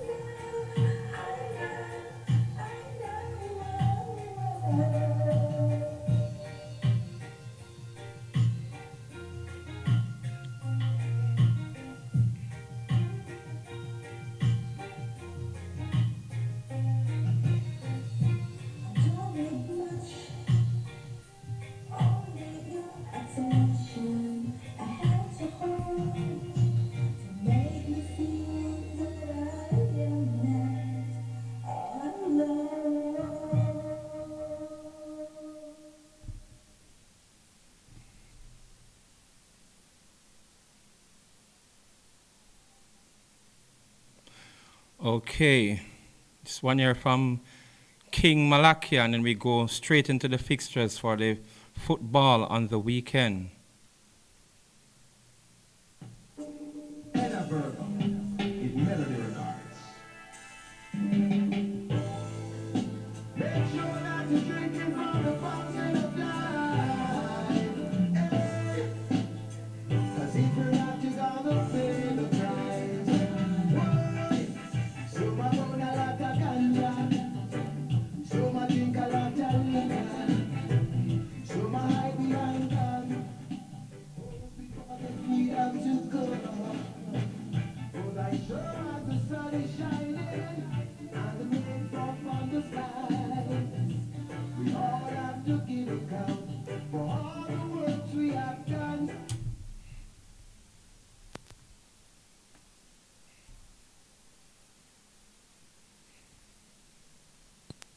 Don't need much, only your attention. A hand to hold, to make me feel that I am not alone. Okay, this one here from King Malakia, and then we go straight into the fixtures for the football on the weekend.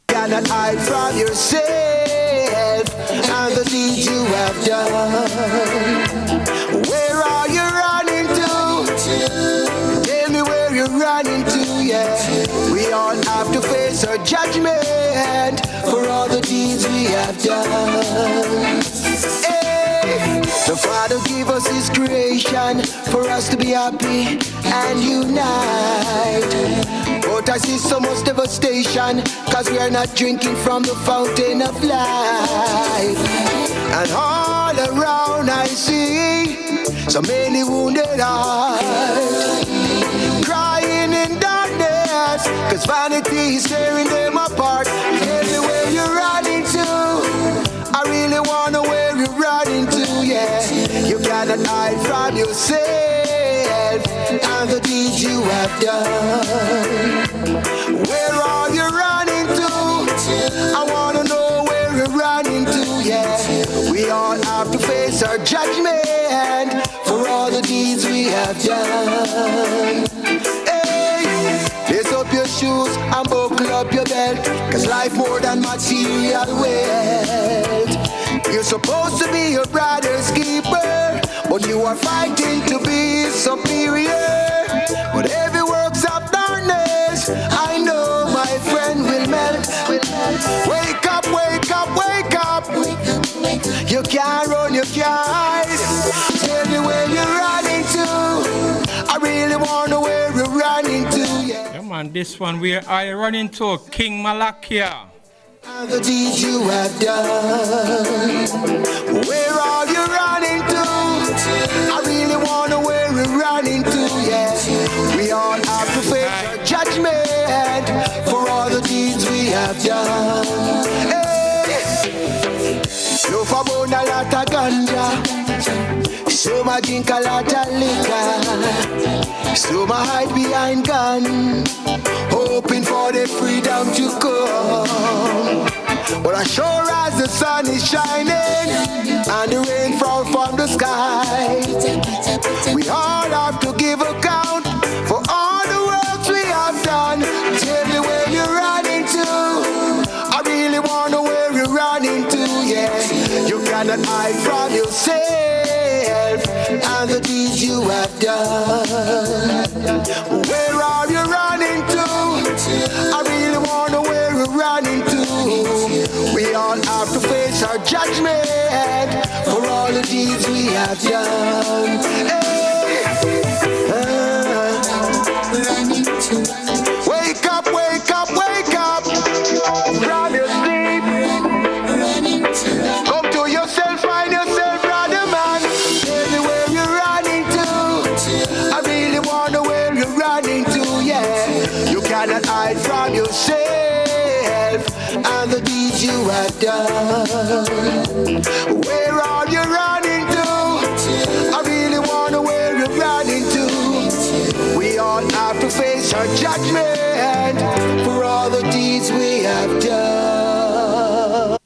Cannot hide from yourself and the deeds you have done. Where are you running to? Tell me where you're running to, yeah. We all have to face our judgment for all the deeds we have done. Hey, the Father give us His creation for us to be happy and unite. But I see so much devastation, cause we are not drinking from the fountain of life. And all around I see so many wounded hearts, crying in darkness, cause vanity is tearing them apart. Tell me where you're running to, I really wanna where you're running to, yeah. You cannot hide from yourself and the deeds you have done. Where are you running to? I wanna know where you're running to, yeah. We all have to face our judgment for all the deeds we have done. Hey, lace up your shoes and buckle up your belt, cause life more than material wealth. You're supposed to be your brother's keeper, but you are fighting to be superior. But every works of darkness, I know my friend will melt. Wake up, wake up, wake up. You can't run, you can't hide. Tell me where you're running to. I really wanna where you're running to, yeah. Yeah, man, this one where I run into King Malakia. And the deeds you have done. Where are you running to? I really wanna where you're running to, yeah. We all have to face our judgment for all the deeds we have done. Hey, no for burn a lot of ganja, so my drink a lot of liquor, so my hide behind gun, hoping for the freedom to come. But as sure as the sun is shining and the rain falls from the sky, we all have to give account for all the works we have cannot hide from yourself and the deeds you have done. Where are you running to? I really wonder where you're running to. We all have to face our judgment for all the deeds we have done. Hey. Wake up, wake up, wake up from your sleep. Come to yourself, find yourself, brother man. Tell me where you're running to. I really wonder where you're running to, yeah. You cannot hide from yourself and the deeds you have done. Where are you running to? I really wonder where you're running to. We all have to face our judgment for all the deeds we have done.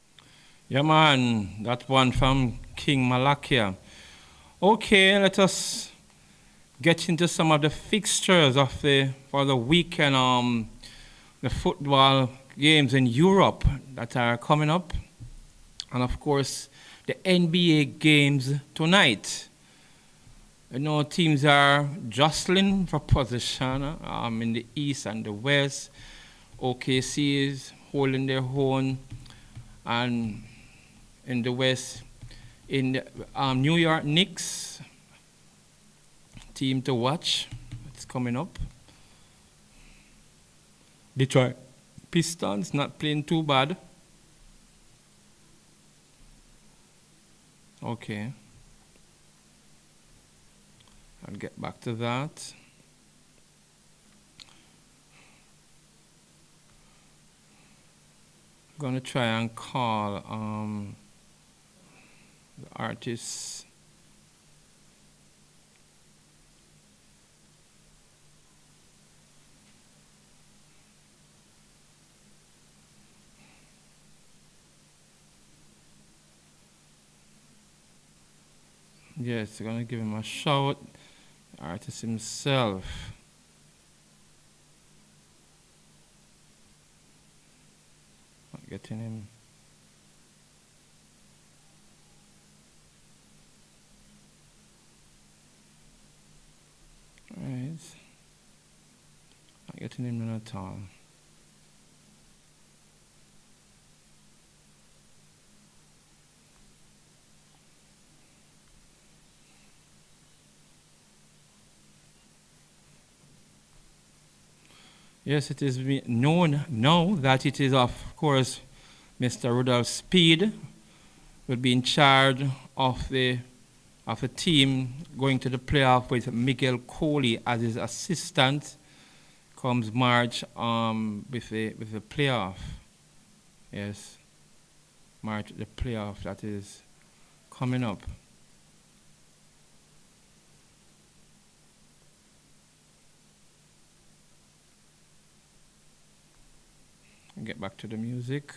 Yeah, man, that one from King Malakia. Okay, let us get into some of the fixtures of for the weekend, the football games in Europe that are coming up, and of course the NBA games tonight. You know, teams are jostling for position in the East and the West. OKC is holding their own, and in the West, in the New York Knicks, team to watch. It's coming up. Detroit Pistons not playing too bad. Okay. I'll get back to that. I'm gonna try and call the artists. Yes, I'm gonna give him a shout. The artist himself. Not getting him. Alright. Not getting him at all. Yes, it is known now that it is, of course, Mr. Rudolph Speed will be in charge of a team going to the playoff with Miguel Coley as his assistant comes March with the playoff. Yes, March, the playoff that is coming up. Get back to the music.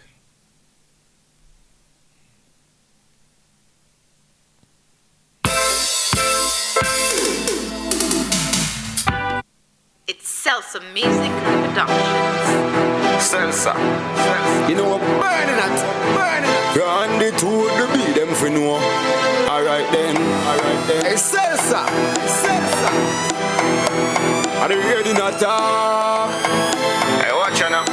It's Salsa Music Productions. Salsa. You know what? Burning it. Run the two the beat them for no. Alright then. Hey, Salsa. Are you ready now? Hey, watch out now.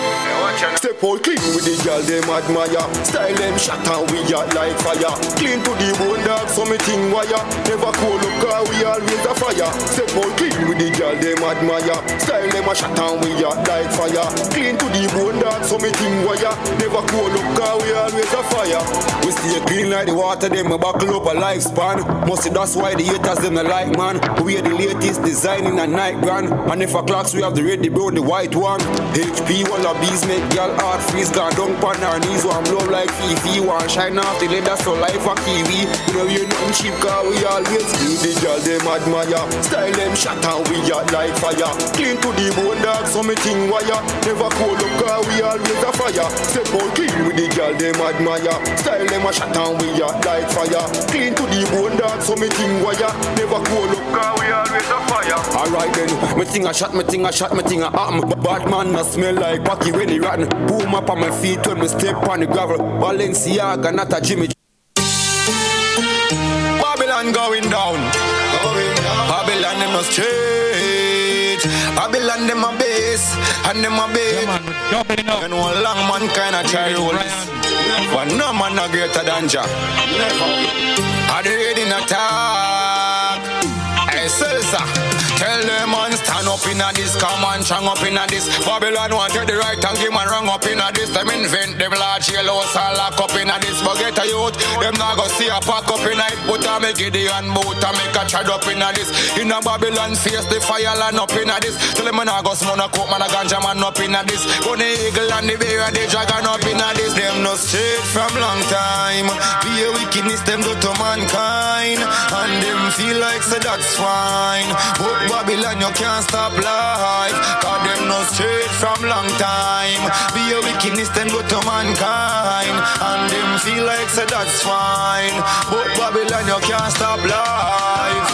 Step out clean with the girl them admire. Style them shot and we are like fire. Clean to the bone dog so me ting wire. Never cool up car we always a fire. Step out clean with the girl them admire. Style them a shot and we are like fire. Clean to the bone dog so me ting wire. Never cool up car we always a fire. We stay clean like the water them a buckle up a lifespan. Mostly that's why the haters them a like man. We are the latest design in a night brand. And if a clocks we have the red, the brown, the white one. HP wallabies make girl heart freeze. Gone down on her knees. One blow like Fifi. One shine off the leather so life a kiwi. You know you nothing cheap car we always clean. The girl them admire. Style them shot and we are like fire. Clean to the bone dog so me ting wire. Never cool up car we always a fire. Step out clean with the girl them admire. Style them a shot and we are like fire. Clean to the bone dog so me ting wire. Never cool up car we always a fire. Alright then, me ting a shot, me ting a happen. Bad man no smell like Bucky when he rotten. Boom up on my feet when me step on the gravel. Balenciaga, not a Jimmy. Babylon going down. Babylon them no straight. Babylon them a base and them a bait. You know long man kinda try roll this, but no man no greater than Jah. Are they ready to attack? Hey Selsa, tell them man stand up in a this, come on, strong up in a this. Babylon want take the right and give man wrong up in a this. Them invent them large yellow and lock up in a this. But get a youth, them not go see a pack up in a it. Put a make Gideon boot and make a chad up in a this. In a Babylon face the fire land up in a this. Tell them man a go smoke a coke man a ganja man up in a this. Go the eagle and the bear and the dragon up in a this. Them no straight from long time. Be a wickedness them do to mankind, and them feel like say that's fine. But Babylon you can't stop life, cause them no straight from long time. Be a wickedness them do to mankind, and them feel like say that's fine. But Babylon you can't stop life.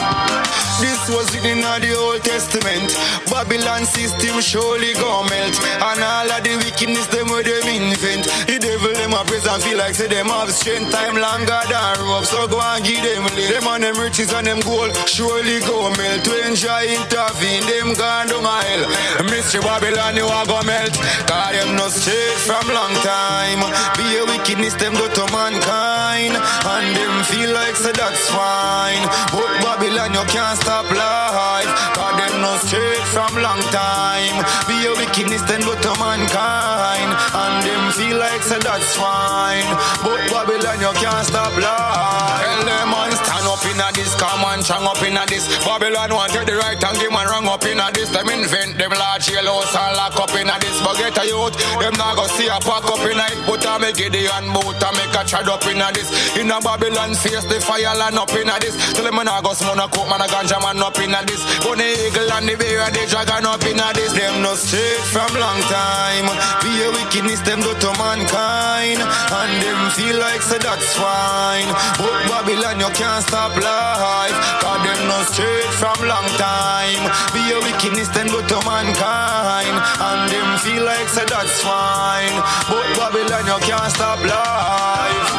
This was written in the Old Testament. Babylon system surely go melt, and all of the wickedness them where them invent. The devil them a praise and feel like say them have strength time longer than rope. So go and give them live. Them and them riches and them gold surely go melt. To enjoy intervene, them gone down a hell. Mystery Babylon you a go melt, cause them no straight from long time. Be a wickedness them do to mankind, and them feel like say that's fine. But Babylon you can't stop life, cause them no straight from long time. Be a wickedness then go to mankind, and them feel like say that's fine. But Babylon you can't stop life. Tell them man stand up in a this, come on strong up in a this. Babylon want take the right and give man wrong up in a this. Them invent them large yellow and lock up in a this. But get a youth, them not go see a pack up in a it. Put a make Gideon boot and make a chad up in a this. In a Babylon face the fire land up in a this. Tell them man a go smoke a coke man a ganja man up in a this. Go the eagle and the bear and the dragon up in a this. Them no straight from long time. Be a wickedness them do to mankind, and them feel like say that's fine. But Babylon you can't stop life, cause them no straight from long time. Be a wickedness them do to mankind, and them feel like say that's fine. But Babylon you can't stop life.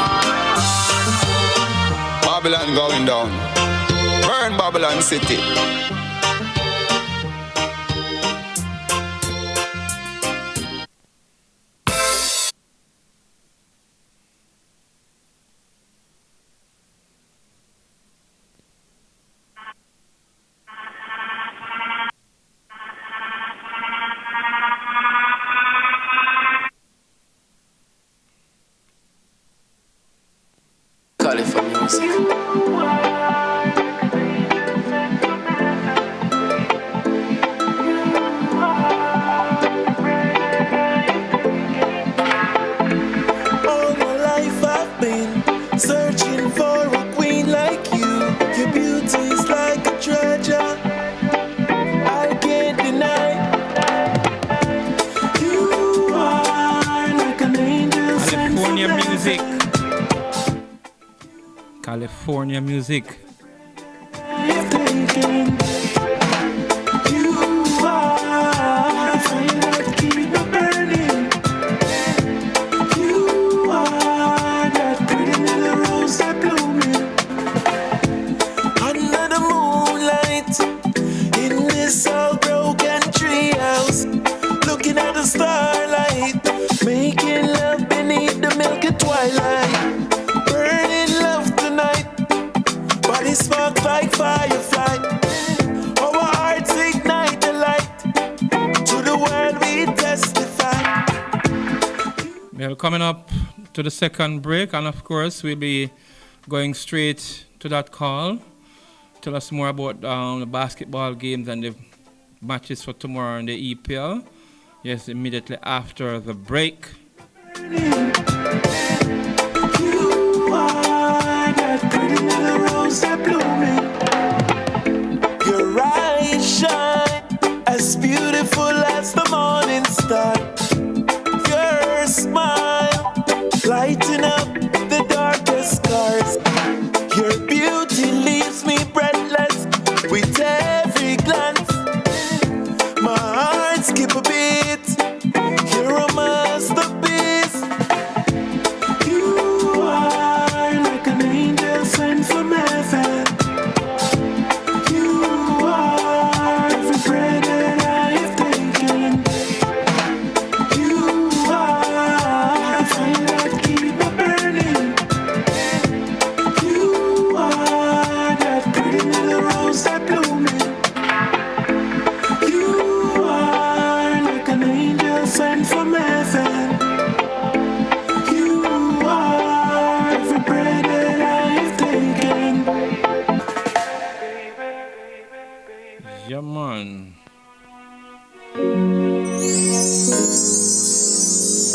Babylon going down. Burn Babylon City. California music. Searching for a queen like you. Your beauty is like a treasure I can't deny. You are like an angel sent from California heaven. music. California music. You are fire that keep me burning. You are that pretty little rose that blooming under the moonlight in this old broken treehouse, looking at the starlight, making love beneath the milky twilight, burning love tonight. Body spark like firefly. Our hearts ignite the light. To the world we testify. We're coming up to the second break, and of course we'll be going straight to that call. Tell us more about the basketball games and the matches for tomorrow in the EPL. Yes, immediately after the break. You are that pretty little rose that blooming. Your eyes shine as beautiful as the morning star. Your smile lighting up the darkest scars. Your beauty leaves me breathless with every glance. My heart skip a beat. You're a masterpiece. You are like an angel sent from heaven.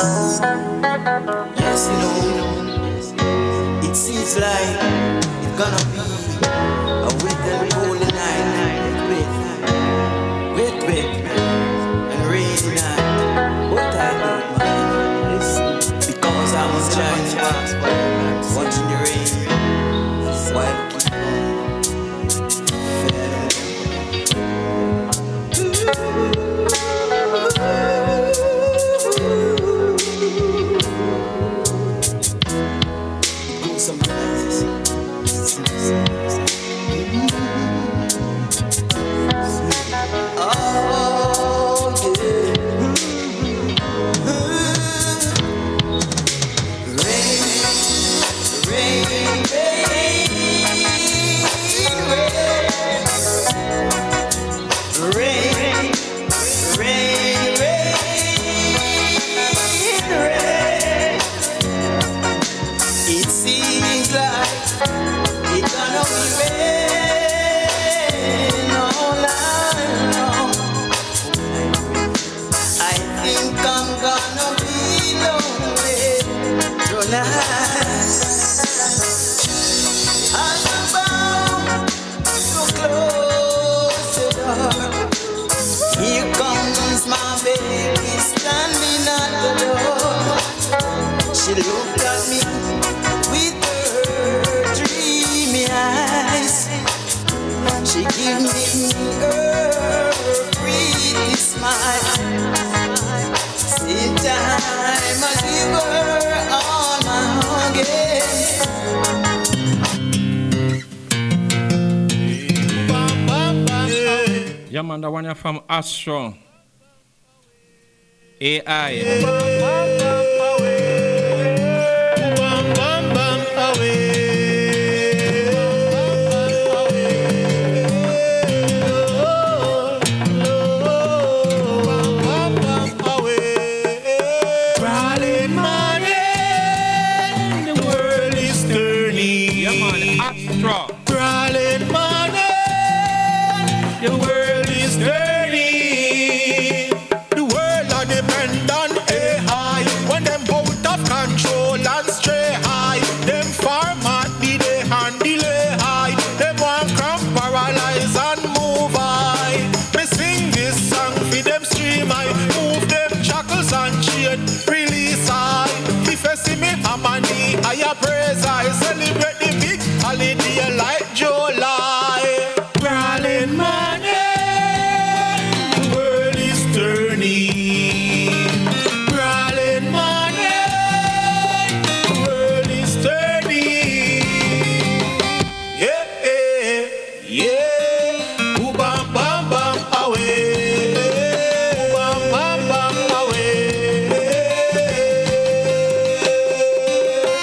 Yes, you know, it seems like it's gonna be a wet and cold night. Wet and rainy night. But I don't mind, because I'm enjoying watching the rain while keep on She looked at me with her dreamy eyes. She gave me her pretty smile. Same time I give her all my hugging. Yeah, man, the one from Astro. AI. I praise, I celebrate the big holiday like July. Crawling money, the world is turning. Crawling money, the world is turning. Yeah, yeah. Ooh, bam, bam, bam, away. Ooh, bam, bam, bam, away.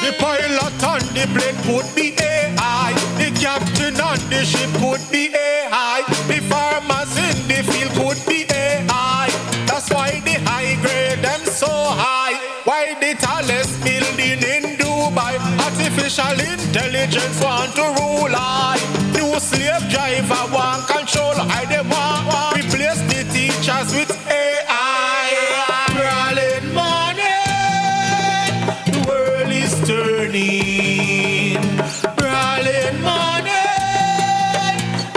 The pilot on the plane could be AI. The captain on the ship could be AI. The farmers in the field could be AI. That's why the high grade them so high. Why the tallest building in Dubai? Artificial intelligence want to rule I. New slave driver want control I. They want replace the teachers with AI. Crawling money, the world is turning. Crawling money,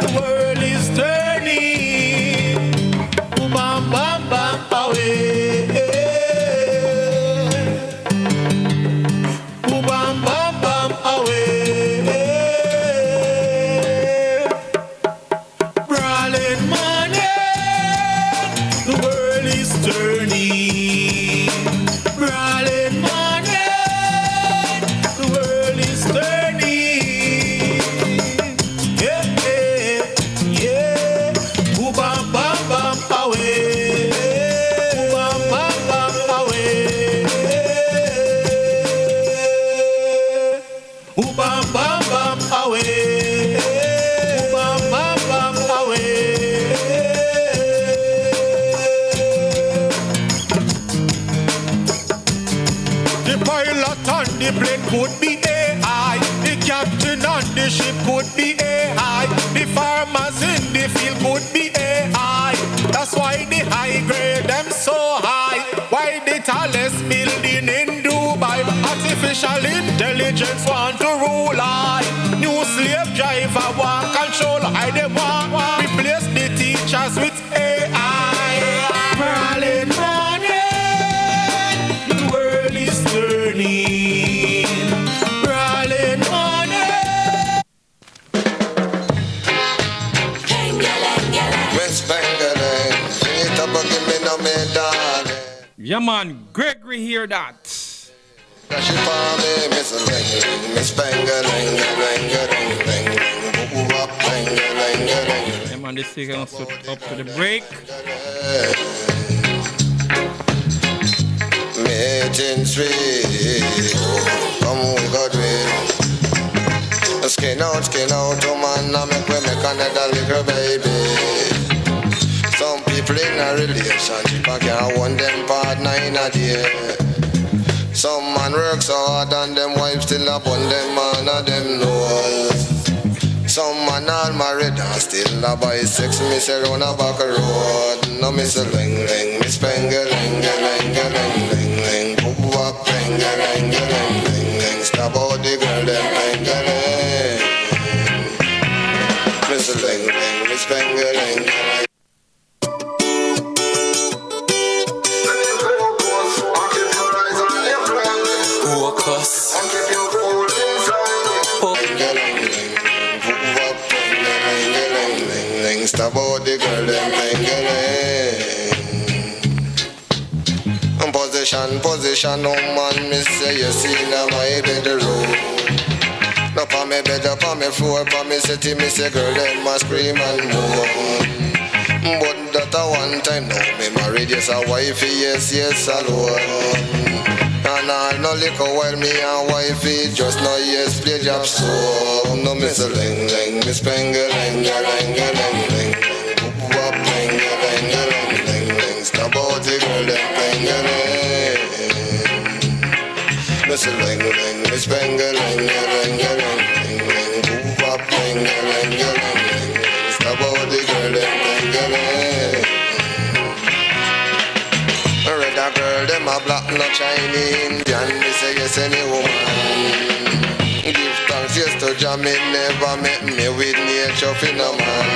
the world is turning. Boom, bam, bam, bam, away. Boom, bam, bam, bam, away. Crawling money, the world is turning. Crawling money, the world is turning. Yeah, yeah, yeah. Boom, bam, bam, bam, away. Boom, bam, bam, bam, away. Boom, bam, bam, bam, away. Boom, bam, bam, bam, away. The pilot on the plane could be AI. The captain on the ship could be AI. The farmers in the field could be AI. That's why the high grade them so high. Why the tallest building Babylons want to rule I. New slave driver want control I. They want replace the teachers with AI. Merlin morning, the world is turning. Merlin morning. Miss Bangalang, sing it up and give me no me darling. Yeah, man, Gregory hear that. Dash it for me, Miss Lang, Miss Bangalang, Yeah, man, this thing up to the break. Meeting sweet, come we got with. Skin out, oh man, now make we make another little baby. Some people in a relationship, I can't want them partner in a day. Some man work so hard and them wives still upon them man and them know. Some man all married and still a buy sex, me say round a back road. No me say ling ling, me spenga ling ling ling ling ling. Pop up ling ling ling ling ling. Stop out the girl them ling ling. Me say ling ling, me spenga ling ling. Stop out the girl them pingling. Position, no man, me say you see now my bedroom. No pa me bed, pa me floor, pa me city, me say girl them must scream and moan. But that a one time now, me married, yes a wifey, yes alone. And all no liquor while me and wifey just no yes play job so. No me say ling ling, me spenga ling ling ling ling. Whoop ling ling ling ling ling. Stop out the girl them ling ling. Me say ling ling, me spenga ling ling ling ling. Whoop ling ling ling ling. Stop out the girl them ling ling. Red a girl, them a black, no Chinese Indian. Me say yes, any woman. Give thanks, yes to Jah, me never met me with nature for no man.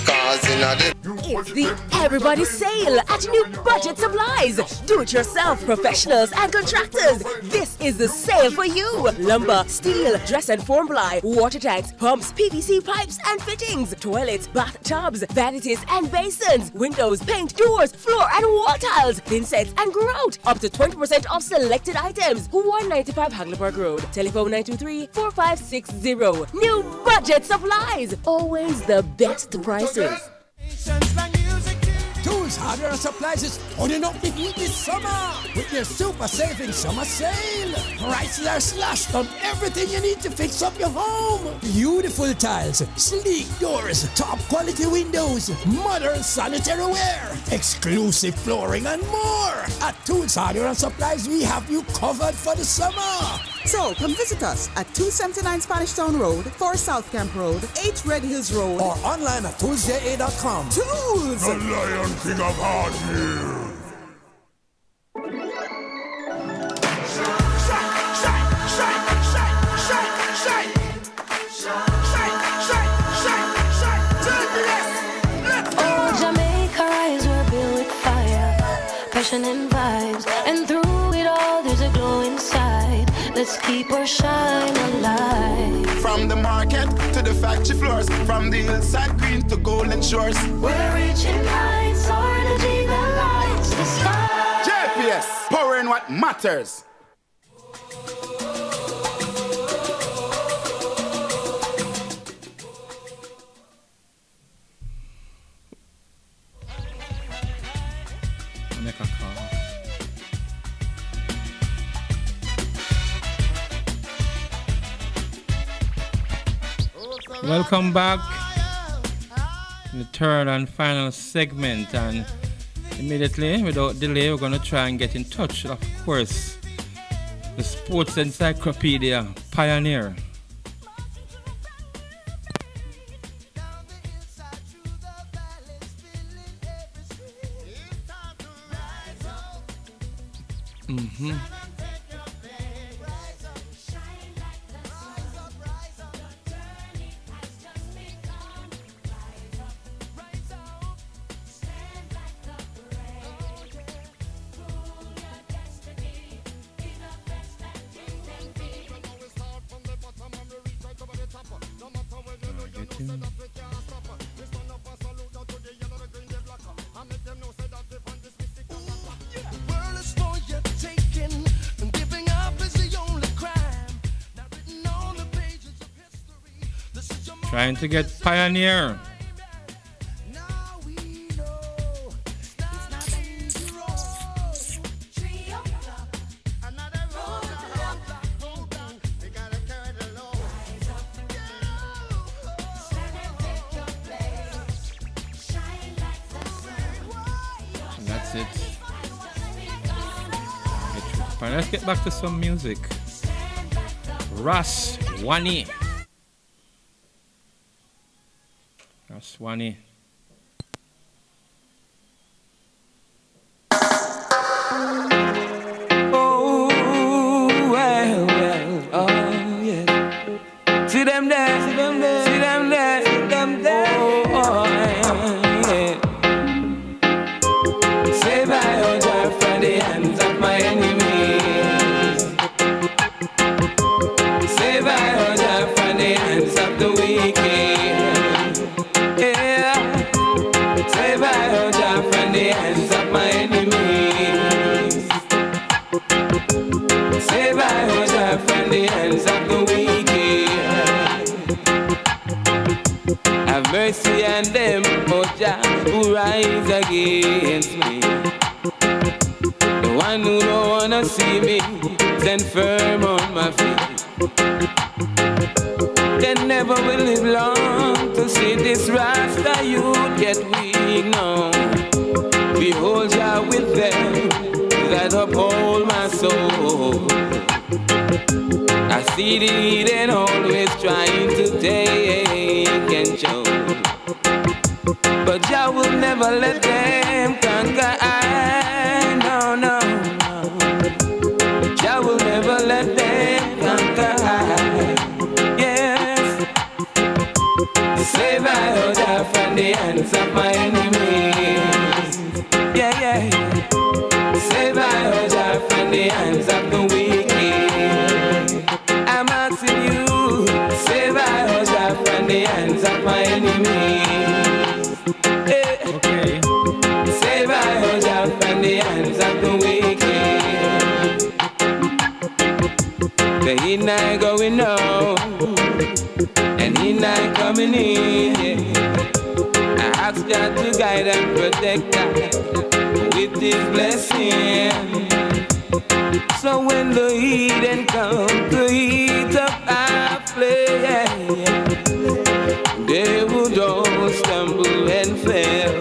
Cause in a the It's the Everybody Sale at New Budget Supplies. Do-it-yourself professionals and contractors. This is the sale for you. Lumber, steel, dress and form ply, water tanks, pumps, PVC pipes and fittings, toilets, bathtubs, vanities and basins, windows, paint, doors, floor and wall tiles, thin sets and grout. Up to 20% off selected items. 195 Hagleyburg Road. Telephone 923-4560. New Budget Supplies. Always the best prices. Tools, hardware and supplies is turning up the heat this summer with their super saving summer sale. Prices are slashed on everything you need to fix up your home. Beautiful tiles, sleek doors, top quality windows, modern sanitary ware, exclusive flooring and more. At Tools, hardware and supplies, we have you covered for the summer. So come visit us at 279 Spanish Town Road, 4 South Camp Road, 8 Red Hills Road, or online at toolsja.com. Tools! The Lion King of Hard Hills. Oh, Jamaica eyes were built with fire, passion and vibes, and through it all there's a glow inside. Let's keep our shine alive. From the market to the factory floors, from the hillside green to golden shores. We're reaching heights, our energy that lights the sky. JPS, powering what matters. Make a call. Welcome back in the third and final segment, and immediately, without delay, we're going to try and get in touch, of course, the Sports Encyclopedia pioneer. Trying to get Pioneer. And that's it. Let's get back to some music. Ras Wani. Swani. Oh, well, oh, yeah. See them there, see them there, see them there, see them there. Oh, yeah. Save my own joy from the hands of my enemies. Save my own joy from the hands of the wicked. Save my own joy from the hands of my enemies. Save my own joy from the hands of the wicked. Have mercy on them, O Jah, who rise against me. The one who don't wanna see me stand firm on my feet. They never will live long to see this Rasta youth get weak now. Behold Jah with them that uphold my soul. I see the heathen always trying to take control, but Jah will never let them conquer I. No, no, no. Jah will never let them conquer I. Save my own Jah from the hands of my enemies. Yeah, yeah. Save my own Jah from the hands of the wicked. I'm asking you, save my own Jah from the hands of my enemies. Hey. Okay. Save my own Jah from the hands of the wicked. The heat night going on. And he not coming in. I ask God to guide and protect us with His blessing. So when the heathen come to heat up our place, they would all stumble and fail.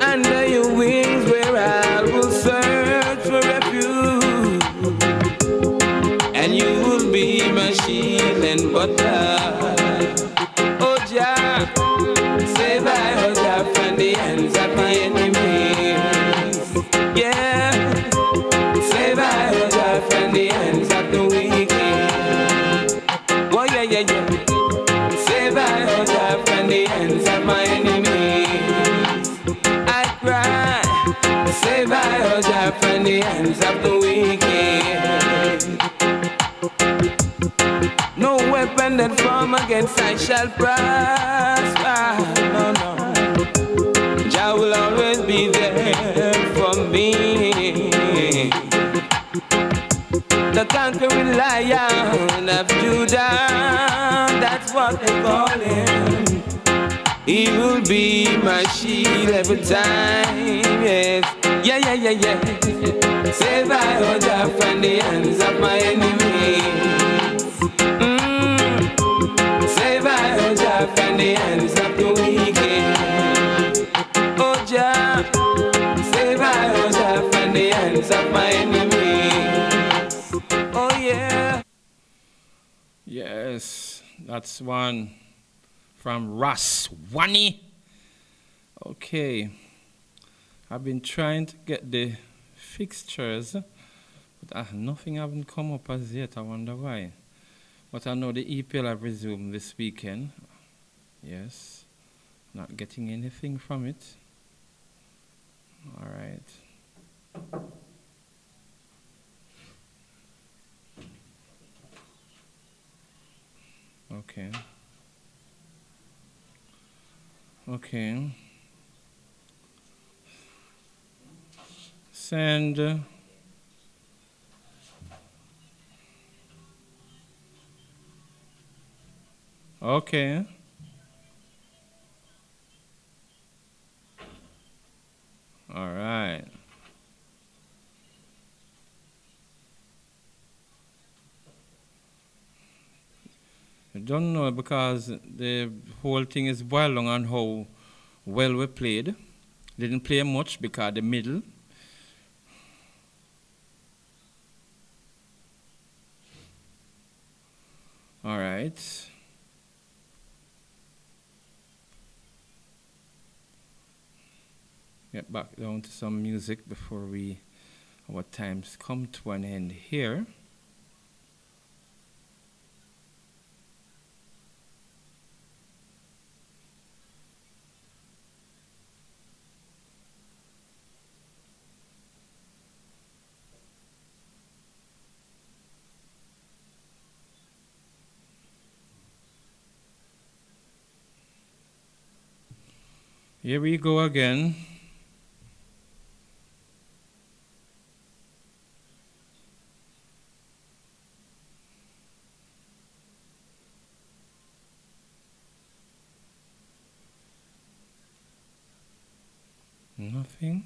Under your wings where I will search for refuge, and you will be my shield and buckler. Oh Jah, save my oh Jah from the hands of my enemies. Yeah, save my oh Jah from the hands of the wicked. Oh yeah, yeah, yeah. Save my oh Jah from the hands of my enemies. I cry, save my oh Jah from the hands of the wicked. No weapon that form against I shall prosper. No, no. Jah will always be there for me. The conquering Lion of Judah, that's what they call him. He will be my shield every time, yes. Yeah, yeah, yeah, yeah. Save my oh Jah from the hands of my enemies. Save my oh Jah from the hands of the wicked. Oh Jah, save my oh Jah from the hands of my enemies. Oh yeah. Yes, that's one from Ras Wani. Okay, I've been trying to get the fixtures, but nothing haven't come up as yet. I wonder why. But I know the EPL have resumed this weekend. Yes, not getting anything from it. All right. Okay. Okay. Send. Okay. All right. I don't know because the whole thing is boiled down on how well we played. Didn't play much because the middle. All right. Get back down to some music before our times come to an end here. Here we go again. Nothing.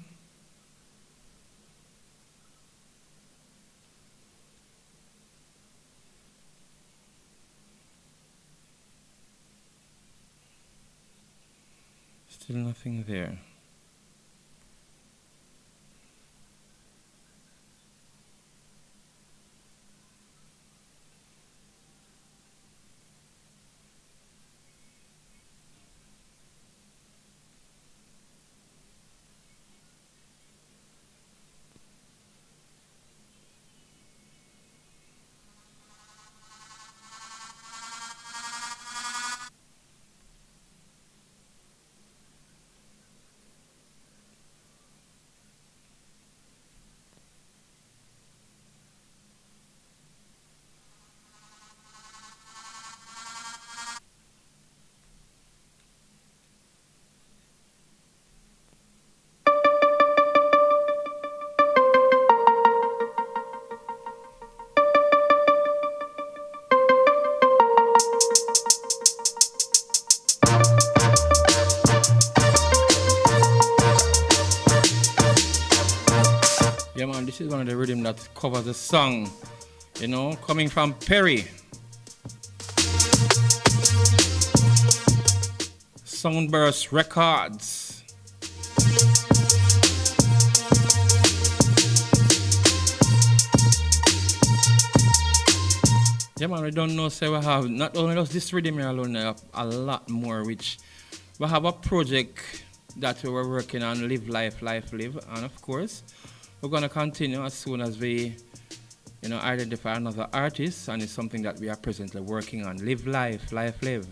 Still nothing there. Yeah, man, this is one of the rhythm that covers the song, you know, coming from Perry. Soundburst Records. Yeah, man, we don't know, say we have not only just this rhythm here alone, we have a lot more, which we have a project that we were working on, Live Life, Life Live, and of course, we're going to continue as soon as we, you know, identify another artist, and it's something that we are presently working on. Live Life, Life Live.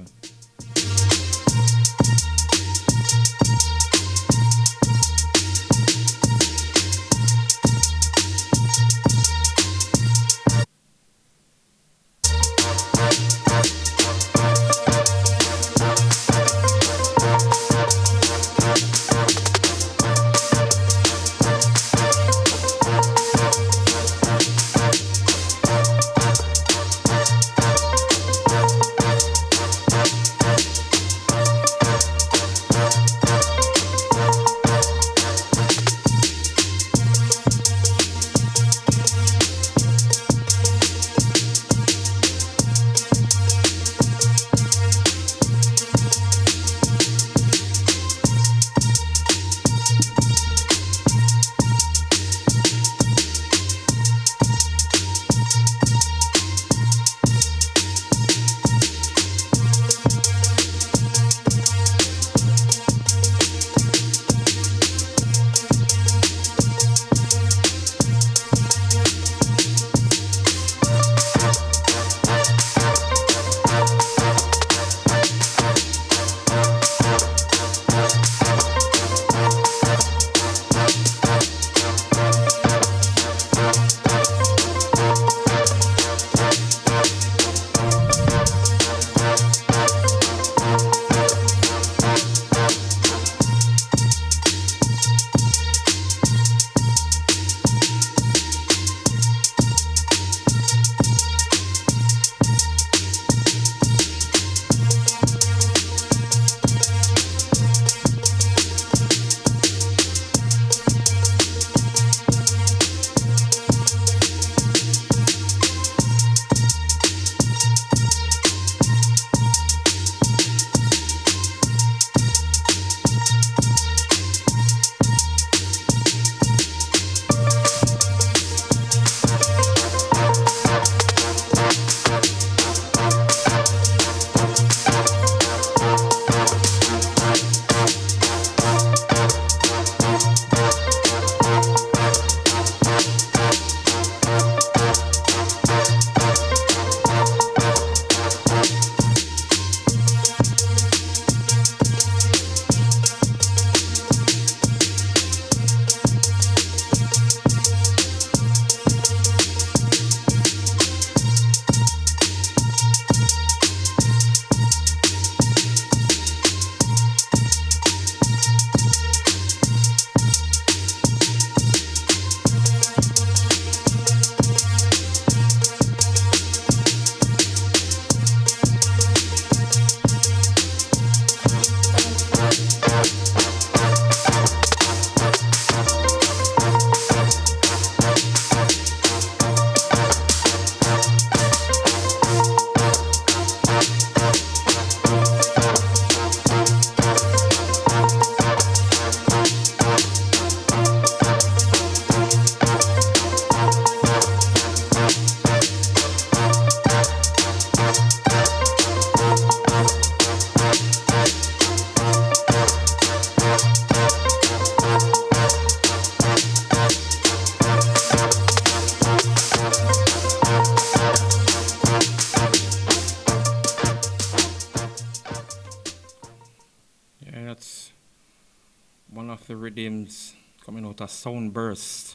one of the rhythms coming out of Soundburst.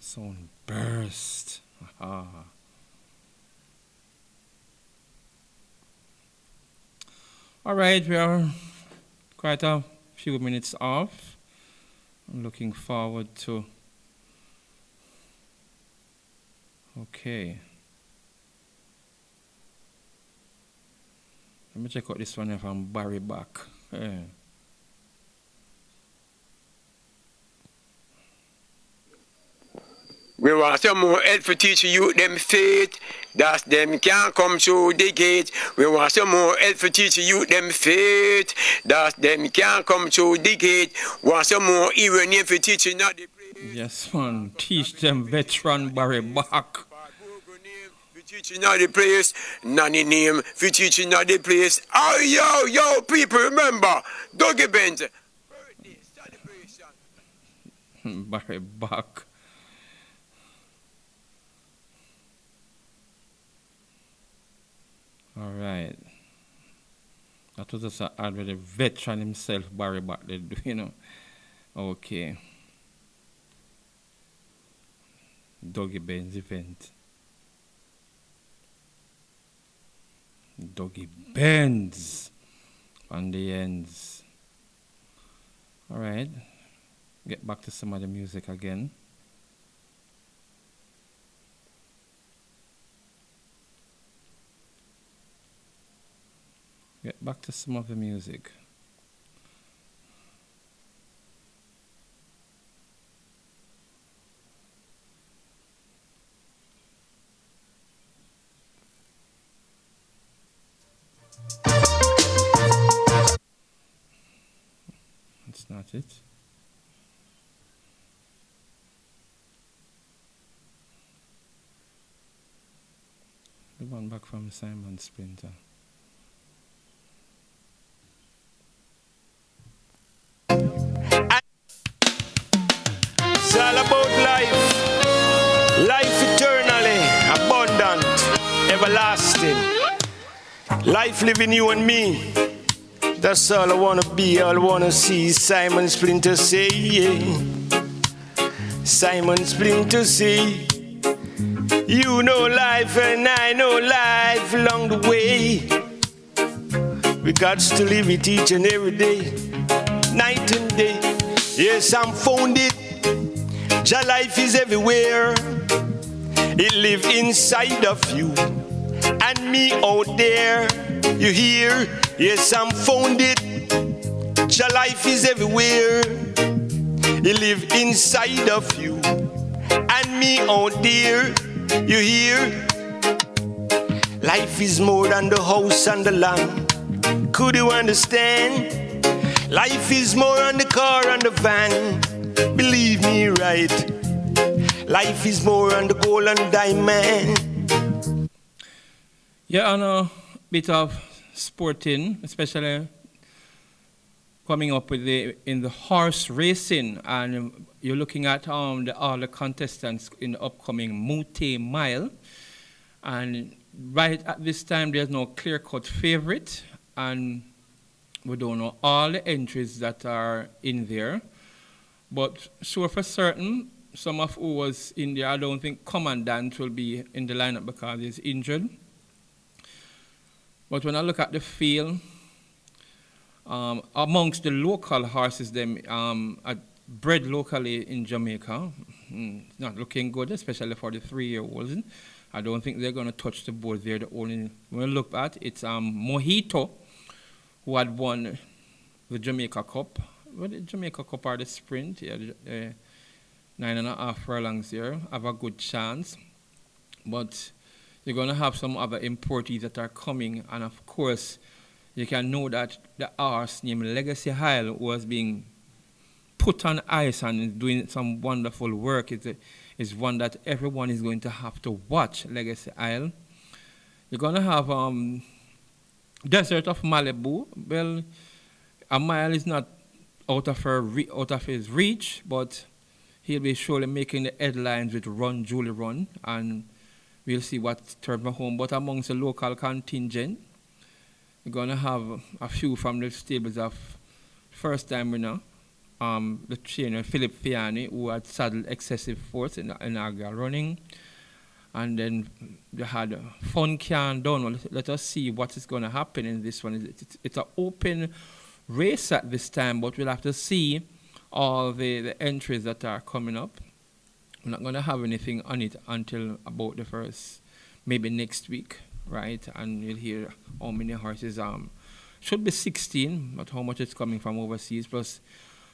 Soundburst. Aha. All right, we are quite a few minutes off. I'm looking forward to. Okay. Let me check out this one from Barry back. Yeah. We want some more help for teaching you them faith, that them can't come through the gate. We want some more help for teaching you them faith, that them can't come through the gate. Want some more uranium for teaching not the Yes, man. Teach them veteran Barry back. teaching out the place, nanny name for teaching out the place. Oh, yo, people, remember, Dougie Benz. Barry back. All right. That was just an ad with the veteran himself, Barry back, they do, you know. Okay. Dougie Benz event. Dougie Benz on the ends. All right. Get back to some of the music again. Get back to some of the music. That's not it. The one back from Simon Splinter. It's all about life. Life eternally, abundant, everlasting. Life living you and me. That's all I wanna be, all I wanna see. Simon Splinter say, yeah. Simon Splinter say, you know life and I know life along the way. We got to live it each and every day, night and day. Yes, I'm found it. Your life is everywhere. It live inside of you and me out there. You hear? Yes, I'm found it. Your life is everywhere. It live inside of you and me out there. You hear? Life is more than the house and the land. Could you understand? Life is more than the car and the van. Believe me right. Life is more than the gold and diamond. Yeah, and a bit of sporting, especially coming up with in the horse racing, and you're looking at all the contestants in the upcoming Mute Mile, and right at this time there's no clear-cut favorite, and we don't know all the entries that are in there, but sure for certain, some of who was in there, I don't think Commandant will be in the lineup because he's injured. But when I look at the field, amongst the local horses, them are bred locally in Jamaica, it's not looking good, especially for the 3-year-olds. I don't think they're going to touch the board there. The only when we look at it's Mojito, who had won the Jamaica Cup. Well, the Jamaica Cup or the sprint, yeah, 9.5 furlongs here, have a good chance. But you're going to have some other importees that are coming, and of course, you can know that the horse named Legacy Isle was being put on ice and is doing some wonderful work. It's one that everyone is going to have to watch, Legacy Isle. You're going to have Desert of Malibu. Well, a mile is not out of his reach, but he'll be surely making the headlines with Run, Julie Run, and we'll see what turns home. But amongst the local contingent, we're going to have a few from the stables of first-time winner, the trainer Philip Fiani, who had saddled excessive force in inaugural running. And then they had Fun Can Done. Let us see what is going to happen in this one. It's an open race at this time, but we'll have to see all the entries that are coming up. I'm not going to have anything on it until about the first, maybe next week, right? And you'll hear how many horses. Should be 16, but how much it's coming from overseas, plus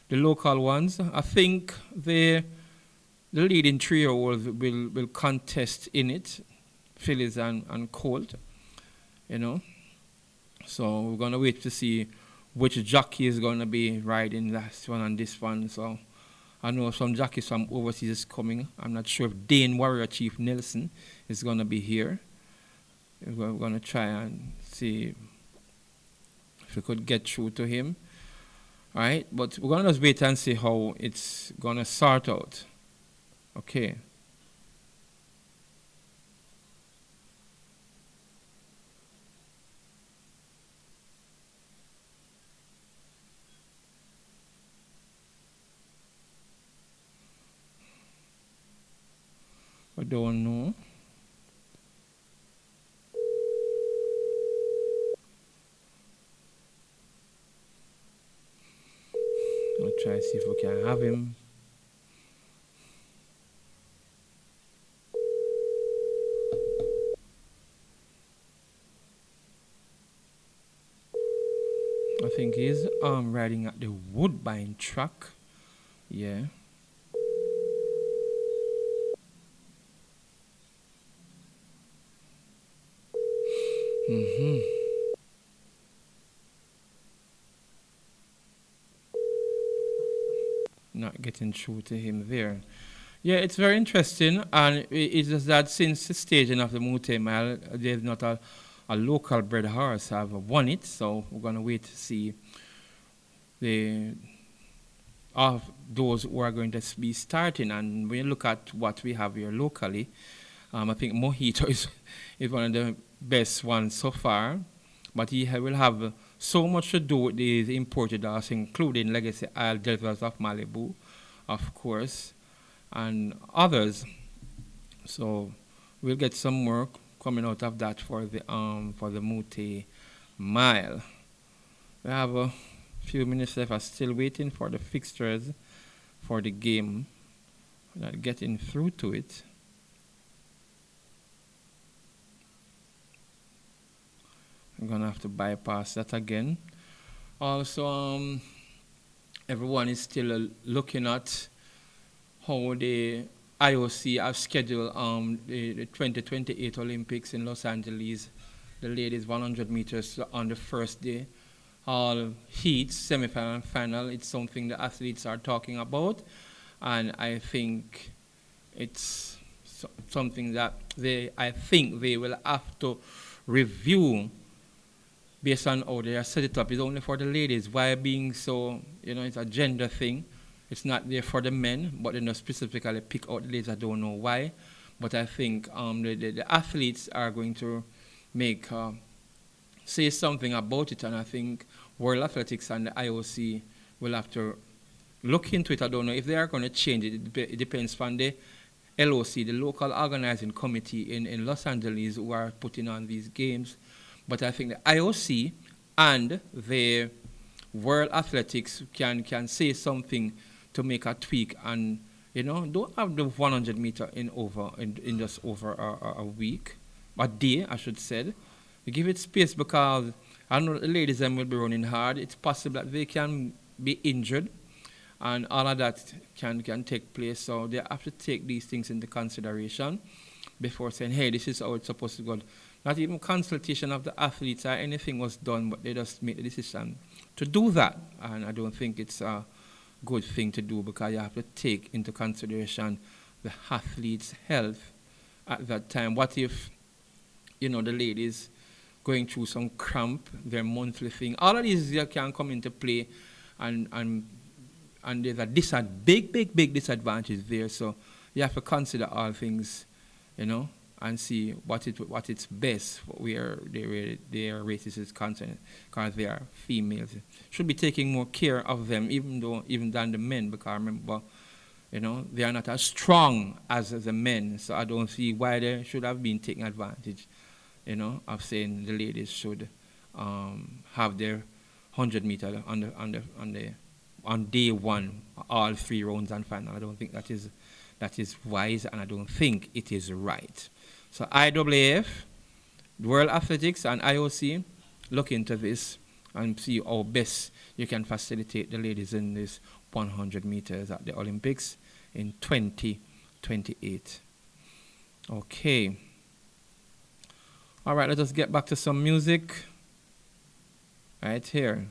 the local ones. I think the leading trio-year-olds will contest in it, fillies and colt, you know. So we're going to wait to see which jockey is going to be riding last one and this one. So I know some jockeys from overseas is coming. I'm not sure if Dane Warrior Chief Nelson is going to be here. We're going to try and see if we could get through to him. All right, but we're going to just wait and see how it's going to sort out. Okay. I don't know. I'll try to see if we can have him. I think he's riding at the Woodbine track. Yeah. Mm-hmm. Not getting through to him there. Yeah, it's very interesting, and it's just that since the staging of the Mute Mile, there's not a local bred horse have won it, so we're going to wait to see of those who are going to be starting. And when you look at what we have here locally, I think Mojito is one of the best ones so far, but he will have so much to do with these imported horses, including Legacy Isle Deltas of Malibu, of course, and others. So we'll get some more coming out of that for the Mute Mile. We have a few minutes left. I'm still waiting for the fixtures for the game. We're not getting through to it. I'm gonna have to bypass that again. Also, everyone is still looking at how the IOC have scheduled the 2028 Olympics in Los Angeles. The ladies 100 meters on the first day. All heats, semi-final and final, it's something the athletes are talking about. And I think it's something that I think they will have to review based on how they are set it up. It's only for the ladies. Why being so, it's a gender thing. It's not there for the men, but they don't specifically pick out the ladies. I don't know why. But I think the athletes are going to say something about it. And I think World Athletics and the IOC will have to look into it. I don't know if they are going to change it. It depends on the LOC, the local organizing committee in Los Angeles, who are putting on these games. But I think the IOC and the World Athletics can say something to make a tweak, and don't have the 100 meter in just over a week, a day, I should say. We give it space because I know the ladies them will be running hard. It's possible that they can be injured, and all of that can take place. So they have to take these things into consideration before saying, hey, this is how it's supposed to go. Not even consultation of the athletes or anything was done, but they just made the decision to do that. And I don't think it's a good thing to do, because you have to take into consideration the athlete's health at that time. What if, the ladies going through some cramp, their monthly thing? All of these can come into play, and there's a big disadvantage there. So you have to consider all things, and see what it's best where their races is concerned, because they are females. Should be taking more care of them, even than the men, because remember, they are not as strong as the men. So I don't see why they should have been taking advantage, of saying the ladies should have their 100-meter on day one, all 3 rounds and final. I don't think that is wise, and I don't think it is right. So IAAF, World Athletics, and IOC look into this and see how best you can facilitate the ladies in this 100 meters at the Olympics in 2028. Okay. All right, let us get back to some music right here.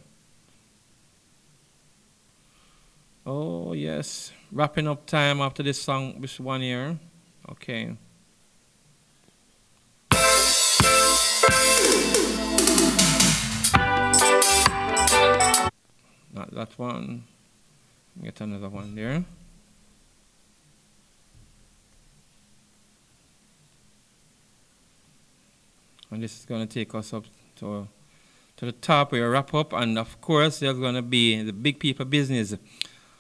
Oh, yes. Wrapping up time after this song, this one here. Okay. Not that one. Get another one there. And this is going to take us up to the top where we wrap up. And of course, there's going to be the big people business.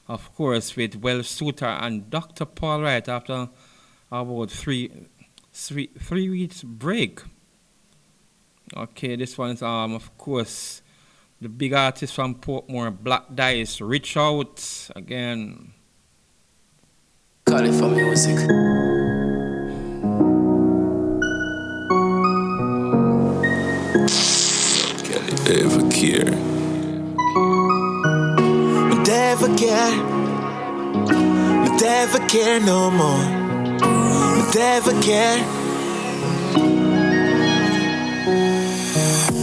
Of course, with Welsh Suter and Dr. Paul Wright after about three weeks break. Okay, this one is of course the big artist from Portmore, Black Dice, Reach Out again. Call it for music. Ever care? Me never care. Me never care no more. Me never care.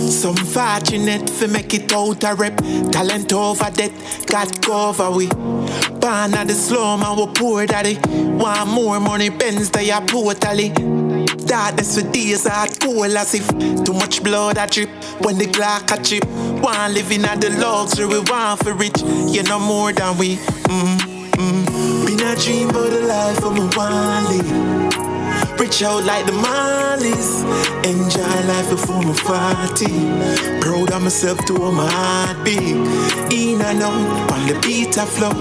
Some fortunate fi make it out a rep. Talent over death, God cover we. Born at the slum and we poor daddy. Want more money, Benz they are totally. Darkness for days hard cool as if too much blood a drip when the Glock a chip. Want living at the luxury, we want for rich. You know more than we. Been a dream about the life of my want live. Reach out like the Marleys. Enjoy life before my 40. Proud of myself to all my heart big. In and out, on the beat I flow.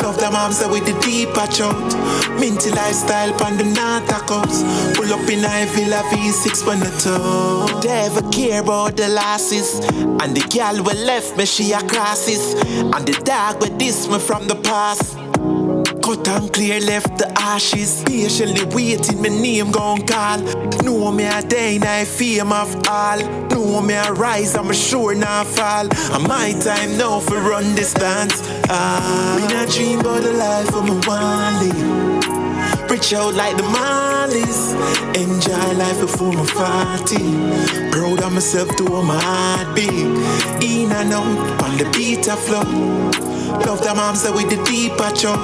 Love the moms that with the deeper throat. Minty lifestyle on the Natakos. Pull up in I Villa V6 on the toe. Never care about the losses. And the girl we left me, she a crosses. And the dog with this me from the past. Cut and clear, left the ashes. Patiently waiting, my name gon' call. Know me a day, I fame of all. Know me a rise, I'm sure not fall. And my time now for run this dance. Me not dream about the life of my one live. Reach out like the Marleys. Enjoy life before my 40. Proud of myself to all my heart big. In and out, on the beat I flow. Love the moms that with the deeper throat.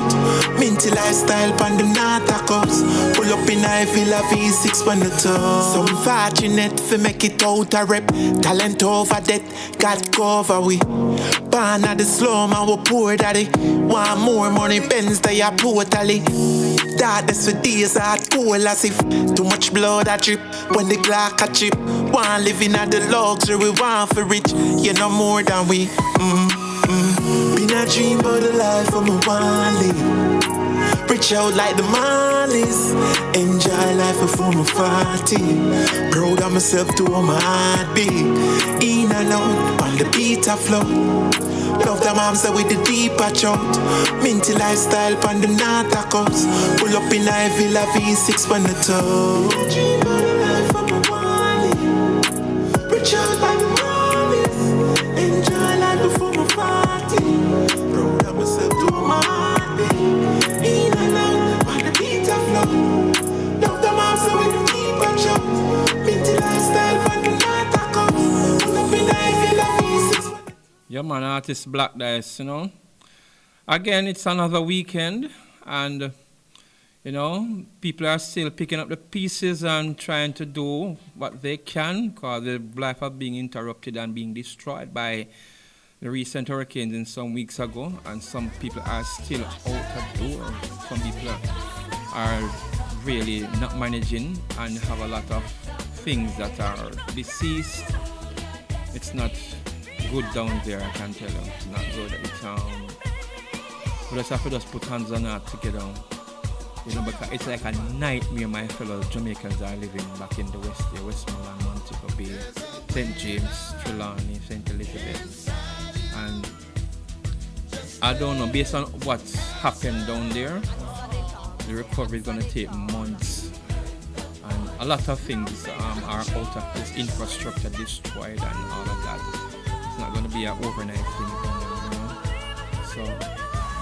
Minty lifestyle on the Natakos. Pull up in I Villa V6 on the toe. Some fortunate fi make it out a rep. Talent over death, God cover we. Born at the slum and we poor daddy. Want more money, Benz they are totally. Darkness for days hard cool as if too much blood a drip when the Glock a chip. Want living at the luxury, we want for rich. You know more than we. Been a dream about the life of my one live. Reach out like the Marleys. Enjoy life before my 40. Proud of myself to all my heart big. In and out, on the beat I flow. Love the moms that with the deeper throat. Minty lifestyle on the Natakos. Pull up in I Villa V6 on the toe. Dream about the life of my one live. Reach out like the Marleys. Enjoy life before my 40. Proud of myself to my heart beat. In and out, on the beat I flow. Love the moms that with the deeper throat. Minty lifestyle on the Natakos. Pull up in I Villa V6. Yeah, man, artist Black Dice, Again, it's another weekend, and, people are still picking up the pieces and trying to do what they can, because their life are being interrupted and being destroyed by the recent hurricanes in some weeks ago, and some people are still out the door. Some people are really not managing and have a lot of things that are deceased. It's not good down there, I can tell you. It's not good. We just have to just put hands on that together. You know, because it's like a nightmare my fellow Jamaicans are living back in the West here, Westmoreland, Montego Bay, St. James, Trelawney, St. Elizabeth. And I don't know, based on what's happened down there, the recovery is going to take months. And a lot of things are out of this infrastructure destroyed and all of that. It's not going to be an overnight thing, you know. So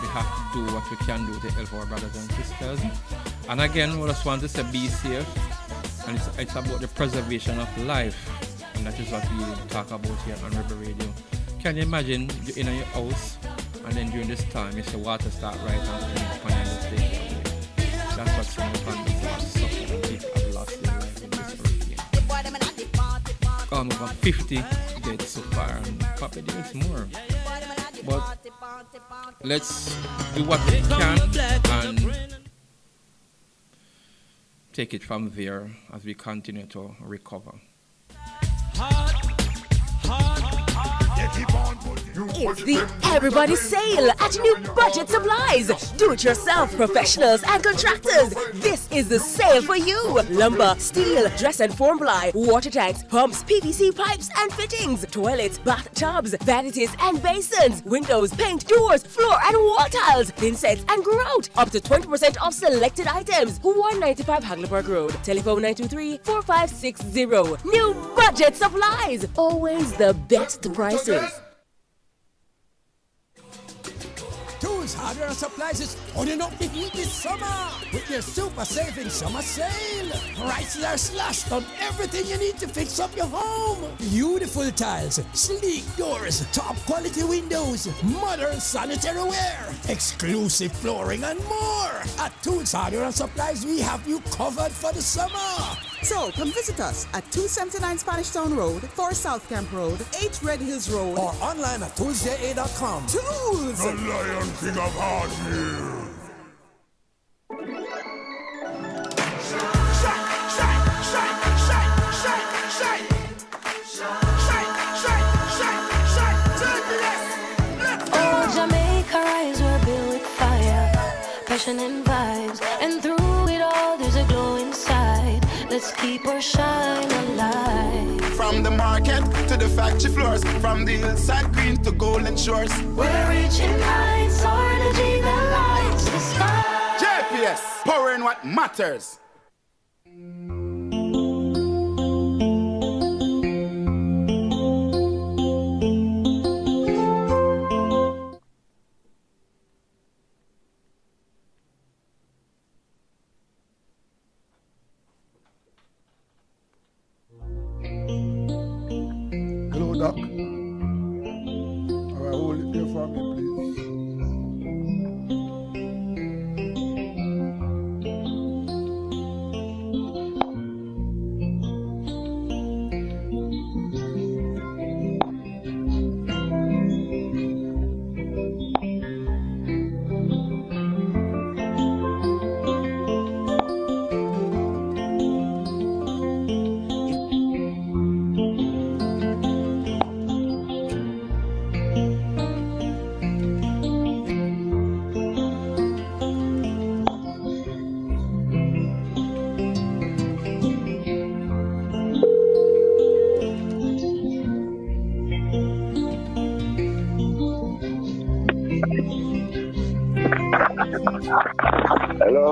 we have to do what we can do to help our brothers and sisters. And again, we just want to say be safe. And it's about the preservation of life. And that is what we talk about here on Rebel Radio. Can you imagine you're in your house and then during this time you see water start right on the station? That's what some of the have suffered and people have lost their life in this hurricane. Gone over 50 dead so far and probably there's more. But let's do what we can and take it from there as we continue to recover. It's the Everybody Sale at New Budget Supplies. Do-it-yourself professionals and contractors. This is the sale for you. Lumber, steel, dress and form ply, water tanks, pumps, PVC pipes and fittings, toilets, bathtubs, vanities and basins, windows, paint, doors, floor and wall tiles, thin sets and grout. Up to 20% off selected items. 195 Hagleyburg Road. Telephone 923-4560. New Budget Supplies. Always the best prices. Tools, hardware, and supplies is turning up the heat this summer with their super saving summer sale. Prices are slashed on everything you need to fix up your home. Beautiful tiles, sleek doors, top quality windows, modern sanitary ware, exclusive flooring, and more. At Tools, hardware, and supplies, we have you covered for the summer. So come visit us at 279 Spanish Town Road, 4 South Camp Road, 8 Red Hills Road, or online at toolsja.com. Tools! The Lion King of Hardware. Oh, Jamaica rise, we're built with fire, passion and vibes, and through it all there's a glow inside. Let's keep our shine alive. From the market to the factory floors, from the hillside green to golden shores, we're reaching heights, our energy that lights the sky. JPS, powering what matters. Hello, Doc. All right, hold it there for me, please. Hello.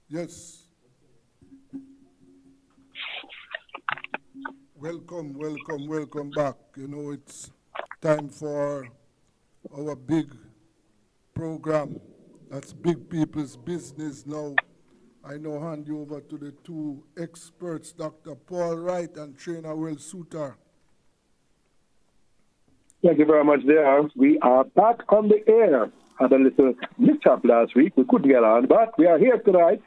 Yes. Welcome back. You know, it's time for our big program. That's Big People's Business now. I now hand you over to the two experts, Dr. Paul Wright and trainer Will Suter. Thank you very much there. We are back on the air. Had a little mix-up last week. We couldn't get on, but we are here tonight,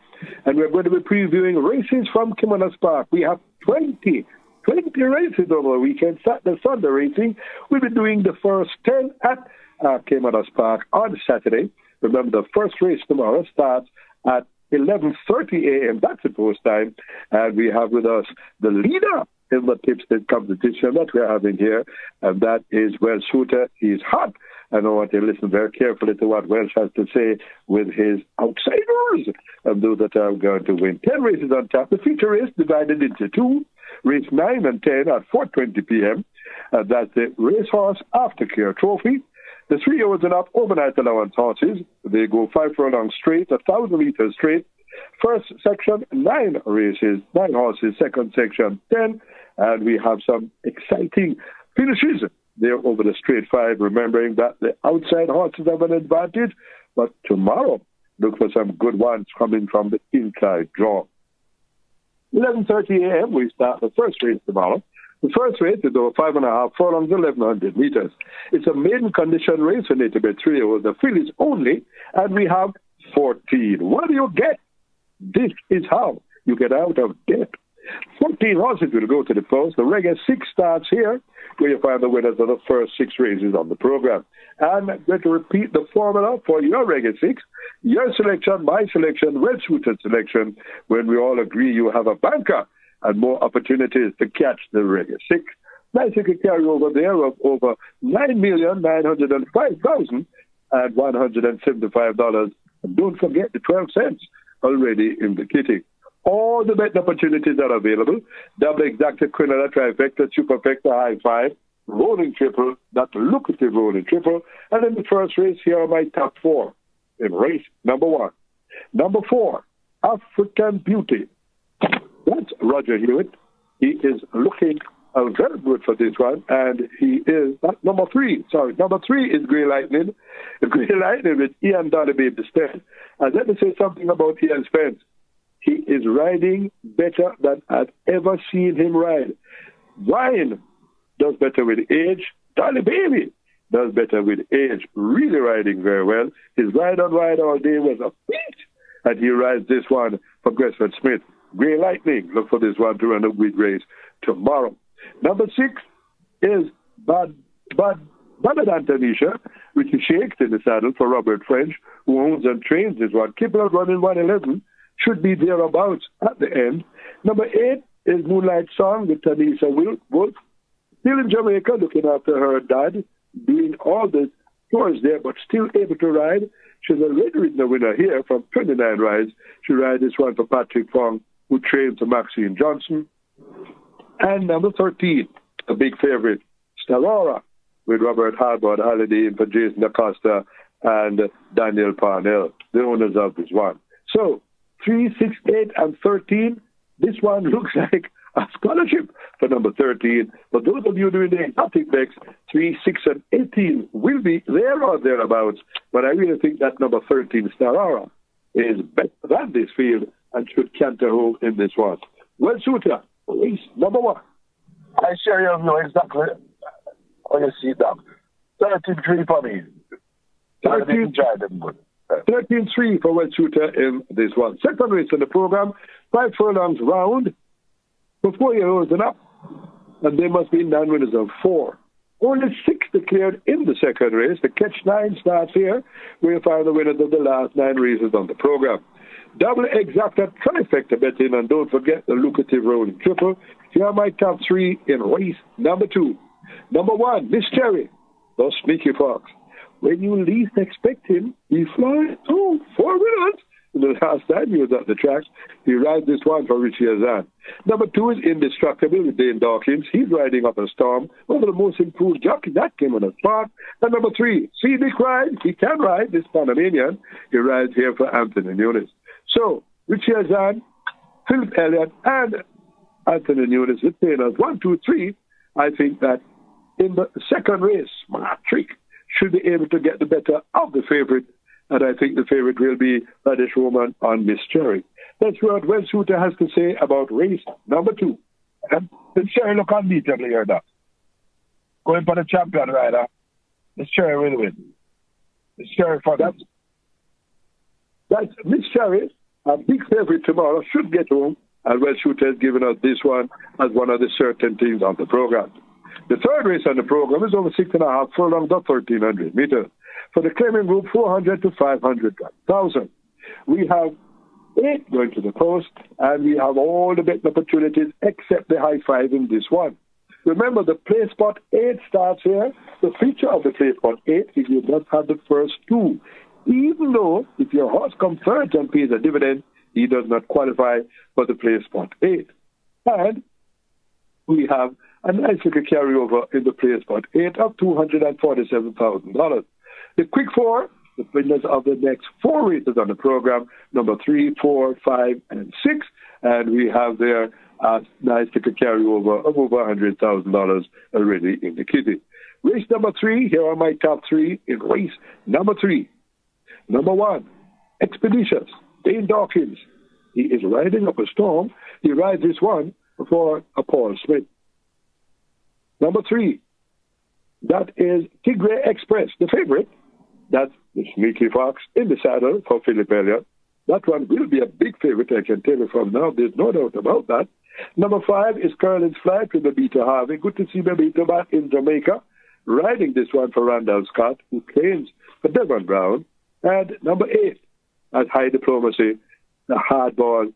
and we're going to be previewing races from Kimonos Park. We have 20 races over the weekend. Saturday, Sunday racing. We'll be doing the first 10 at Kimonos Park on Saturday. Remember, the first race tomorrow starts at 11:30 a.m. That's the post time. And we have with us the leader in the tipstick competition that we're having here, and that is Welsh Shooter. He's hot. And I want you to listen very carefully to what Welsh has to say with his outsiders and those that are going to win. 10 races on tap. The feature is divided into two. Race 9 and 10 at 4:20 p.m. That's the Racehorse Aftercare Trophy. The 3-year-olds and up overnight allowance horses. They go 5 furlongs straight, 1,000 meters straight. First section, 9 races, 9 horses. Second section, 10. And we have some exciting finishes there over the straight 5, remembering that the outside horses have an advantage. But tomorrow, look for some good ones coming from the inside draw. 11:30 a.m., we start the first race tomorrow. The first race is over 5.5 furlongs, 1,100 meters. It's a maiden condition race for native 3-year-olds, the fillies only, and we have 14. What do you get? This is how you get out of debt. 14 horses will go to the post. The Reggae 6 starts here, where you find the winners of the first 6 races on the program. And I'm going to repeat the formula for your Reggae 6. Your selection, my selection, Red Shooter selection. When we all agree you have a banker and more opportunities to catch the Reggae 6. Nice you can carry over there of over $9,905,175. And don't forget the 12 cents already in the kitty. All the betting opportunities are available. Double exacta, quinella, trifecta, superfecta, high five, rolling triple, that lucrative rolling triple. And in the first race, here are my top 4 in race number 1. Number 4, African Beauty. That's Roger Hewitt. He is looking very good for this one. And he is, number 3 is Grey Lightning. Grey Lightning with Ian Donoghue instead. And let me say something about Ian Spence. He is riding better than I've ever seen him ride. Ryan does better with age. Dolly Baby does better with age. Really riding very well. His ride on ride all day was a feat. And he rides this one for Gresford Smith. Grey Lightning. Look for this one to run a big race tomorrow. Number 6 is Bad Antonisha, which is shakes in the saddle for Robert French, who owns and trains this one. Kipler running 111. Should be thereabouts at the end. Number 8 is Moonlight Song with Tanisha Wolf. Still in Jamaica, looking after her dad, doing all the tours there, but still able to ride. She's already ridden a winner here from 29 rides. She rides this one for Patrick Fong, who trains for Maxine Johnson. And number 13, a big favorite, Starora, with Robert Harbord, Holiday in for Jason Acosta and Daniel Parnell, the owners of this one. So, 3, 6, 8, and 13. This one looks like a scholarship for number 13. For those of you doing the exotic bets, 3, 6, and 18 will be there or thereabouts. But I really think that number 13, Starara, is better than this field and should canter home in this one. Well, Shooter, race number 1. I sure you know exactly how you see that. 13-3 for me. 13-3 for West Shooter in this one. Second race in the program, 5 furlongs round for 4-year-olds and up. And there must be 9 winners of 4. Only 6 declared in the second race. The Catch 9 starts here. We'll find the winners of the last 9 races on the program. Double exacta trifecta betting, and don't forget the lucrative rolling triple. Here are my top 3 in race number 2. Number 1, Miss Cherry, the Sneaky Fox. When you least expect him, he flies. 4 winners. The last time he was at the track, he rides this one for Richie Azan. Number 2 is Indestructible with Dane Dawkins. He's riding up a storm. One of the most improved jockeys that came on a spot. And number 3, Scenic Ride. He can ride this Panamanian. He rides here for Anthony Nunes. So, Richie Azan, Philip Elliott, and Anthony Nunes with trainers 1, 2, 3. I think that in the second race, Smart Trick should be able to get the better of the favorite. And I think the favorite will be Radish Roman on Miss Cherry. Let's hear what Well Shooter has to say about race number 2. The Cherry look unbeatable here, Doc. Going for the champion rider. The Cherry will win. The Cherry for that. That's Miss Cherry, a big favorite tomorrow, should get home. And Well Shooter has given us this one as one of the certain things on the program. The third race on the program is over 6.5 furlongs of 1,300 meters. For the claiming group, 400 to 500,000. We have 8 going to the post, and we have all the betting opportunities except the high five in this one. Remember, the play spot 8 starts here. The feature of the play spot 8 is you must have the first 2. Even though if your horse comes third and pays a dividend, he does not qualify for the play spot 8. And we have a nice little carryover in the play spot 8 of $247,000. The quick 4, the winners of the next 4 races on the program, number 3, 4, 5, and 6. And we have there a nice little carryover of over $100,000 already in the kitty. Race number 3, here are my top 3 in race number 3. Number 1, Expeditious, Dane Dawkins. He is riding up a storm. He rides this one for a Paul Smith. Number 3, that is Tigre Express, the favorite. That's the Sneaky Fox in the saddle for Philip Elliott. That one will be a big favorite, I can tell you from now. There's no doubt about that. Number 5 is Curlin's Flight with Babito Harvey. Good to see Babito back in Jamaica, riding this one for Randall Scott, who claims for Devon Brown. And number 8, as High Diplomacy, the hardball,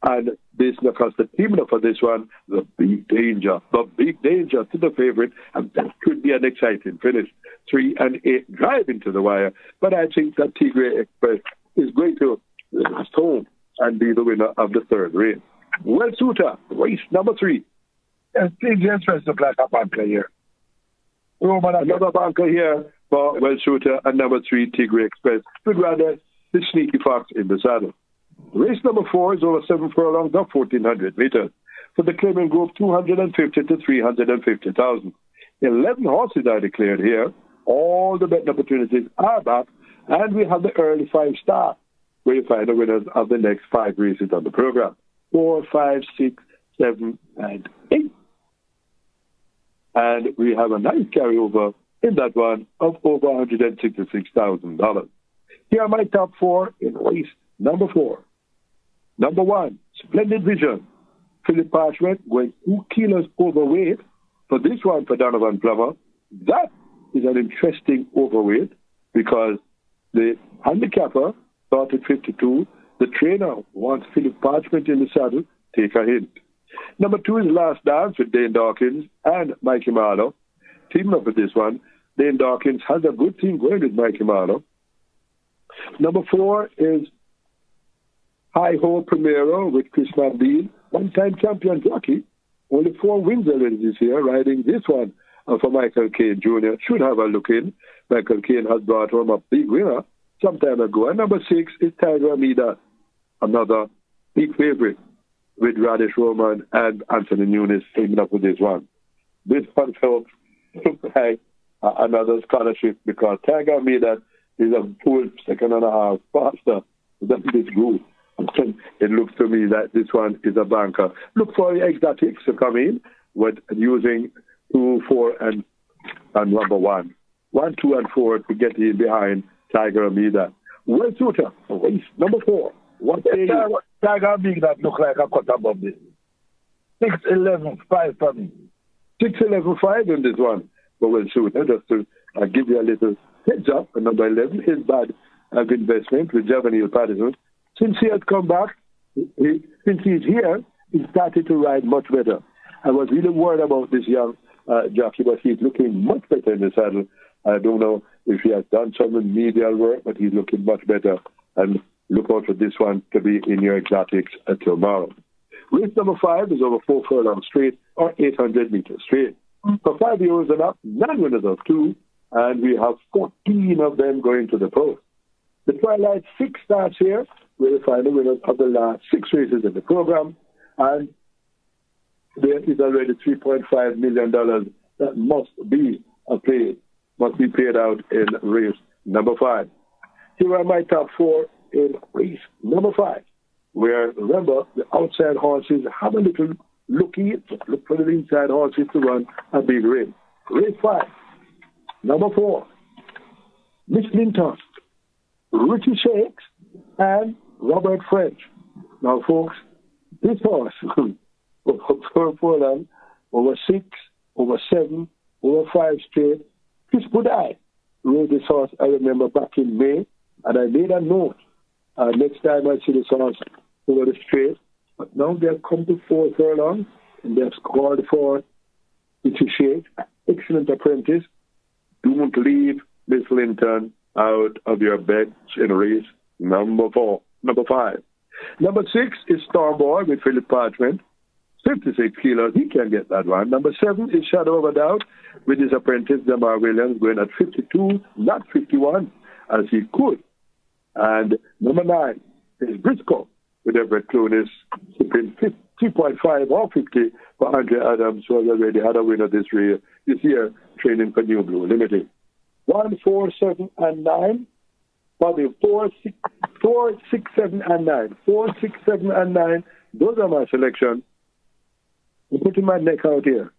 and this, because the team for this one, the big danger to the favorite, and that could be an exciting finish. 3 and 8 drive into the wire, but I think that Tigre Express is going to last home and be the winner of the third race. Well Suitor, race number 3. Yes, Tigre Express look like a banker here. Another banker here for Well Shooter, and number 3, Tigre Express. Would rather the Sneaky Fox in the saddle. Race number 4 is over 7 furlongs of 1,400 meters. For the claiming group, 250 to 350,000. 11 horses are declared here. All the betting opportunities are back, and we have the early 5-star, where you find the winners of the next 5 races on the program. 4, 5, 6, 7, and 8. And we have a nice carryover in that one of over $166,000. Here are my top 4 in race number 4. Number 1, Splendid Vision. Philip Parchment going 2 kilos overweight. For this one, for Donovan Plummer, that is an interesting overweight because the handicapper started 52. The trainer wants Philip Parchment in the saddle. Take a hint. Number 2 is Last Dance with Dane Dawkins and Mikey Marlowe. Teaming up with this one. Dane Dawkins has a good team going with Mikey Marlowe. Number 4 is High Ho Primero with Chris Mandine, one-time champion jockey. Only 4 wins already this year, riding this one for Michael Caine Jr. Should have a look in. Michael Caine has brought home a big winner some time ago. And number 6 is Tiger Amida, another big favorite with Radish Roman and Anthony Nunes teaming up with this one. This one folks looks like another scholarship because Tiger Amida is a full 2.5 faster than this group. It looks to me that this one is a banker. Look for exotics to come in with using 2, 4, and number 1. 1, 2, and 4 to get in behind Tiger Amida. Well Suitor, race number 4. What Tiger Amida look like a cut above this. 6-11-5 for me. 6-11-5 in this one. But Well Suitor, just to give you a little heads up, number 11 is Bad Investment with Javanil Patterson. Since he has come back, since he's here, he started to ride much better. I was really worried about this young jockey, but he's looking much better in the saddle. I don't know if he has done some remedial work, but he's looking much better. And look out for this one to be in your exotics tomorrow. Race number 5 is over 4 furlongs straight or 800 meters straight. For 5 years and up, 9 winners of 2, and we have 14 of them going to the post. The Twilight 6 starts here. We'll find the winners of the last 6 races in the program, and there is already $3.5 million that must be paid out in race number 5. Here are my top 4 in race number 5. where, remember, the outside horses have a little looky. Look for the inside horses to run a big race. Race 5. Number 4. Miss Linton, Richie Shakes, and Robert French. Now, folks, this horse, for them, over 6, over 7, over 5 straight. Chris Budai rode this horse, I remember, back in May, and I made a note. Next time I see this horse over the straight. But now they have come to 4 furlongs, and they have scored for Richie Shakes. Excellent apprentice. Don't leave Miss Linton out of your bench in race number 5. Number 6 is Starboy with Philip Parchment, 56 kilos. He can get that one. Number 7 is Shadow of a Doubt with his apprentice, Demar Williams, going at 52, not 51, as he could. And number 9 is Briscoe with Everett Clunis, sipping 3.5 or 50 for Andre Adams, who has already had a winner this year, training for New Blue Limited. 1, 4, 7, and 9. Probably 4, 6, 7, and 9. 4, 6, 7, and 9. Those are my selections. I'm putting my neck out here.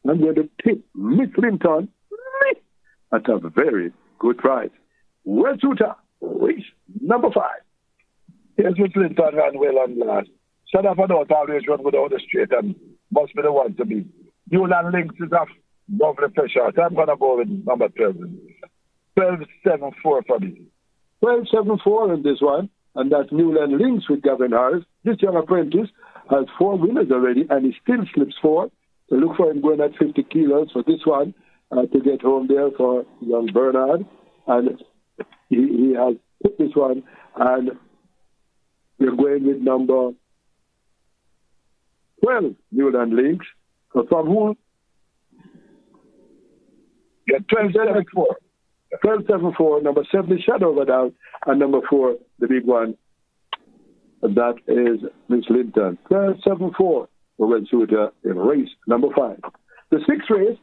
I'm going to tip Miss Linton at a very good price. Well, Suta, race number 5. Yes, Miss Linton ran well on last. Shut up and out, always run without the straight and must be the one to beat. Newland Links is off lovely pressure. So I'm going to go with number 12. 12-7-4 for me. 12-7-4 in this one, and that's Newland Links with Gavin Harris. This young apprentice has 4 winners already, and he still slips 4. So look for him going at 50 kilos for this one to get home there for young Bernard. And he has put this one, and we're going with number 12, Newland Links. So from who? Yeah, 12-7-4. 12-7-4, number 7 is Shadow of a Doubt, and number 4, the big one, and that is Miss Linton. 12-7-4 for Wensuta in race number 5. The 6th race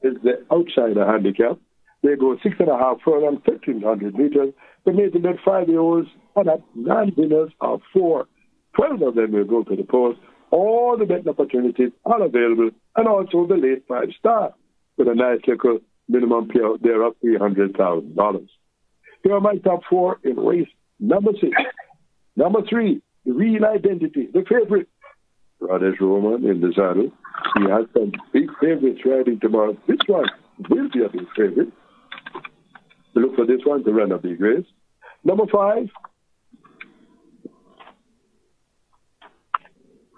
is the outsider handicap. They go 6.5 furlong, 1,300 meters. The maiden bet 5-year-olds, and at 9 winners of 4. 12 of them will go to the post. All the betting opportunities are available, and also the late 5-star with a nice little minimum payout there of $300,000. Here are my top 4 in race number 6. Number 3, the Real Identity, the favorite. Radesh Roman in the saddle. He has some big favorites riding tomorrow. This one will be a big favorite. So look for this one to run a big race. Number 5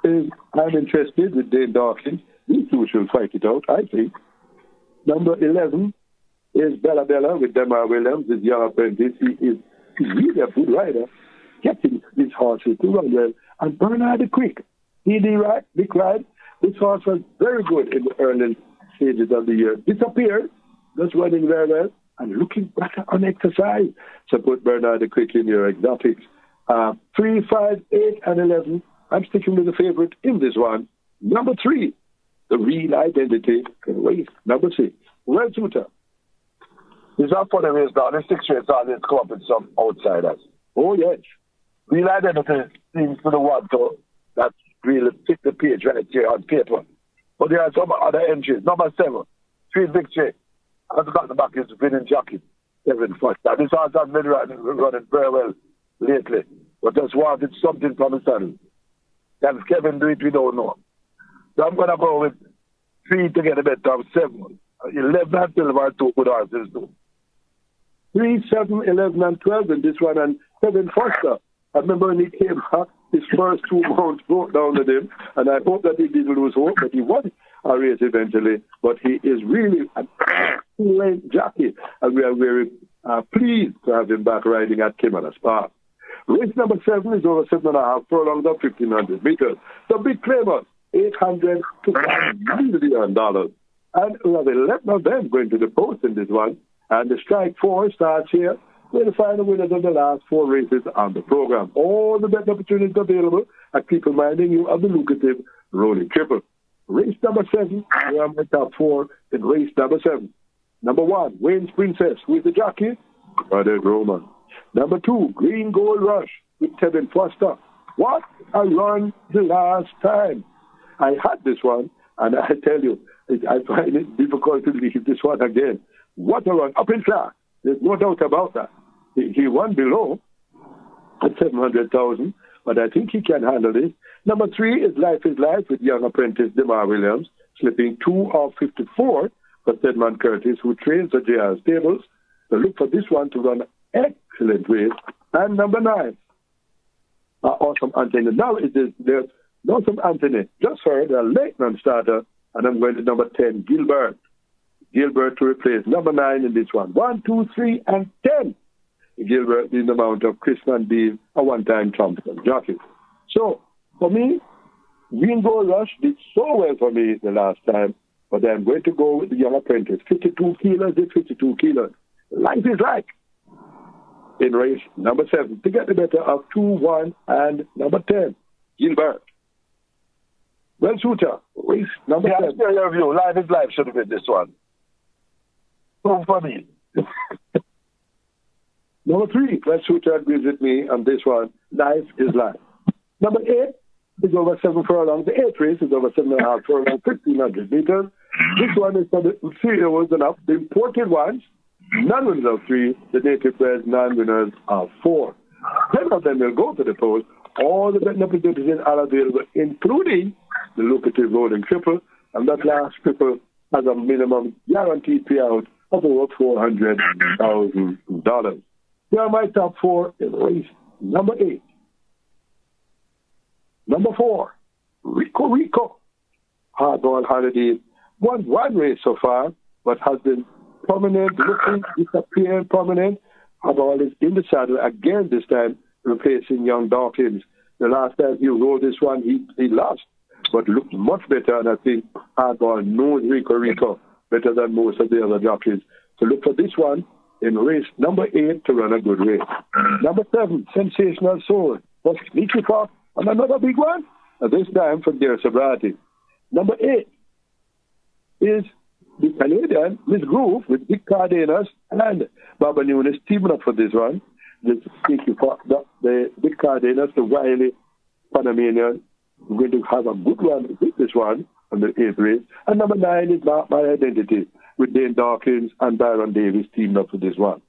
is I'm interested with Dane Dawkins. These two shall fight it out, I think. Number 11 is Bella Bella with Demar Williams, his young apprentice. He's really a good rider, getting these horses to run well. And Bernard the Quick, he did right, big ride. This horse was very good in the early stages of the year. Disappeared, just running very well, and looking better on exercise. So put Bernard the Quick in your exotics. 3, 5, 8, and 11. I'm sticking with the favorite in this one. Number 3. The Real Identity in race number 6. Red Suter. He's up for the race now. The 6 race always come up with some outsiders. Oh, yes. Real Identity seems to the one that really fit the page right here on paper. But there are some other entries. Number 7, 3 victory. I've got the back is winning jockey. 7 first. Now, this horse has been running very well lately. But just wanted something from the saddle. Can Kevin do it? We don't know. So I'm going to go with 3 to get a bet of 7. 11 and 12 are 2 good horses too. 3, 7, 11, and 12 in this one, and 7 Foster. I remember when he came back, his first 2 mounts broke down with him, and I hope that he didn't lose hope, but he won a race eventually. But he is really an excellent jockey, and we are very pleased to have him back riding at Kimana Park. Race number 7 is over 7.5 furlongs of 1,500 meters. The big claimers, $800 to $1 million. And we have 11 of them going to the post in this one. And the strike 4 starts here. We'll find the winners of the last 4 races on the program. All the betting opportunities available. I keep reminding you of the lucrative rolling triple. Race number 7, we are my top 4 in race number 7. Number 1, Wayne's Princess with the jockey, Radesh Roman. Number 2, Green Gold Rush with Tevin Foster. What a run the last time. I had this one, and I tell you, I find it difficult to leave this one again. What a run. Up in class. There's no doubt about that. He won below at 700,000, but I think he can handle it. Number 3 is Life is Life with young apprentice DeMar Williams, slipping 2 of 54 for Stedman Curtis, who trains the JR stables. So look for this one to run excellent race. And number 9, Awesome Anthony. Now there's Awesome Anthony. Just heard a late non-starter, and I'm going to number 10, Gilbert. Gilbert to replace number 9 in this one. 1, 2, 3, and 10. Gilbert in the amount of Chris Van Deel, a one-time champion jockey. So, for me, Green Gold Rush did so well for me the last time, but I'm going to go with the young apprentice. 52 kilos is 52 kilos. Life is like. In race number 7, to get the better of 2, 1, and number 10, Gilbert. Well, Shooter, race number 7. Yeah, your view. Life is Life should have been this one. So for me. Number 3, West Shooter agrees with me on this one. Life is Life. Number 8 is over 7 furlongs. The 8th race is over 7.5 furlongs, 1,500 meters. This one is for the 3-year-olds and up. The imported ones, non-winners of 3. The native bred non-winners of 4. 10 of them will go to the post. All the betting opportunities are available, including the lucrative rolling triple. And that last triple has a minimum guaranteed payout of over $400,000. Here are my top 4 in race number 8. Number 4, Rico. Hardball Holiday won 1 race so far, but has been prominent, looking, disappearing prominent. Hardball is in the saddle again this time, replacing young Dawkins. The last time he rode this one, he lost, but looked much better, and I think Hardball knows Rico better than most of the other jockeys. So look for this one in race number 8 to run a good race. Number 7, Sensational Soul. Was Sneaky Fox and another big one, and this time from their sobriety. Number 8 is the Canadian Miss Groove with Dick Cardenas and Baba Nunes teaming up for this one. The Sneaky Fox, the Dick Cardenas, the wily Panamanian, we're going to have a good one with this one on the 8th race. And number 9 is Mark My Identity with Dane Dawkins and Byron Davis teamed up for this one.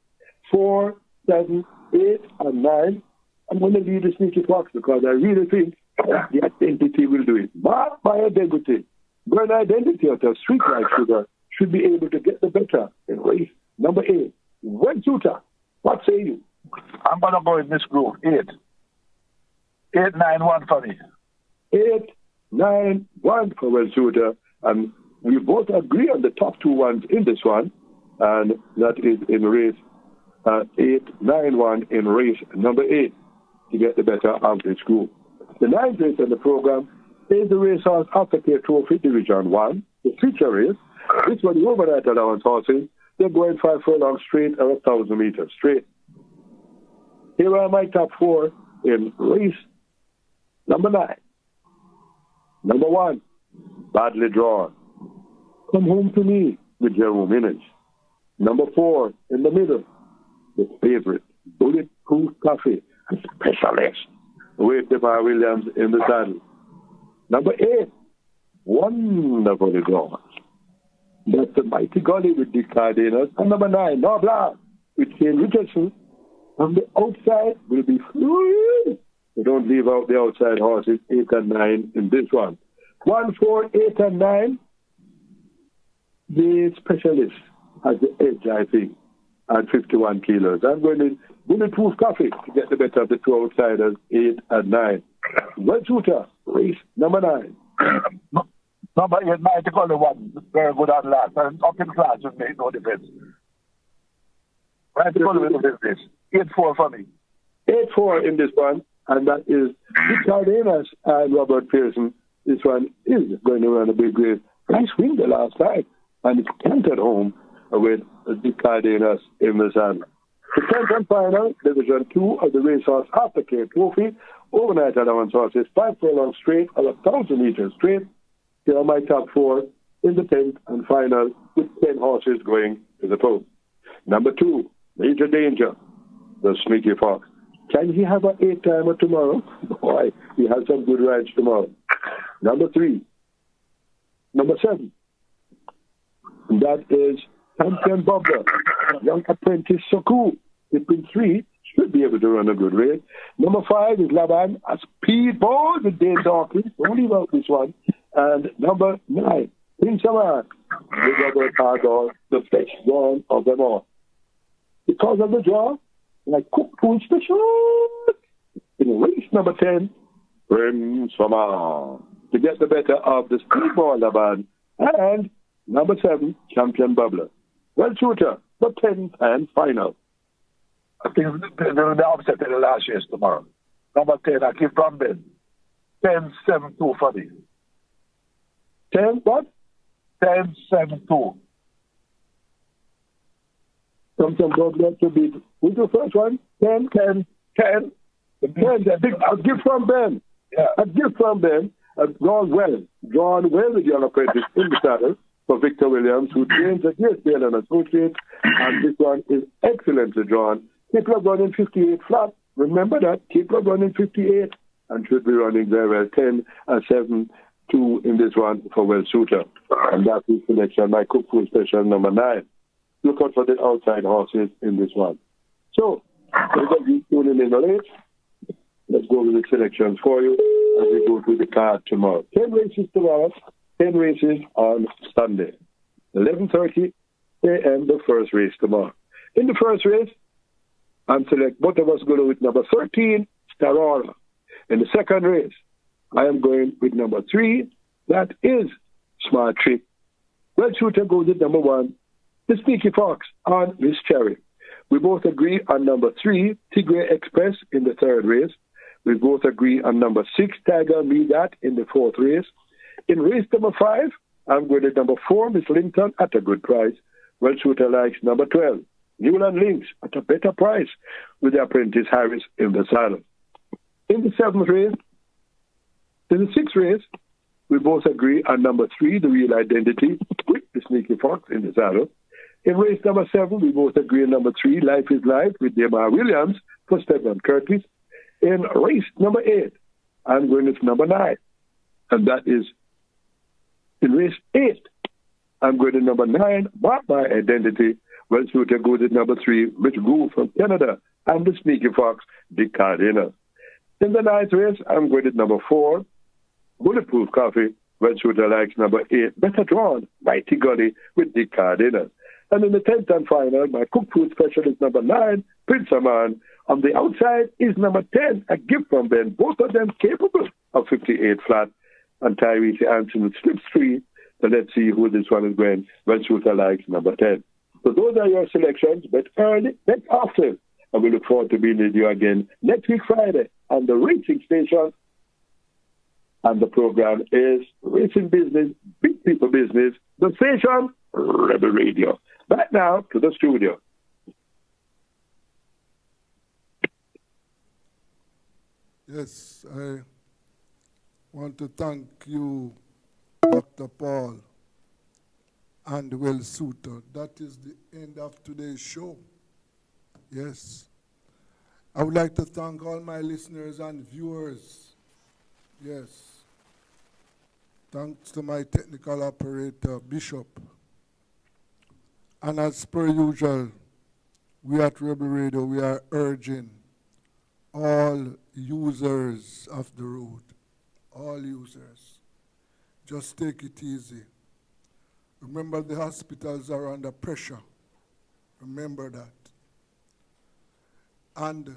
4, 7, 8, and 9. I'm going to leave the Sneaky Fox because I really think the Identity will do it. Mark My Identity. Burn Identity out of Sweet Like Sugar should be able to get the better in race number 8. Well, Shooter, what say you? I'm going to go in this group. 8. 8, 9, 1 for me. 8, 9, 1 for Well Shooter. And we both agree on the top 2 ones in this one. And that is in race 8, 9, 1 in race number 8 to get the better of this group. The 9th race on the program is the Racehorse Aftercare Trophy Division 1. The feature race. This one, the overnight allowance horses. They're going 5 furlongs straight or 1,000 meters straight. Here are my top 4 in race number 9. Number 1, Badly Drawn. Come Home to Me with Jerome Innes. Number 4, in the middle, the favorite, Bulletproof Coffee, a specialist with DeMar Williams in the saddle. Number 8, Wonderfully Drawn. That's the Mighty Gully with Dick Cardenas. And number 9, No Blanc with Shane Richardson. On the outside will be free. So don't leave out the outside horses, 8 and 9 in this one. 1, 4, 8, and 9. The specialist has the edge, I think, at 51 kilos. I'm going to Bulletproof Coffee to get the better of the 2 outsiders, 8 and 9. Well, Shooter, race number 9. Number 8, Mighty Gully one. Very good at last. And up in class would make no difference. Mighty Gully will do this. 8-4 for me. 8-4 in this one. And that is Dick Cardenas and Robert Pearson. This one is going to run a big race. Nice win the last time. And it's cantered home with Dick Cardenas in the saddle. The 10th and final, Division 2 of the Racehorse Aftercare Trophy. Overnight allowance horses, 5 furlongs straight or 1,000 meters straight. Here are my top 4 in the 10th and final with 10 horses going to the post. Number 2, Major Danger, the Sneaky Fox. Can he have an 8-timer tomorrow? Boy, he has some good rides tomorrow. Number 3. Number 7. And that is Champion Bobber, young apprentice Soku. It's been 3. Should be able to run a good race. Number 5 is Laban, a speedball with Dale Dawkins. Don't leave out this one. And number 9, Prince Amar, the Robert Argyle, the best one of them all. Because of the draw, like Cook Pool Special, in race number 10, Prince Amar, to get the better of the speedball Laban. And number 7, Champion Bubbler. Well, shooter, the 10th and final. I think they'll be upset in the last race tomorrow. Number 10, I keep from Ben. 10-7-2 for me. 10 what? 10-7-2. Something Bubbler to beat. Who's the first one? 10. A gift from Ben. Yeah. A gift from Ben. Drawn well with young apprentice in the saddle for Victor Williams, who trains a great deal and associate. And this one is excellently drawn. People are running 58 flat. Remember that. People are running 58 and should be running very well. 10-7-2 in this one for Well Shooter. And that is selection, my Cook Food Special number 9. Look out for the outside horses in this one. So, everybody tuning in late. Let's go with the selections for you as we go through the card tomorrow. 10 races tomorrow, 10 races on Sunday. 11:30 a.m. the first race tomorrow. In the first race, I'm select both of us go with number 13, Starora. In the second race, I am going with number 3, that is Smart Trick. Well Shooter goes with number 1, the Sneaky Fox on Miss Cherry. We both agree on number 3, Tigray Express in the third race. We both agree on number 6, Tiger Me That in the fourth race. In race number 5, I'm going with number 4, Miss Linton at a good price. Well Shooter likes number 12, Newland Links at a better price with the apprentice Harris in the saddle. In the 7th race, in the 6th race, we both agree on number 3, The Real Identity with the Sneaky Fox in the saddle. In race number 7, we both agree on number 3, Life is Life with Demar Williams for Stephen Curtis. In race number 8, I'm going with number 9, and that is in race 8, I'm going to number 9, Mark My Identity. Well Shooter goes at number 3, Rich Goo from Canada, and the Sneaky Fox, Dick Cardenas. In the 9th race, I'm going at number 4, Bulletproof Coffee. Well Shooter likes number 8, Better Drawn, Mighty Gully with Dick Cardenas. And in the 10th and final, my Cook Food Special is number 9, Prince Aman. On the outside is number 10, A Gift from Ben. Both of them capable of 58 flat. And Tyrese Anson slips free. So let's see who this one is going. Well Shooter likes number 10. So those are your selections. Bet early, bet often. And we look forward to being with you again next week Friday on the Racing Station. And the program is Racing Business, Big People Business, the station, Rebel Radio. Back now to the studio. Yes, I want to thank you, Dr. Paul and Will Suter. That is the end of today's show. Yes. I would like to thank all my listeners and viewers. Yes. Thanks to my technical operator, Bishop. And as per usual, we at Rebel Radio, we are urging all users of the road, all users, just take it easy. Remember, the hospitals are under pressure. Remember that. And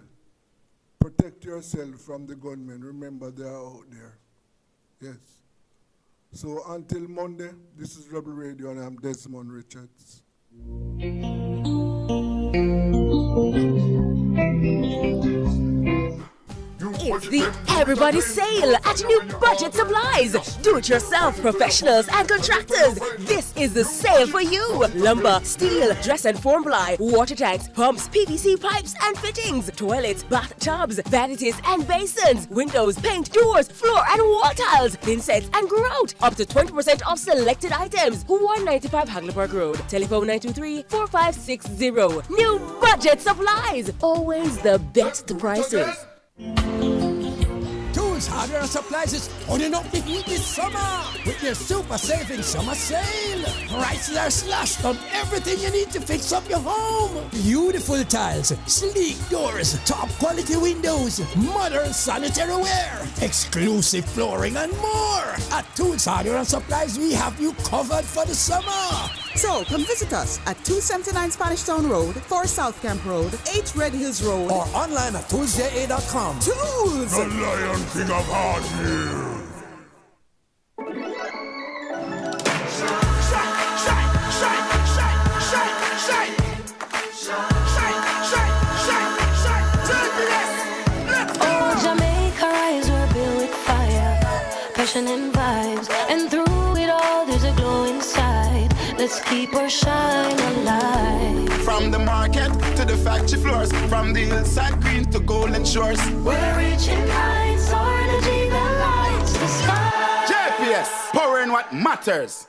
protect yourself from the gunmen. Remember, they are out there. Yes. So until Monday, this is Rebel Radio, and I'm Desmond Richards. It's the Everybody Sale at New Budget Supplies. Do-it-yourself professionals and contractors. This is the sale for you. Lumber, steel, dress and form ply, water tanks, pumps, PVC pipes and fittings, toilets, bathtubs, vanities and basins, windows, paint, doors, floor and wall tiles, thin sets and grout. Up to 20% off selected items. 195 Hagley Park Road. Telephone 923-4560. New Budget Supplies. Always the best prices. Tools, hardware and supplies is turning up the heat this summer with their super saving summer sale. Prices are slashed on everything you need to fix up your home. Beautiful tiles, sleek doors, top quality windows, modern sanitary ware, exclusive flooring and more. At Tools, hardware and supplies, we have you covered for the summer. So come visit us at 279 Spanish Town Road, 4 South Camp Road, 8 Red Hills Road, or online at toolsja.com. Tools! The Lion King of Hardware. Oh, Jamaica rise were built with fire, passion and vibes, and through it all there's a glow inside. Let's keep our shine alive. From the market to the factory floors, from the hillside green to golden shores. We're reaching heights, our energy that lights the sky. JPS, powering what matters.